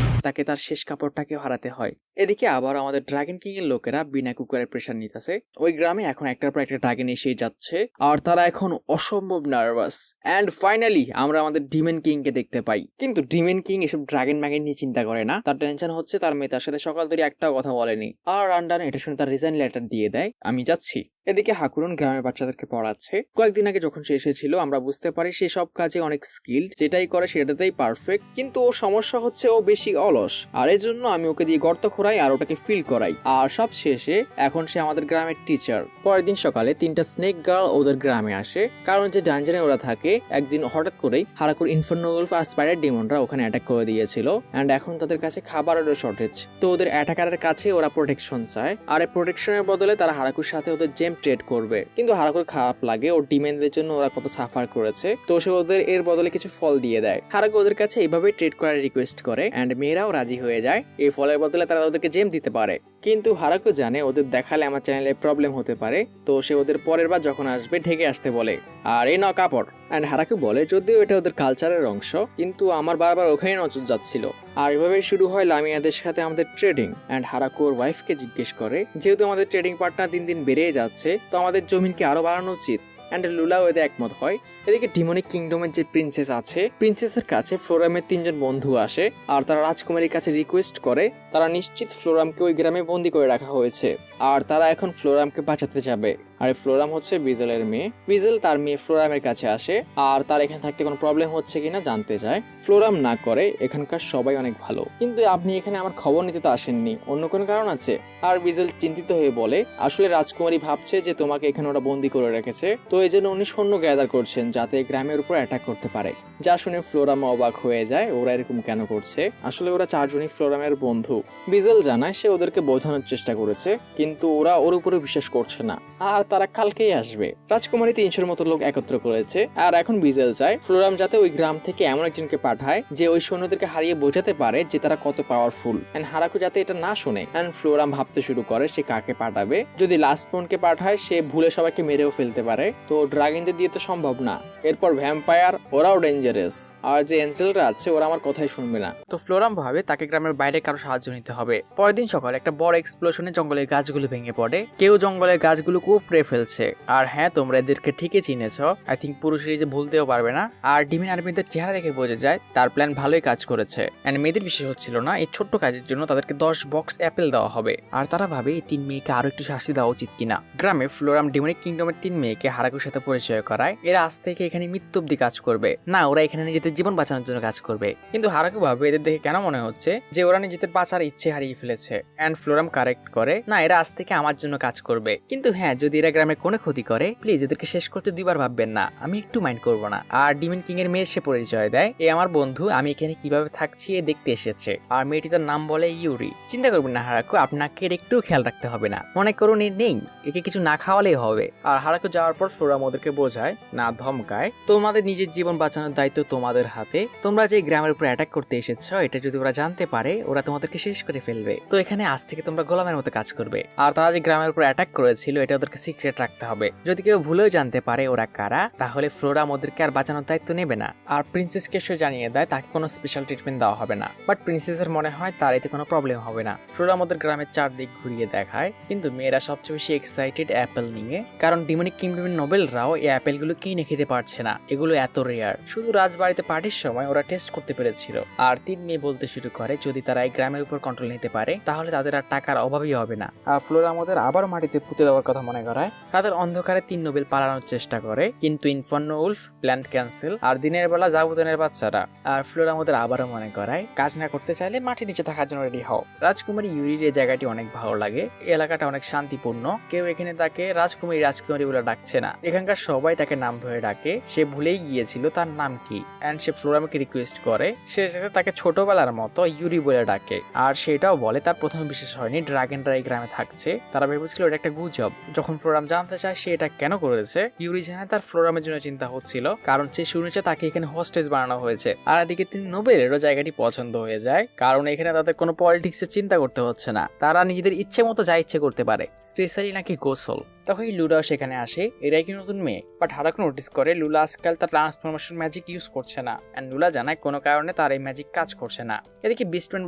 তাকে তার শেষ কাপড়টাকে হারাতে হয়। এদিকে আবার আমাদের ড্রাগন কিং এর লোকেরা বিনা কুকুরের প্রেসার নিতেছে। ওই গ্রামে এখন একটার পর একটা ড্রাগন এসে যাচ্ছে আর তারা এখন অসম্ভব নার্ভাস। এন্ড ফাইনালি আমরা আমাদের ডিমেন কিং কে দেখতে পাই, কিন্তু ডিমেন কিং এসব ড্রাগন ম্যাগন নিয়ে চিন্তা করে না। তার টেনশন হচ্ছে তার মেয়ে তার সাথে সকাল ধরে একটাও কথা বলেনি। আর রান্ডান এটা শুনে তার রিজাইন লেটার দিয়ে দেয়, আমি যাচ্ছি। এদিকে হাকুরন গ্রামের বাচ্চাদেরকে পড়াচ্ছে। কয়েকদিন আগে যখন সে এসেছিল আমরা বুঝতে পারি সে সব কাজে অনেক স্কিল্ড, যেটাই করে সেটাতেই পারফেক্ট, কিন্তু ও সমস্যা হচ্ছে ও বেশি অলস। আর এই জন্য আমি ওকে দিয়ে গর্ত খোঁড়াই আর ওটাকে ফিল করাই। আর সব শেষে এখন সে আমাদের গ্রামের টিচার। পরের দিন সকালে 3টা স্নেক গার্ল ওদের গ্রামে আসে, কারণ যে ডানজনে ওরা থাকে একদিন হঠাৎ করেই হারাকুর ইনফার্নো উলফ আর স্পাইডার ডেমনরা ওখানে অ্যাটাক করে দিয়েছিল। এন্ড এখন তাদের কাছে খাবারেরও শর্টেজ, তো ওদের অ্যাটাকারের কাছে ওরা প্রোটেকশন চায়। আর এই প্রোটেকশনের বদলে তারা হারাকুর সাথে ওদের জেম ট্রেড করবে। কিন্তু হারাকুর খারাপ লাগে ওর ডিমেনদের জন্য ওরা কত সাফার করেছে, তো সে ওদের এর বদলে কিছু ফল দিয়ে দেয়। হারাকু ওদের কাছে এইভাবেই ট্রেড করার রিকোয়েস্ট করে এন্ড মেয়েরাও রাজি হয়ে যায়। এই ফলের বদলে তারা ওদেরকে জেম দিতে পারে, কিন্তু হারাকু জানে ওদের দেখালে আমার চ্যানেলে প্রবলেম হতে পারে, তো সে ওদের পরের বার যখন আসবে ঢেকে আসতে বলে। আর এই নাও কাপড়। এন্ড হারাকু বলে যদিও এটা ওদের কালচারের অংশ, কিন্তু আমার বারবার ওখানে নজর যাচ্ছিল। আর এভাবেই শুরু হয় লামিয়াদের সাথে আমাদের ট্রেডিং। এন্ড হারাকু ওর ওয়াইফকে জিজ্ঞেস করে যেহেতু আমাদের ট্রেডিং পার্টনার দিন দিন বেড়ে যাচ্ছে, তো আমাদের জমিনকে আরো বাড়ানো উচিত। এন্ড লুলাও এতে একমত হয়। এদিকে ডিমনিক কিংডমের যে প্রিন্সেস আছে, প্রিন্সেসের কাছে ফ্লোরামের 3জন বন্ধু আসে আর তারা রাজকুমারীর কাছে রিকোয়েস্ট করে তারা নিশ্চিত ফ্লোরামকে ওই গ্রামে বন্দি করে রাখা হয়েছে আর তারা এখন ফ্লোরামকে বাঁচাতে যাবে। আর ফ্লোরাম হচ্ছে বিজেলের মেয়ে। বিজেল তার মেয়ে ফ্লোরামের কাছে আসে আর তার এখানে থাকতে কোনো প্রবলেম হচ্ছে কিনা জানতে চায়। ফ্লোরাম না করে এখানকার সবাই অনেক ভালো, কিন্তু আপনি এখানে আমার খবর নিতে তো আসেননি, অন্য কোনো কারণ আছে? আর বিজেল চিন্তিত হয়ে বলে আসলে রাজকুমারী ভাবছে যে তোমাকে এখানে ওরা বন্দি করে রেখেছে, তো এই জন্য উনি সৈন্য গ্যাদার করছেন যাতে গ্রামের উপর অ্যাটাক করতে পারে। যা শুনে ফ্লোরাম অবাক হয়ে যায় ওরা এরকম কেন করছে। আসলে ওরা চারজনই ফ্লোরামের বন্ধু। বিজেল জানায় সে ওদেরকে বোঝানোর চেষ্টা করেছে, কিন্তু ওরা ওর উপরে বিশ্বাস করছে না আর তারা কালকেই আসবে। রাজকুমারী 300-এর মতো লোক একত্র করেছে আর এখন বিজেল চায় ফ্লোরাম যাতে ওই গ্রাম থেকে এমন একজনকে পাঠায় যে ওই সৈন্যদেরকে হারিয়ে বোঝাতে পারে যে তারা কত পাওয়ারফুল। এন্ড হারাকু যাতে এটা না শুনে। এন্ড ফ্লোরাম ভাবতে শুরু করে সে কাকে পাঠাবে। যদি লাস্ট পনকে পাঠায় সে ভুলে সবাইকে মেরেও ফেলতে পারে, তো ড্রাগনদের দিয়ে তো সম্ভব না। এরপর ভ্যাম্পায়ার, ওরাও ডেঞ্জারাস, আর যে এঞ্জেলরা আছে ওরা আমার কথাই শুনবে না। তো ফ্লোরাম ভাবে তাকে গ্রামের বাইরে কারো সাহায্য নিতে হবে। পরের দিন সকালে একটা বড় এক্সপ্লোশনে জঙ্গলের গাছগুলো ভেঙে পড়ে। কেউ জঙ্গলের গাছগুলো উপড়ে ফেলছে। আর হ্যাঁ, তোমরা এদেরকে ঠিকই চিনেছ। আই থিঙ্ক পুরো সিরিজে ভুলতেও পারবে না। আর ডিমিন আর্মিদের চেহারা দেখে বোঝা যায় তার প্ল্যান ভালোই কাজ করেছে। এন্ড মেয়েদের বিশেষ হচ্ছিল না, এই ছোট্ট কাজের জন্য তাদেরকে 10 বক্স অ্যাপেল দেওয়া হবে। আর তারা ভাবে এই 3 মেয়েকে আরো একটু শাস্তি দেওয়া উচিত কিনা। গ্রামে ফ্লোরাম ডিমনিক কিংডমের 3 মেয়েকে হারাকুর সাথে পরিচয় করায়। এরা আজ থেকে এখানে মৃত্যু অব্দি কাজ করবে না, ওরা এখানে নিজেদের জীবন বাঁচানোর জন্য কাজ করবে। কিন্তু হারাকু ভাবে এদের দেখে কেন মনে হচ্ছে যে ওরা নিজেদের বাঁচার ইচ্ছে হারিয়ে ফেলেছে। এন্ড ফ্লোরাম কারেক্ট করে, না এরা আজ থেকে আমার জন্য কাজ করবে। কিন্তু হ্যাঁ, যদি এরা গ্রামের কোনো ক্ষতি করে প্লিজ এদেরকে শেষ করতে 2 বার ভাববেন না, আমি একটু মাইন্ড করবো না। আর ডিমন কিং এর মেয়ের সে পরিচয় দেয়, এ আমার বন্ধু, আমি এখানে কিভাবে থাকছি এ দেখতে এসেছে। আর মেয়েটি তার নাম বলে ইউরি। চিন্তা করবেন না হারাকু, আপনাকে এর একটু খেয়াল রাখতে হবে না, মনে করুন এ নেই, একে কিছু না খাওয়ালেই হবে। আর হারাকু যাওয়ার পর ফ্লোরাম ওদেরকে বোঝায়, না ধমকায়, তোমাদের নিজের জীবন বাঁচানোর দায়িত্ব তোমাদের হাতে। তোমরা যে গ্রামের উপর অ্যাটাক করতে এসেছো এটা যদি ওরা জানতে পারে ওরা তোমাদেরকে শেষ করে ফেলবে। তো এখানে আজ থেকে তোমরা গোলামের মতো কাজ করবে। আর তারা যে গ্রামের উপর অ্যাটাক করেছিল এটা ওদেরকে সিক্রেট রাখতে হবে। যদি কেউ ভুলেও জানতে পারে ওরা কারা, তাহলে ফ্লোরাম ওদেরকে আর বাঁচানোর দায়িত্ব নেবে না। আর প্রিন্সেসকে সে জানিয়ে দেয় তাকে কোনো স্পেশাল ট্রিটমেন্ট দেওয়া হবে না। বাট প্রিন্সেসের মনে হয় তার এতে কোনো প্রবলেম হবে না। ফ্লোরাম ওদের গ্রামের চারদিক ঘুরিয়ে দেখায়, কিন্তু মেয়েরা সবচেয়ে বেশি এক্সাইটেড অ্যাপেল নিয়ে, কারণ ডিমনিক কিংডমের নোবেলরাও এই অ্যাপেলগুলো কিনে খেতে পারছে না, এগুলো এত রেয়ার। শুধু রাজবাড়িতে পার্টির সময় ওরা টেস্ট করতে পেরেছিল। আর 3 মেয়ে বলতে শুরু করে যদি তারা এই গ্রামের উপর কন্ট্রোল নিতে পারে তাহলে তাদের আর টাকার অভাবই হবে না। আর ফ্লোরাম ওদের আবার মাটিতে পুঁতে দেওয়ার কথা মনে করায়। তাদের অন্ধকারে 3 নোবেল পালানোর চেষ্টা করে, কিন্তু ইনফার্নো উলফ প্ল্যান ক্যান্সেল, আর দিনের বেলা জাবুতনের বাচ্চারা। আর ফ্লোরাম ওদের আবারও মনে করায় কাজ না করতে চাইলে মাটির নিচে থাকার জন্য রেডি হও। রাজকুমারী ইউরির এই জায়গাটি অনেক ভালো লাগে, এই এলাকাটা অনেক শান্তিপূর্ণ। কেউ এখানে তাকে রাজকুমারী বলে ডাকছে না, এখানকার সবাই তাকে নাম ধরে ডাকে। সে ভুলেই গিয়েছিল তার নাম কি। এন্ড সে ফ্লোরামকে রিকোয়েস্ট করে সে যাতে তাকে ছোটবেলার মতো ইউরি বলে ডাকে। আর সেটাও বলে তার প্রথমে বিশ্বাস হয়নি ড্রাগনরা এই গ্রামে থাকছে, তারা ভেবেছিল এটা একটা গুজব। যখন ফ্লোরাম জানতে চায় সে এটা কেন করেছে, ইউরি জানায় তার ফ্লোরামের জন্য চিন্তা হচ্ছিল, কারণ সে শুনেছে তাকে এখানে হোস্টেজ বানানো হয়েছে। আর এদিকে 3 নোবেলেরও জায়গাটি পছন্দ হয়ে যায়, কারণ এখানে তাদের কোনো পলিটিক্সের চিন্তা করতে হচ্ছে না, তারা নিজেদের ইচ্ছে মতো যা ইচ্ছে করতে পারে, স্পেশালি নাকি গোসল। তখন লুলাও সেখানে আসে, এরাই কি নতুন মেয়ে। বাট হারাকু নোটিস করে লুলা আজকাল তার ট্রান্সফরমেশন ম্যাজিক ইউজ করছে না। এন্ড লুলা জানায় কোনো কারণে তার এই ম্যাজিক কাজ করছে না। এদিকে বিস্টম্যান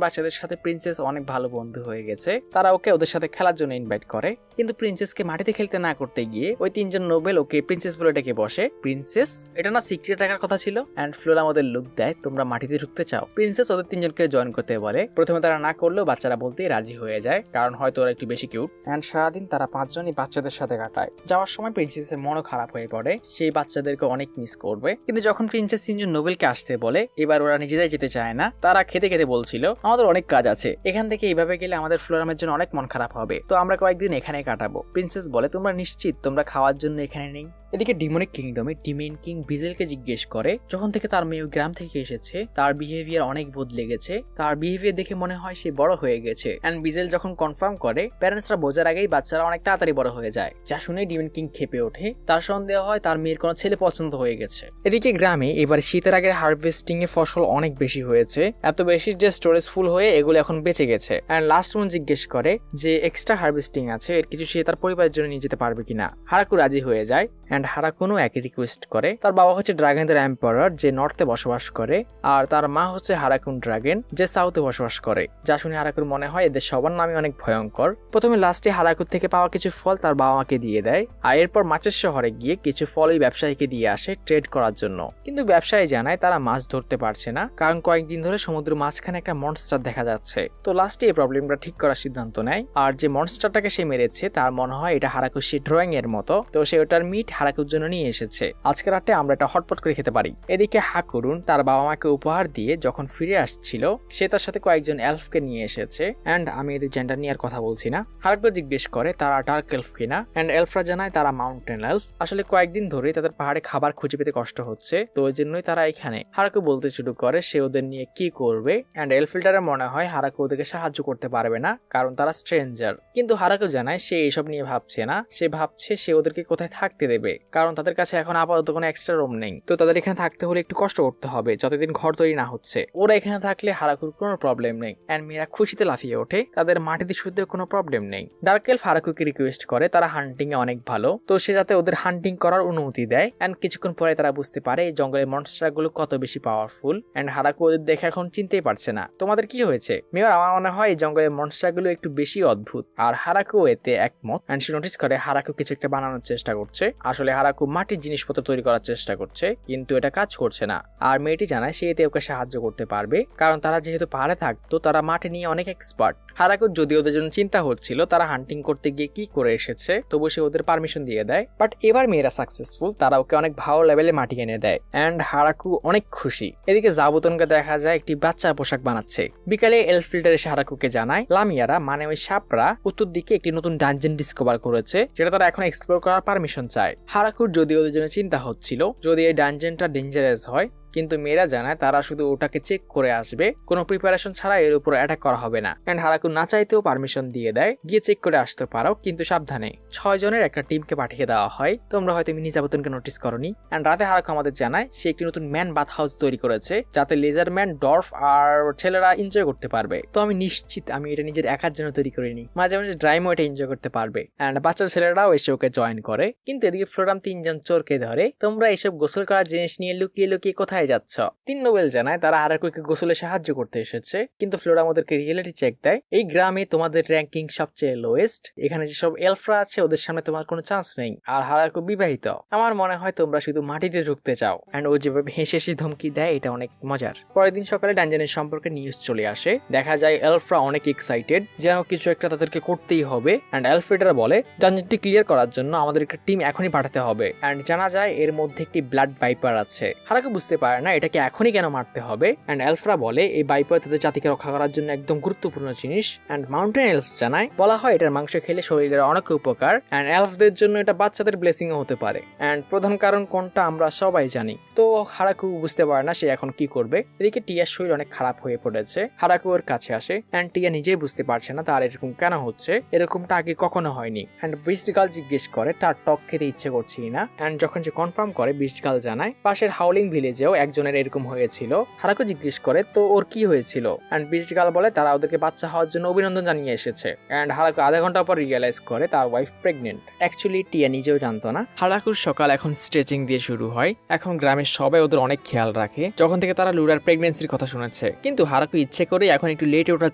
বাচ্চাদের সাথে প্রিন্সেস অনেক ভালো বন্ধু হয়ে গেছে, তারা ওকে ওদের সাথে খেলার জন্য ইনভাইট করে। কিন্তু প্রিন্সেসকে মাটিতে খেলতে না করতে গিয়ে ওই 3 জন নোবেল ওকে প্রিন্সেস বলে ডেকে বসে। প্রিন্সেস, এটা না সিক্রেট রাখার কথা ছিল। এন্ড ফ্লোরাম ওদের লুক দেয়, তোমরা মাটিতে ঢুকতে চাও। প্রিন্সেস ওদের 3 জনকে জয়েন করতে বলে। প্রথমে তারা না করলেও বাচ্চারা বলতেই রাজি হয়ে যায়, কারণ হয়তো ওরা একটু বেশি কিউট। এন্ড সারাদিন তারা 5 জনই বাচ্চাদের সাথে কাটায়। যাওয়ার সময় প্রিন্সেসের মনও খারাপ হয়ে পড়ে, সেই বাচ্চাদেরকে অনেক মিস করবে। কিন্তু যখন প্রিন্সেস 3 জন নোবেলকে আসতে বলে, এবার ওরা নিজেরাই যেতে চায় না। তারা খেতে খেতে বলছিল আমাদের অনেক কাজ আছে, এখান থেকে এইভাবে গেলে আমাদের ফ্লোরামের জন্য অনেক মন খারাপ হবে, তো আমরা কয়েকদিন এখানে কাটাবো। প্রিন্সেস বলে তোমরা নিশ্চিত তোমরা খাওয়ার জন্য এখানে নেই? এদিকে ডিমনিক কিংডমে ডিমেন কিং বিজেলকে জিজ্ঞেস করে যখন থেকে তার মেয়ে গ্রাম থেকে এসেছে তার বিহেভিয়ার অনেক বদলে গেছে, তার বিহেভিয়ার দেখে মনে হয় সে বড় হয়ে গেছে। এন্ড বিজেল যখন কনফার্ম করে প্যারেন্টসরা বোঝার আগেই বাচ্চারা অনেক তাড়াতাড়ি বড় হয়ে যায়, যা শুনে ডিমেন কিং খেপে ওঠে। তার সন্দেহ হয় তার মেয়ের কোনো ছেলে পছন্দ হয়ে গেছে। এদিকে গ্রামে এবার শীতের আগের হারভেস্টিং এ ফসল অনেক বেশি হয়েছে, এত বেশি যে স্টোরেজ ফুল হয়ে এগুলো এখন বেঁচে গেছে। এন্ড লাস্ট মন জিজ্ঞেস করে যে এক্সট্রা হারভেস্টিং আছে এর কিছু সে তার পরিবারের জন্য নিয়ে যেতে পারবে কিনা। হারাকু রাজি হয়ে যায়। এন্ড হারাকুনও একই রিকোয়েস্ট করে। তার বাবা হচ্ছে ড্রাগনদের এম্পারার যে নর্থে বসবাস করে, আর তার মা হচ্ছে হারাকুন ড্রাগন যে সাউথে বসবাস করে, যা শুনে হারাকুর মনে হয় এদের সবার নামই অনেক ভয়ঙ্কর। প্রথমে লাস্টে হারাকুর থেকে পাওয়া কিছু ফল তার বাবা মাকে দিয়ে দেয়, আর এরপর মাছের শহরে গিয়ে কিছু ফল ওই ব্যবসায়ীকে দিয়ে আসে ট্রেড করার জন্য। কিন্তু ব্যবসায়ী জানায় তারা মাছ ধরতে পারছে না, কারণ কয়েকদিন ধরে সমুদ্র মাঝখানে একটা মনস্টার দেখা যাচ্ছে। তো লাস্টে এই প্রবলেমটা ঠিক করার সিদ্ধান্ত নেয়, আর যে মনস্টারটাকে সে মেরেছে তার মনে হয় এটা হারাকুর সেই ড্রয়িং এর মতো, তো সে ওটার মিট হারাকুর জন্য নিয়ে এসেছে। আজকে রাতে আমরা এটা হটপট করে খেতে পারি। এদিকে হাকুরুন তার বাবা মাকে উপহার দিয়ে যখন ফিরে আসছিল সে তার সাথে কয়েকজন এলফকে নিয়ে এসেছে। এন্ড আমি এদের জেন্ডার নিয়ে আর কথা বলছি না। হারাকু জিজ্ঞেস করে তারা ডার্ক এলফ কিনা, এন্ড এলফরা জানায় তারা মাউন্টেন এলফ। আসলে কয়েকদিন ধরে তাদের পাহাড়ে খাবার খুঁজে পেতে কষ্ট হচ্ছে, তো যে জন্যই তারা এখানে। হারাকু বলতে শুরু করে সে ওদের নিয়ে কি করবে, অ্যান্ড এলফিল্ডারের মনে হয় হারাকু ওদেরকে সাহায্য করতে পারবে না কারণ তারা স্ট্রেঞ্জার। কিন্তু হারাকু জানায় সে এসব নিয়ে ভাবছে না, সে ভাবছে সে ওদেরকে কোথায় থাকতে দেবে, কারণ তাদের কাছে এখন আপাতত কোনো এক্সট্রা রুম নেই। তো তাদের এখানে থাকতে হলে একটু কষ্ট করতে হবে যতদিন ঘর তৈরি না হচ্ছে। ওরা এখানে থাকলে হারাকুর কোনো প্রবলেম নেই, অ্যান্ড মেয়েরা খুশিতে লাফিয়ে ওঠে, তাদের মাটিতে শুতে কোনো প্রবলেম নেই। ডার্ক এলফ হারাকুকে রিকোয়েস্ট করে তারা হান্টিং এ অনেক ভালো, তো সে যাতে ওদের হান্টিং করার অনুমতি দেয়। অ্যান্ড কিছুক্ষণ পরে তারা বুঝতে পারে এই জঙ্গলের মনস্টার গুলো কত বেশি পাওয়ারফুল, অ্যান্ড হারাকু ওদের দেখে এখন চিনতেই পারছে না। তোমাদের কি হয়েছে মেয়র? আমার মনে হয় এই জঙ্গলের মনস্টার গুলো একটু বেশি অদ্ভুত। আর হারাকু এতে একমত, অ্যান্ড সে নোটিস করে হারাকু কিছু একটা বানানোর চেষ্টা করছে। আসলে হারাকু মাটির জিনিসপত্র তৈরি করার চেষ্টা করছে, কিন্তু এটা কাজ করছে না। আর মেয়েটি জানায় সে এতে ওকে সাহায্য করতে পারবে, কারণ তারা যেহেতু পাহাড়ে থাকতো তারা মাটি নিয়ে অনেক এক্সপার্ট। হারাকুর যদি ওদের জন্য চিন্তা হচ্ছিল তারা হান্টিং করতে গিয়ে কি করে এসেছে, তবু সে ওদের পারমিশন দিয়ে দেয়। বাট এবার মেয়েরা সাকসেসফুল, তারা ওকে অনেক ভালো লেভেলে মাটি এনে দেয়, অ্যান্ড হারাকু অনেক খুশি। এদিকে জাবুতনকে দেখা যায় একটি বাচ্চা পোশাক বানাচ্ছে। বিকালে এলফিল্ডার এসে হারাকুকে জানায় লামিয়ারা মানে ওই সাপরা উত্তর দিকে একটি নতুন ডানজেন ডিসকভার করেছে, যেটা তারা এখন এক্সপ্লোর করার পারমিশন চায়। হারাকুর যদি ওদের জন্য চিন্তা হচ্ছিল যদি এই ডানজেনটা ডেঞ্জারাস হয়, কিন্তু মেয়েরা জানায় তারা শুধু ওটাকে চেক করে আসবে, কোনো প্রিপারেশন ছাড়া এর উপর অ্যাটাক করা হবে না। এন্ড হারাকু না চাইতেও পারমিশন দিয়ে দেয়, গিয়ে চেক করে আসতে পারো, কিন্তু সাবধানে। 6 জনের একটা টিমকে পাঠিয়ে দেওয়া হয়। তোমরা হয়তো মিনিজাবতনকে নোটিস করনি। এন্ড রাতে হারাকু আমাদের জানায় সে একটি নতুন ম্যান বাথ হাউস তৈরি করেছে, যাতে লেজার ম্যান, ডর্ফ আর ছেলেরা এনজয় করতে পারবে। তো আমি নিশ্চিত আমি এটা নিজের একার জন্য তৈরি করিনি, মাঝে মাঝে ড্রাইমও এটা এনজয় করতে পারবে। এন্ড বাচ্চা ছেলেরাও এসে ওকে জয়েন করে। কিন্তু এদিকে ফ্লোরাম 3 জন চোরকে ধরে, তোমরা এইসব গোসল করার জিনিস নিয়ে লুকিয়ে লুকিয়ে কোথায় যাচ্ছ? 3 নোবেল জানায় তারা হারাকুকে গোসলে সাহায্য করতে এসেছে, কিন্তু ফ্লোরা আমাদেরকে রিয়েলিটি চেক দেয়। এই গ্রামে তোমাদের র্যাঙ্কিং সবচেয়ে লোয়েস্ট, এখানে যেসব এলফরা আছে ওদের সামনে তোমার কোনো চান্স নেই, আর হারাকু বিবাহিত। আমার মনে হয় তোমরা শুধু মাটিতে ঢুকতে চাও। এন্ড ও যেভাবে হেসে হেসে ধমকি দেয় এটা অনেক মজার। পরের দিন সকালে ডানজনের সম্পর্কে নিউজ চলে আসে, দেখা যায় এলফরা অনেক এক্সাইটেড, যেন কিছু একটা তাদেরকে করতেই হবে। এন্ড এলফ্রেডার বলে ডানজনটি ক্লিয়ার করার জন্য আমাদের একটা টিম এখনই পাঠাতে হবে। এন্ড জানা যায় এর মধ্যে একটি ব্লাড ভাইপার আছে। হারাকু বুঝতে পারে না এটাকে এখনই কেন মারতে হবে। এন্ড এলফরা বলে এই ভাইপার তাদের জাতিকে রক্ষা করার জন্য একদম গুরুত্বপূর্ণ জিনিস। এন্ড মাউন্টেন এলফ জানায় বলা হয় এটার মাংস খেলে শরীরের অনেক উপকার, এন্ড এলফদের জন্য এটা বাচ্চাদের ব্লেসিং ও হতে পারে। এন্ড প্রধান কারণ কোনটা আমরা সবাই জানি। তো হারাকু বুঝতে পারে না সে এখন কি করবে। এদিকে টিয়ার শরীর অনেক খারাপ হয়ে পড়েছে। হারাকু ওর কাছে আসে, এন্ড টিয়া নিজেই বুঝতে পারছে না তার এরকম কেন হচ্ছে, এরকমটা আগে কখনো হয়নি। এন্ড বিস্টগাল জিজ্ঞেস করে তার টক খেতে ইচ্ছে করছে না। এন্ড যখন সে কনফার্ম করে, বিস্টগাল জানায় পাশের হাউলিং ভিলেজেও একজনের এরকম হয়েছিল। হারাকু জিজ্ঞেস করে তো ওর কি হয়েছিল, এন্ড বিস্টগাল বলে তারা ওদেরকে বাচ্চা হওয়ার জন্য অভিনন্দন জানিয়ে এসেছে। এন্ড হারাকু আধা ঘন্টা পর রিয়েলাইজ করে তার ওয়াইফ প্রেগনেন্ট। অ্যাকচুয়ালি টিয়া নিজেও জানতো না। হারাকুর সকাল এখন স্ট্রেচিং দিয়ে শুরু হয়। এখন গ্রামের সবাই ওদের অনেক খেয়াল রাখে যখন থেকে তারা লুরার প্রেগনেন্সির কথা শুনেছে। কিন্তু হারাকু ইচ্ছে করে এখন একটু লেটে ওঠার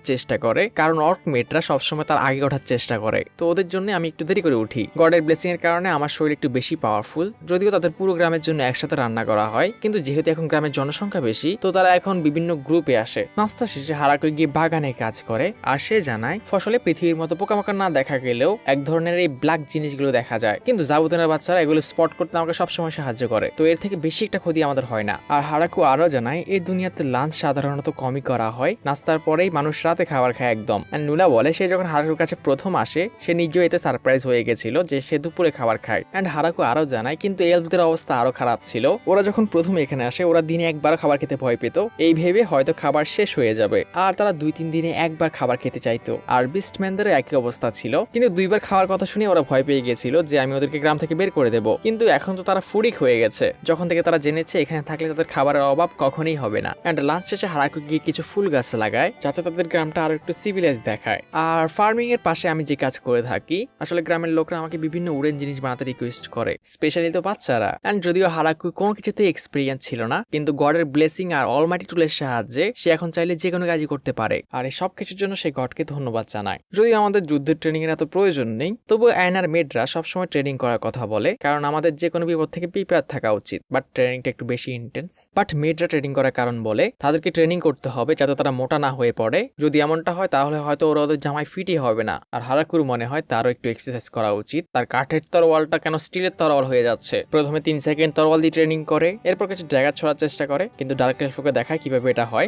চেষ্টা করে, কারণ অর্ক মেটরা সবসময় তার আগে ওঠার চেষ্টা করে। তো ওদের জন্য আমি একটু দেরি করে উঠি। গডের ব্লেসিং এর কারণে আমার শরীর একটু বেশি পাওয়ারফুল। যদিও তাদের পুরো গ্রামের জন্য একসাথে রান্না করা হয়, কিন্তু যেহেতু এখন গ্রামের জনসংখ্যা বেশি, তো তারা এখন বিভিন্ন গ্রুপে আসে। নাস্তা শেষে হারাকু গিয়ে বাগানে কাজ করে, আর সে জানায় ফসলে পৃথিবীর মতো পোকামাকড় না দেখা গেলেও এক ধরনের এই ব্ল্যাক জিনিসগুলো দেখা যায়। কিন্তু জাবুতনের বাচ্চারা এগুলো স্পট করতে আমাকে সবসময় সাহায্য করে, তো এর থেকে বেশি একটা ক্ষতি আমাদের হয় না। আর হারাকু আরো জানায় এই দুনিয়াতে লাঞ্চ সাধারণত কমই করা হয়, নাস্তার পরেই মানুষ রাতে খাবার খায় একদম। আর নুলা বলে সে যখন হারাকুর কাছে প্রথম আসে সে নিজেও এতে সারপ্রাইজ হয়ে গেছিল যে সে দুপুরে খাবার খায়। এন্ড হারাকু আরো জানায় কিন্তু এলফদের অবস্থা আরো খারাপ ছিল। ওরা যখন প্রথম এখানে আসে ওরা দিনে একবার খাবার খেতে ভয় পেত, এই ভেবে হয়তো খাবার শেষ হয়ে যাবে, আর তারা 2-3 দিনে একবার খাবার খেতে চাইতো। আর বিস্টম্যানদেরও একই অবস্থা ছিল, কিন্তু 2বার খাওয়ার কথা শুনে ওরা ভয় পেয়ে গেছিল যে আমি ওদেরকে গ্রাম থেকে বের করে দেব। কিন্তু এখন তো তারা ফুরিক হয়ে গেছে যখন থেকে তারা জেনেছে এখানে থাকলে তাদের খাবারের অভাব কখনোই হবে না। এন্ড লাঞ্চ শেষে হারাকু গিয়ে কিছু ফুল গাছ লাগায় যাতে তাদের গ্রামটা আরো একটু সিভিলাইজ দেখায়। আর ফার্মিং এর পাশে আমি যে কাজ করে থাকি, আসলে গ্রামের লোকরা আমাকে বিভিন্ন উড়েন জিনিস বানাতে রিকোয়েস্ট করে, স্পেশালি তো বাচ্চারা। এন্ড যদিও হারাকু কোনো কিছুতে এক্সপিরিয়েন্স ছিল না, কিন্তু গডের ব্লেসিং আর অলমাইটি টুলের সাহায্যে সে এখন চাইলে যে কোনো কাজই করতে পারে। আর এই সব কিছুর জন্য সে গডকে ধন্যবাদ জানায়। যদিও আমাদের যুদ্ধের ট্রেনিং এর এত প্রয়োজন নেই, তবু অ্যানার মেডরা সবসময় ট্রেনিং করার কথা বলে, কারণ আমাদের যে কোনো বিপদ থেকে প্রিপেয়ার থাকা উচিত। বাট ট্রেনিংটা একটু বেশি ইন্টেন্স। বাট মেডরা ট্রেনিং করার কারণ বলে তাদেরকে ট্রেনিং করতে হবে যাতে তারা মোটা না হয়ে পড়ে। যদি এমনটা হয় তাহলে হয়তো ওরা ওদের জামাই ফিটই হবে না। আর হারাকুর মনে হয় তারও একটু এক্সারসাইজ করা উচিত। তার কাঠের তরোয়ালটা কেন স্টিলের তরোয়াল হয়ে যাচ্ছে। প্রথমে 3 সেকেন্ড তরোয়াল দিয়ে ট্রেনিং করে, এরপর কিছু ড্যাগার ছোড়ার চেষ্টা করে, কিন্তু ডার্ক এলফকে দেখায় কিভাবে এটা হয়।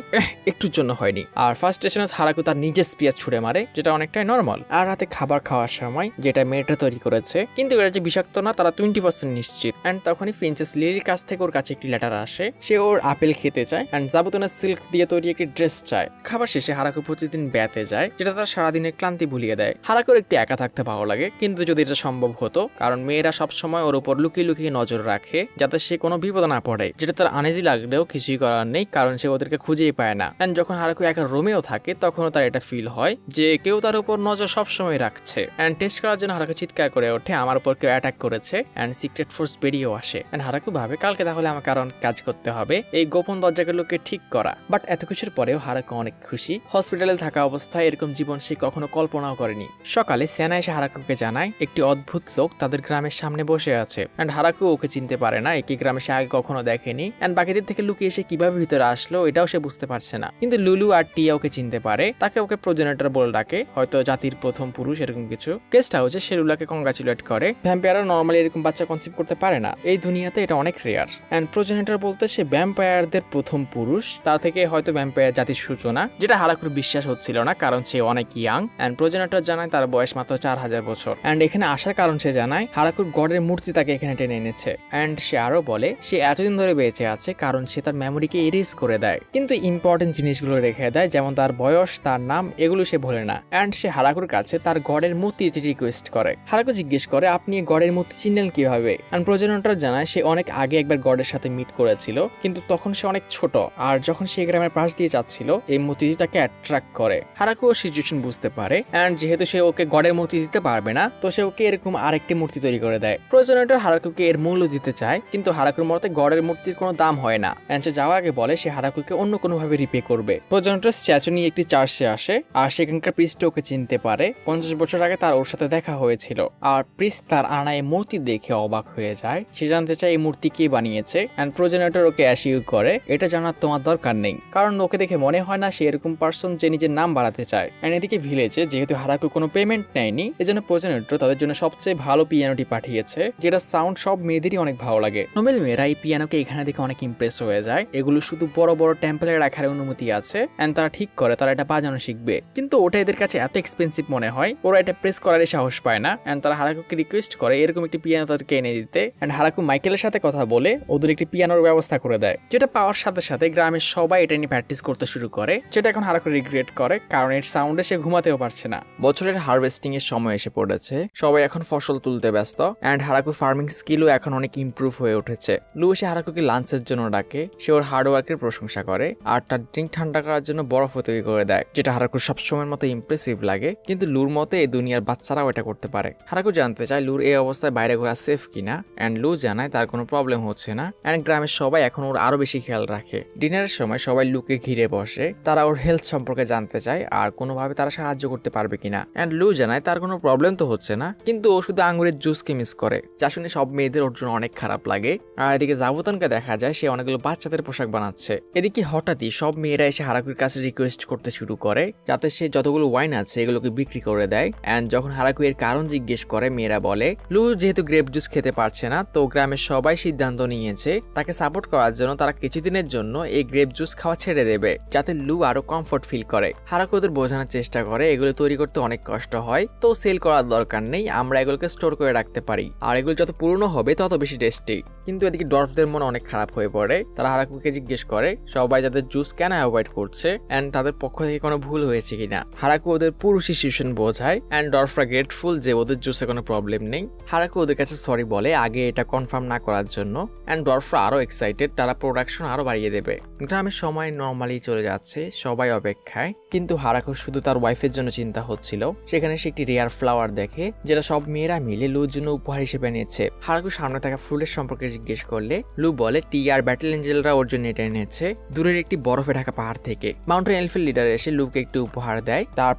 একটুর জন্য হয়নি। আর ফার্স্ট স্টেশনে হারাকু তার নিজের স্পিয়ার ছুড়ে মারে, যেটা অনেকটাই নর্মাল। আর রাতে খাবার খাওয়ার সময় যেটা মেয়েটা তৈরি করেছে, কিন্তু এটা যে বিষাক্ত না তারা 20% নিশ্চিত। অ্যান্ড তখনই প্রিন্সেস লিলির কাছ থেকে ওর কাছে একটি লেটার আসে। সে ওর আপেল খেতে চায় অ্যান্ড জাবুতনের সিল্ক দিয়ে তৈরি একটি ড্রেস চায়। খাবার শেষে হারাকু প্রতিদিন ব্যাতে যায়, যেটা তার সারাদিনের ক্লান্তি ভুলিয়ে দেয়। হারাকুর একটু একা থাকতে ভালো লাগে, কিন্তু যদি এটা সম্ভব হতো, কারণ মেয়েরা সবসময় ওর উপর লুকিয়ে লুকিয়ে নজর রাখে যাতে সে কোনো বিপদ না পড়ে, যেটা তার আনেজি লাগলেও কিছুই করার নেই, কারণ সে ওদেরকে খুঁজেই পায় না। অ্যান্ড যখন হারাকু একা রুমেও থাকে, তখনও তার এটা ফিল হয় যে কেউ তার উপর নজর সবসময় রাখছে। অ্যান্ড টেস্ট করার জন্য হারাকু চিৎকার করে ওঠে, আমার উপর কেউ অ্যাটাক করেছে। অ্যান্ড সিক্রেট ফোর্স বেরিয়েও আসে। অ্যান্ড হারাকু ভাবে কালকে তাহলে আমাকে আরো অনেক কাজ করতে হবে এই গোপন দরজাগুলোকে ঠিক করা। বাট এত কিছুর পরেও হারাকু অনেক খুশি। হসপিটালে থাকা অবস্থায় এরকম জীবন সে কখনো কল্পনাও করেনি। সকালে সেনা এসে হারাকুকে জানায় একটি অদ্ভুত লোক তাদের গ্রামের সামনে বসে আছে। অ্যান্ড হারাকু ওকে চিনতে পারে না, একই গ্রামে সে আগে কখনো দেখেনি। অ্যান্ড বাকিদের থেকে লুকিয়ে এসে কিভাবে ভিতরে আসলো এটাও সে বুঝতে পারছে না। কিন্তু লুলু আর টিয়া ওকে চিনতে পারে, তাকে ওকে প্রজেনেটর বলে ডাকে, হয়তো জাতির প্রথম পুরুষ এরকম কিছু। গেস্ট হাউসে সে লুলাকে কংগ্রাচুলেট করে। ভ্যাম্পায়াররা নর্মালি এরকম বাচ্চা কনসেপ্ট করতে পারে না, এই দুনিয়াতে এটা অনেক রেয়ার। অ্যান্ড প্রজেনেটর বলতে সে ভ্যাম্পায়ারদের প্রথম পুরুষ, তার থেকে হয়তো ভ্যাম্পায়ার জাতির সূচনা, যেটা হারাকুর বিশ্বাস হচ্ছিল না, কারণ সে অনেক ইয়াং। অ্যান্ড প্রজেনেটর জানায় তার বয়স মাত্র 4000 বছর। অ্যান্ড এখানে আসার কারণ সে জানায় হারাকুর গডের মূর্তি তাকে এখানে টেনে এনেছে। অ্যান্ড সে আরো বলে সে এতদিন ধরে বেঁচে আছে কারণ সে তার মেমোরিকে এরেজ করে দেয়, কিন্তু ইম্পর্টেন্ট জিনিসগুলো রেখে দেয়, যেমন তার বয়স, তার নাম, এগুলো সে ভোলে না। অ্যান্ড সে হারাকুর কাছে তার গডের মূর্তি রিকোয়েস্ট করে। হারাকু জিজ্ঞেস করে আপনি গডের মূর্তি চিনলেন কিভাবে? অ্যান্ড প্রজেনেটর জানায় সে অনেক আগে একবার গডের সাথে মিট করেছিল, কিন্তু তখন সে অনেক ছোট, আর যখন সে গ্রামের পাশ দিয়ে যাচ্ছিল এই মূর্তিটি তাকে অ্যাট্রাক্ট করে। হারাকু ও সিচুয়েশন বুঝতে পারে, অ্যান্ড যেহেতু সে ওকে গডের মূর্তি দিতে পারবে না, তো সে ওকে এরকম আরেকটি মূর্তি তৈরি করে দেয়। প্রজেনেটর হারাকুকে এর মূল্য দিতে চায়, কিন্তু হারাকুর মতে গডের মূর্তির কোনো দাম হয় না। অ্যান্ড সে যাওয়ার আগে বলে সে হারাকুকে অন্য কোনোভাবে রিপে করবে। প্রজেনেটর স্ট্যাচু নিয়ে একটি চার্চে আসে, আর সেখানকার প্রিস্ট ওকে চিনতে পারে। 50 বছর আগে তার ওর সাথে দেখা হয়েছিল। আর প্রিস্ট তার আনা এই মূর্তি দেখে অবাক হয়ে যায়। সে জানতে চায় এই মূর্তি কে বানিয়েছে। অ্যান্ড প্রজেনেটর ওকে অ্যাসিউর করে এটা জানার তোমার দরকার নেই, কারণ ওকে দেখে মনে হয় না সে এরকম পার্সন যে নিজের নাম বাড়াতে চায়। অ্যান্ড এদিকে ভিলেজে যেহেতু হারাকু কোনো পেমেন্ট নেয়নি, এজন্য প্রজেনেটর তাদের জন্য সবচেয়ে ভালো পিয়ানোটি পাঠিয়েছে, যেটা সাউন্ড সব মেয়েদেরই অনেক ভালো লাগে। নোবেল মেয়েরা এই পিয়ানোকে এখানে দেখে অনেক ইমপ্রেস হয়ে যায়। এগুলো শুধু বড় বড় টেম্পলে রাখার অনুমতি আছে। অ্যান্ড তারা ঠিক করে তারা এটা বাজানো শিখবে, কিন্তু ওটা এদের কাছে এত এক্সপেন্সিভ মনে হয়, ওরা এটা প্রেস করার সাহস পায় না। অ্যান্ড তারা হারাকুকে রিকোয়েস্ট করে এরকম একটি পিয়ানো তাদেরকে এনে দিতে। অ্যান্ড হারাকু মাইকেলের সাথে কথা বলে ওদের একটি পিয়ানোর ব্যবস্থা করে দেয়, যেটা পাওয়ার সাথে সাথে গ্রামের সবাই এটা নিয়ে প্র্যাকটিস করতে শুরু করে, যেটা এখন হারাকু রিগ্রেট করে, কারণ এর সাউন্ডে সে ঘুমাতেও পারছে না। বছরের হারভেস্টিং এর সময় এসে পড়েছে, সবাই এখন ফসল তুলতে ব্যস্ত। অ্যান্ড হারাকুর ফার্মিং স্কিলও এখন অনেক ইমপ্রুভ হয়ে উঠেছে। লু এসে হারাকুকে লাঞ্চের জন্য ডাকে, সে ওর হার্ডওয়ার্কের প্রশংসা করে, আর তার ড্রিঙ্ক ঠান্ডা করার জন্য বরফ তৈরি করে দেয়, যেটা হারাকুর সবসময়ের মতো ইমপ্রেসিভ লাগে। কিন্তু লুর মতে এই দুনিয়ার বাচ্চারাও এটা করতে পারে। হারাকু জানতে চায় লুর এই অবস্থায় বাইরে ঘোরা সেফ কিনা। অ্যান্ড লু জানায় তার কোনো প্রবলেম হচ্ছে না। অ্যান্ড গ্রামের সবাই এখন ওর আরো বেশি খেয়াল রাখে। ডিনারের সময় সবাই লুকে ঘিরে বসে, তারা ওর হেলথ সম্পর্কে জানতে চায় আর কোনোভাবে তারা সাহায্য করতে পারবে কিনা। অ্যান্ড লু জানায় তার কোনো প্রবলেম তো হচ্ছে না, কিন্তু ও শুধু আঙ্গুরের জুসকে মিস করে, যা শুনে সব মেয়েদের ওর জন্য অনেক খারাপ লাগে। আর এদিকে জাবুতনকে দেখা যায় সে অনেকগুলো বাচ্চাদের পোশাক বানাচ্ছে। এদিকে হঠাৎই সব মেয়েরা এসে হারাকুর কাছে রিকোয়েস্ট করতে শুরু করে যাতে সে যতগুলো ওয়াইন আছে এগুলোকে বিক্রি করে দেয়। অ্যান্ড যখন হারাকু এর কারণ জিজ্ঞেস করে, মেয়েরা বলে লু যেহেতু গ্রেপ জুস খেতে পারছে না, তো গ্রামের সবাই সিদ্ধান্ত নিয়েছে তাকে সাপোর্ট করার জন্য তারা কিছুদিনের জন্য এই গ্রেপ জুস খাওয়া ছেড়ে দেবে, যাতে লু আরো কমফোর্ট ফিল করে। হারাকু ওদের বোঝানোর চেষ্টা করে এগুলো তৈরি করতে অনেক কষ্ট হয়, তো সেল করার দরকার নেই, আমরা এগুলোকে স্টোর করে রাখতে পারি, আর এগুলো যত পুরনো হবে তত বেশি টেস্টি। কিন্তু এদিকে ডর্ফদের মন অনেক খারাপ হয়ে পড়ে। তারা হারাকুকে জিজ্ঞেস করে সবাই তাদের জুস কেন অ্যাভয়েড করছে, অ্যান্ড তাদের পক্ষ থেকে কোনো ভুল হয়েছে কিনা। হারাকু ওদের পুরো সিচুয়েশন বোঝায়, অ্যান্ড ডর্ফরা গ্রেটফুল যে ওদের জুসে কোনো প্রবলেম নেই। হারাকু ওদের কাছে সরি বলে আগে এটা কনফার্ম না করার জন্য। অ্যান্ড ডর্ফরা আরো এক্সাইটেড, তারা প্রোডাকশন আরো বাড়িয়ে দেবে। গ্রামের সময় নর্মালি চলে যাচ্ছে, সবাই অপেক্ষায়, কিন্তু হারাকুর শুধু তার ওয়াইফের জন্য চিন্তা হচ্ছিল। সেখানে সে একটি রেয়ার ফ্লাওয়ার দেখে, যেটা সব মেয়েরা মিলে লুর জন্য উপহার হিসেবে নিয়েছে। হারাকু সামনে থাকা ফুলের সম্পর্কে জিজ্ঞেস করলে লু বলে টি আর ব্যাটেল এঞ্জেলরা ওর জন্য এটা এনেছে দূরের একটি বরফে ঢাকা পাহাড় থেকে। মাউন্টেন এলফের লিডার এসে লুকে একটি উপহার দেয়, তার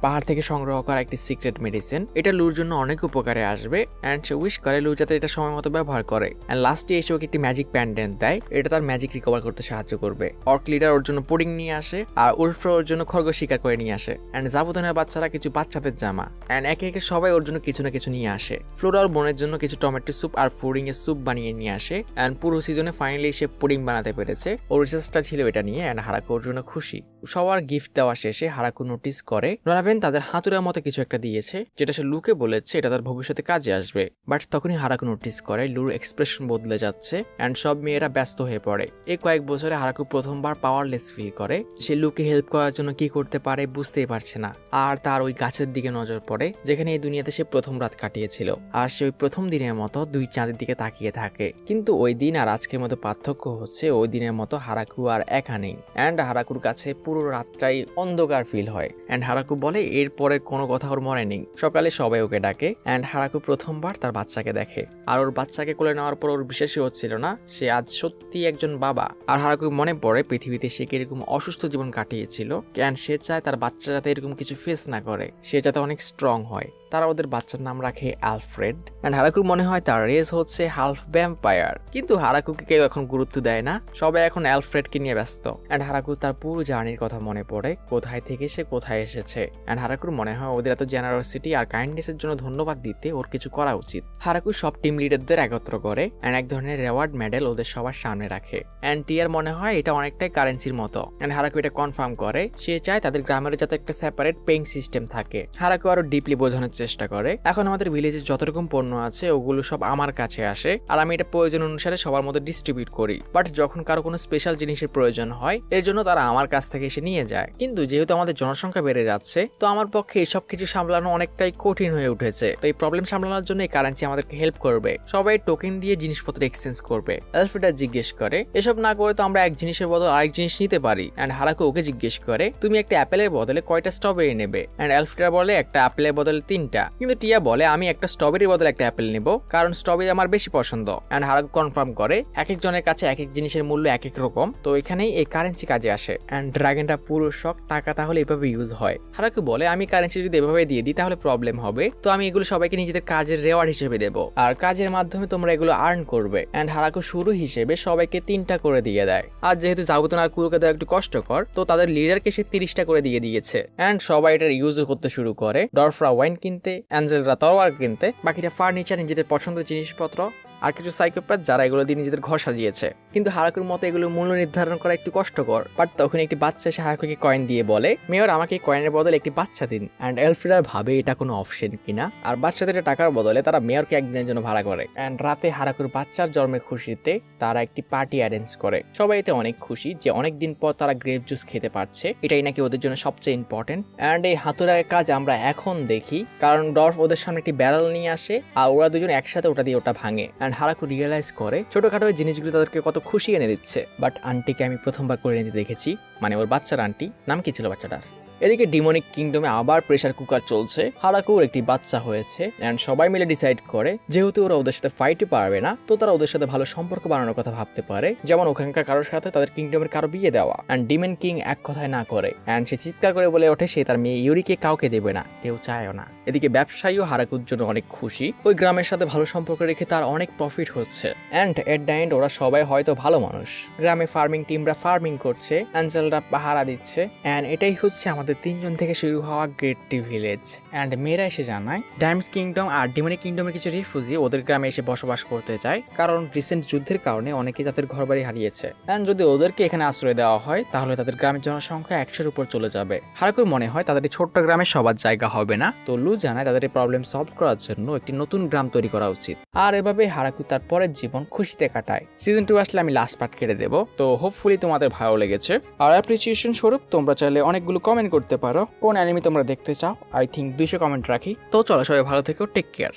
পাহাড় থেকে সংগ্রহ করা একটি সিক্রেট মেডিসিন। এটা লুর জন্য অনেক উপকারে আসবে। অ্যান্ড সে উইশ করে লু যাতে এটা সময় মতো ব্যবহার করে। অ্যান্ড লাস্টে এসে ওকে একটি ম্যাজিক প্যান্ডেন্ট দেয়, এটা তার ম্যাজিক রিকভার করতে সাহায্য করবে। অর্ক লিডার ওর জন্য পুডিং নিয়ে আসে, আর উলফ্রা ওর জন্য খরগোশ শিকার করে নিয়ে আসে। অ্যান্ড জাবুতনের বাচ্চারা কিছু বাচ্চাদের জামা। অ্যান্ড একে একে সবাই ওর জন্য কিছু না কিছু নিয়ে আসে। ফ্লোরা ওর বোনের জন্য কিছু টমেটো স্যুপ আর ফুডিং এর স্যুপ বানিয়ে নিয়ে আসে। অ্যান্ড পুরো সিজনে ফাইনালি সে পুডিং বানাতে পেরেছে। ওর রিসার্চটা ছিল এটা নিয়ে অ্যান্ড হারাকু ওর জন্য খুশি। সবার গিফট দেওয়া শেষে হারাকু নোটিস করে ডোনাভেন তাদের হাতুড়ার মতো কিছু একটা দিয়েছে, যেটা সে লুকে বলেছে এটা তার ভবিষ্যতে কাজে আসবে। বাট তখনই হারাকু নোটিস করে লুর এক্সপ্রেশন বদলে যাচ্ছে অ্যান্ড সব মেয়েরা ব্যস্ত হয়ে পড়ে। এই কয়েক বছরে হারাকু প্রথমবার পাওয়ারলেস ফিল করে। সে লুকে হেল্প করার জন্য কি করতে পারে বুঝতেই পারছে না। আর তার ওই গাছের দিকে নজর পড়ে যেখানে এই দুনিয়াতে সে প্রথম রাত কাটিয়েছিল। আর সে ওই প্রথম দিনের মতো দুই চাঁদের দিকে তাকিয়ে থাকে। কিন্তু ওই দিন আর আজকের মতো পার্থক্য হচ্ছে ওই দিনের মতো হারাকু আর একা নেই অ্যান্ড হারাকুর কাছে পুরো রাতটাই অন্ধকার ফিল হয়। অ্যান্ড হারাকু বলে এরপরে কোনো কথা ওর মনে নেই। সকালে সবাই ওকে ডাকে অ্যান্ড হারাকু প্রথমবার তার বাচ্চাকে দেখে। আর ওর বাচ্চাকে কোলে নেওয়ার পর ওর বিশ্বাসই হচ্ছিল না সে আজ সত্যি একজন বাবা। আর হারাকুর মনে পড়ে পৃথিবীতে সে কিরকম অসুস্থ জীবন কাটিয়েছিল অ্যান্ড সে চায় তার বাচ্চা যাতে এরকম কিছু ফেস না করে, সে যাতে অনেক স্ট্রং হয়। তারা ওদের বাচ্চার নাম রাখে অ্যালফ্রেড অ্যান্ড হারাকুর মনে হয় তার রেস হচ্ছে হালফ ভ্যাম্পায়ার। কিন্তু হারাকুকে কেউ এখন গুরুত্ব দেয় না, সবাই এখন অ্যালফ্রেডকে নিয়ে ব্যস্ত। অ্যান্ড হারাকুর তার পুরো জার্নির কথা মনে পড়ে, কোথায় থেকে সে কোথায় এসেছে। অ্যান্ড হারাকুর মনে হয় ওদের এত জেনারসিটি আর কাইন্ডনেসের জন্য ধন্যবাদ দিতে ওর কিছু করা উচিত। হারাকু সব টিম লিডারদের একত্র করে অ্যান্ড এক ধরনের রেওয়ার্ড মেডেল ওদের সবার সামনে রাখে। অ্যান্ড টিয়ার মনে হয় এটা অনেকটাই কারেন্সির মতো। অ্যান্ড হারাকু এটা কনফার্ম করে সে চায় তাদের গ্রামের যাতে একটা সেপারেট পেইং সিস্টেম থাকে। হারাকু আরো ডিপলি বোঝানোর চেষ্টা করে এখন আমাদের ভিলেজে যত রকম পণ্য আছে ওগুলো সব আমার কাছে আসে আর আমি এটা প্রয়োজন অনুসারে সবার মধ্যে ডিস্ট্রিবিউট করি। বাট যখন কারো কোনো স্পেশাল জিনিসের প্রয়োজন হয় এর জন্য তারা আমার কাছ থেকে এসে নিয়ে যায়। কিন্তু যেহেতু আমাদের জনসংখ্যা বেড়ে যাচ্ছে তো আমার পক্ষে এসব কিছু সামলানো অনেকটাই কঠিন হয়ে উঠেছে। তো এই প্রবলেম সামলানোর জন্য এই কারেন্সি আমাদেরকে হেল্প করবে। সবাই টোকেন দিয়ে জিনিসপত্র এক্সচেঞ্জ করবে। অ্যালফ্রেড জিজ্ঞেস করে এসব না করে তো আমরা এক জিনিসের বদলে আরেক জিনিস নিতে পারি। অ্যান্ড হারাকু ওকে জিজ্ঞেস করে তুমি একটা অ্যাপেলের বদলে কয়টা স্ট্রবেরি নেবে। অ্যান্ড অ্যালফ্রেড বলে একটা অ্যাপেলের বদলে 3টা। কিন্তু টিয়া বলে আমি একটা স্ট্রবেরির বদলে একটা অ্যাপেল নেব কারণ স্ট্রবেরি আমার বেশি পছন্দ। অ্যান্ড হারাকু কনফার্ম করে এক একজনের কাছে এক এক জিনিসের মূল্য এক এক রকম, তো এখানেই এই কারেন্সি কাজে আসে। অ্যান্ড ড্রাগনটা পুরো শখ টাকা তাহলে এভাবে ইউজ হয়। হারাকু বলে আমি কারেন্সি যদি এভাবে দিয়ে দিই তাহলে প্রবলেম হবে, তো আমি এগুলো সবাইকে নিজেদের কাজের রেওয়ার্ড হিসেবে দেবো আর কাজের মাধ্যমে তোমরা এগুলো আর্ন করবে। অ্যান্ড হারাকু শুরু হিসেবে সবাইকে 3টা করে দিয়ে দেয়। আর যেহেতু জাবুতন আর কুরুকে দেওয়া একটু কষ্টকর তো তাদের লিডারকে সে 30টা করে দিয়ে দিয়েছে। অ্যান্ড সবাই এটার ইউজ করতে শুরু করে। ডরফরা ওয়াইন কিনতে, অ্যাঞ্জেলরা তরোয়ার কিনতে, বাকিটা ফার্নিচার, নিজেদের পছন্দের জিনিসপত্র আর কিছু সাইকোপ্যাথ যারা এগুলো দিয়ে নিজেদের ঘর সাজিয়েছে। কিন্তু হারাকুর মতো এগুলো মূল্য নির্ধারণ করা একটু কষ্টকর। বাট তখন একটি বাচ্চা এসে হারাকুকে কয়েন দিয়ে বলে মেয়র আমাকে কয়েনের বদলে একটি বাচ্চা দিন। অ্যান্ড এলফ্রেড ভাবে এটা কোনো অপশন কিনা আর বাচ্চাদের টাকার বদলে তারা মেয়রকে একদিনের জন্য ভাড়া করে। অ্যান্ড রাতে হারাকুর বাচ্চার জন্মের খুশিতে তারা একটি পার্টি অ্যারেঞ্জ করে। সবাই এতে অনেক খুশি যে অনেকদিন পর তারা গ্রেপ জুস খেতে পারছে, এটাই নাকি ওদের জন্য সবচেয়ে ইম্পর্টেন্ট। অ্যান্ড এই হাতুড়ার কাজ আমরা এখন দেখি কারণ ডর্ফ ওদের সামনে একটি ব্যারেল নিয়ে আসে আর ওরা দুজন একসাথে ওটা দিয়ে ওটা ভাঙে। অ্যান্ড হারাকু রিয়েলাইজ করে ছোটখাটো জিনিসগুলো তাদেরকে কত খুশি এনে দিচ্ছে। বাট আন্টিকে আমি প্রথমবার করে নিতে দেখেছি, মানে ওর বাচ্চার আন্টি। নাম কি ছিল বাচ্চাটার? এদিকে ডিমনিক কিংডমে আবার প্রেসার কুকার চলছে। হারাকুর একটি বাচ্চা হয়েছে অ্যান্ড সবাই মিলে ডিসাইড করে যেহেতু ওরা ওদের সাথে ফাইটই পারবে না তো তারা ওদের সাথে ভালো সম্পর্ক বানানোর কথা ভাবতে পারে, যেমন ওখানকার কারোর সাথে তাদের কিংডমের কারো বিয়ে দেওয়া। অ্যান্ড ডিমন কিং এক কথায় না করে অ্যান্ড সে চিৎকার করে বলে ওঠে সে তার মেয়ে ইউরিকে কাউকে দেবে না, কেউ চায়ও না। এদিকে ব্যবসায়ীও হারাকুর জন্য অনেক খুশি, ওই গ্রামের সাথে ভালো সম্পর্ক রেখে তার অনেক প্রফিট হচ্ছে। অ্যান্ড এট দ্য এন্ড ওরা সবাই হয়তো ভালো মানুষ। গ্রামে ফার্মিং টিমরা ফার্মিং করছে, অ্যাঞ্জেলরা পাহারা দিচ্ছে। অ্যান্ড এটাই হচ্ছে আমাদের 3 জন থেকে শুরু হওয়া গ্রেট টি ভিলেজ। অ্যান্ড মেয়েরা এসে জানায় ডাইমস কিংডম আর ডিমনিক কিংডমের কিছু রিফিউজি ওদের গ্রামে এসে বসবাস করতে চায় কারণ রিসেন্ট যুদ্ধের কারণে অনেকে তাদের ঘরবাড়ি হারিয়েছে। অ্যান্ড যদি ওদেরকে এখানে আশ্রয় দেওয়া হয় তাহলে তাদের গ্রামের জনসংখ্যা 100-এর উপর চলে যাবে। হারাকুর মনে হয় তাদের এই ছোট্ট গ্রামে সবার জায়গা হবে না, তো লু জানায় তাদের এই প্রবলেম সলভ করার জন্য একটি নতুন গ্রাম তৈরি করা উচিত। আর এভাবে হারাকু তার পরের জীবন খুশিতে কাটায়। সিজন 2 আসলে আমি লাস্ট পার্ট কেটে দেবো, তো হোপফুলি তোমাদের ভালো লেগেছে। আর অ্যাপ্রিসিয়েশন স্বরূপ তোমরা চাইলে অনেকগুলো কমেন্ট করতে পারো কোন অ্যানিমে তোমরা দেখতে চাও। আই থিঙ্ক 200 কমেন্ট রাখি। তো চলো সবাই ভালো থেকো, টেক কেয়ার।